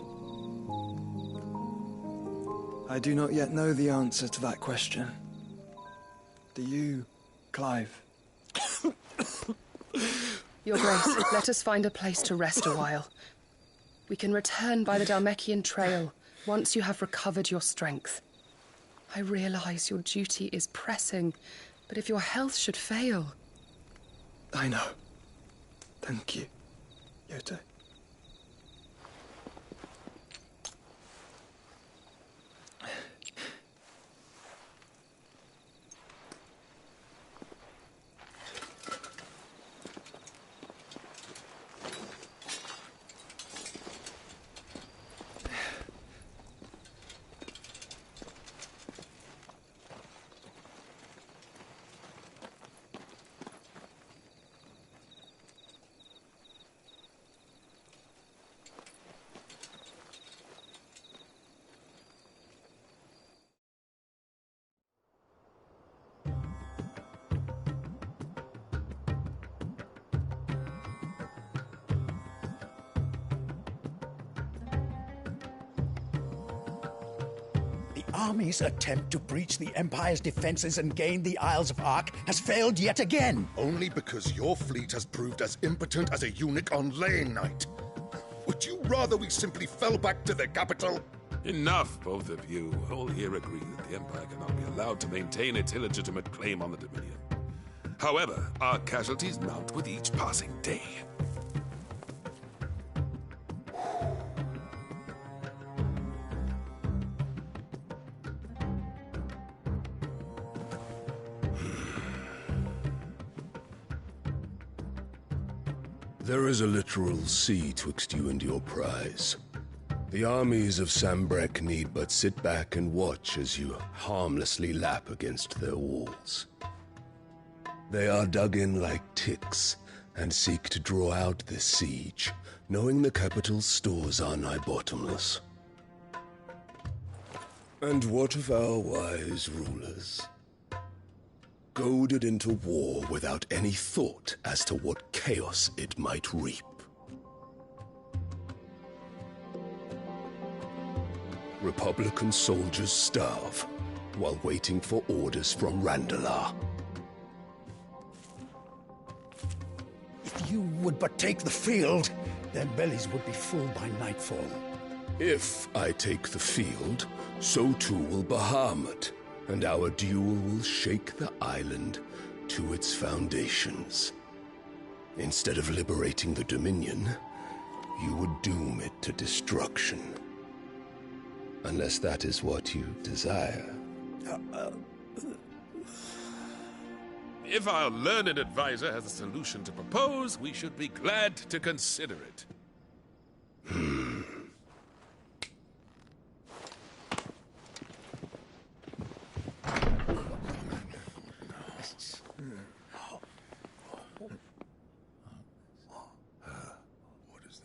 I do not yet know the answer to that question. Do you, Clive? Your Grace, let us find a place to rest a while. We can return by the Dhalmekian trail once you have recovered your strength. I realize your duty is pressing, but if your health should fail... I know. Thank you, Yote. Army's attempt to breach the Empire's defenses and gain the Isles of Ark has failed yet again. Only because your fleet has proved as impotent as a eunuch on Lane Night. Would you rather we simply fell back to the capital? Enough, both of you. All here agree that the Empire cannot be allowed to maintain its illegitimate claim on the Dominion. However, our casualties mount with each passing day. There is a literal sea twixt you and your prize. The armies of Sanbreque need but sit back and watch as you harmlessly lap against their walls. They are dug in like ticks and seek to draw out this siege, knowing the capital's stores are nigh bottomless. And what of our wise rulers? Goaded into war without any thought as to what chaos it might reap. Republican soldiers starve while waiting for orders from Randalar. you would but take the field, their bellies would be full by nightfall. If I take the field, so too will Bahamut, and our duel will shake the island to its foundations. Instead of liberating the Dominion, you would doom it to destruction. Unless that is what you desire. If our learned advisor has a solution to propose, we should be glad to consider it.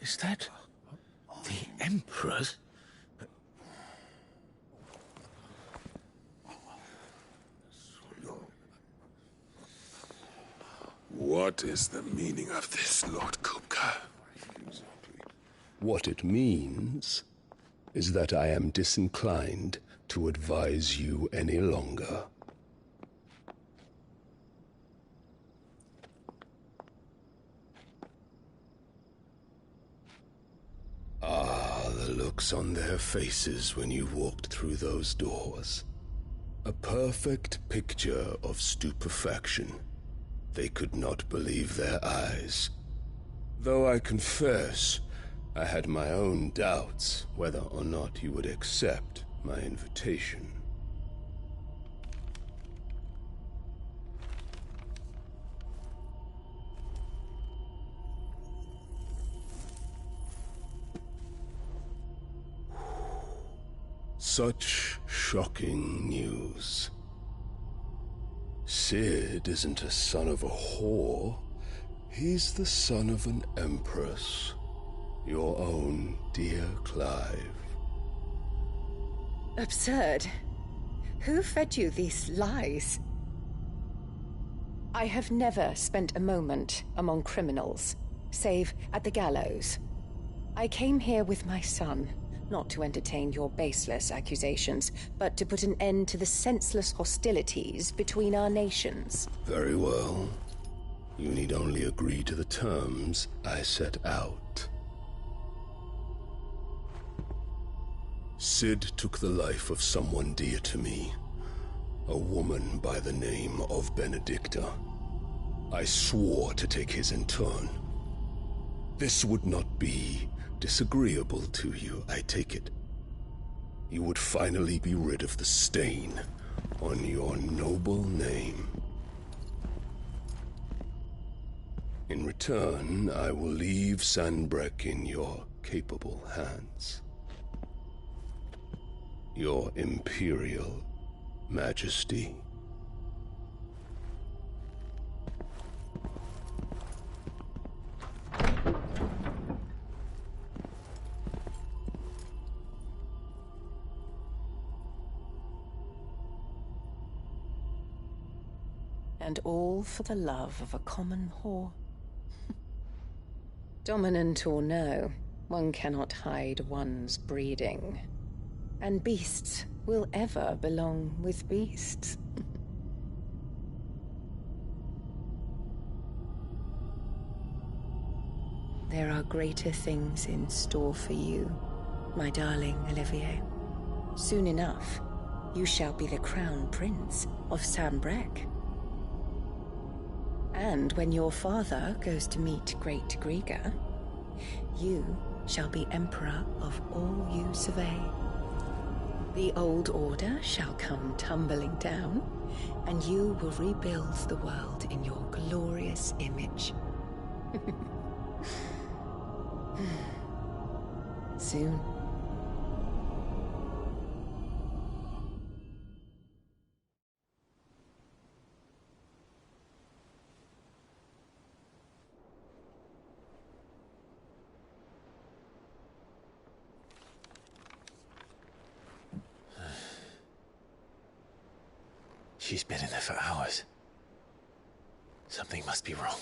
Is that the Emperor's? What is the meaning of this, Lord Kupka? What it means is that I am disinclined to advise you any longer. Ah, the looks on their faces when you walked through those doors. A perfect picture of stupefaction. They could not believe their eyes. Though I confess, I had my own doubts whether or not you would accept my invitation. Such shocking news. Cid isn't a son of a whore. He's the son of an empress. Your own dear Clive. Absurd. Who fed you these lies? I have never spent a moment among criminals, save at the gallows. I came here with my son, not to entertain your baseless accusations, but to put an end to the senseless hostilities between our nations. Very well. You need only agree to the terms I set out. Cid took the life of someone dear to me, a woman by the name of Benedicta. I swore to take his in turn. This would not be disagreeable to you, I take it. You would finally be rid of the stain on your noble name. In return, I will leave Sanbreque in your capable hands. Your Imperial Majesty. And all for the love of a common whore. Dominant or no, one cannot hide one's breeding. And beasts will ever belong with beasts. There are greater things in store for you, my darling Olivier. Soon enough, you shall be the crown prince of Sanbreque. And when your father goes to meet Great Griga, you shall be emperor of all you survey. The old order shall come tumbling down, and you will rebuild the world in your glorious image. Soon. She's been in there for hours. Something must be wrong.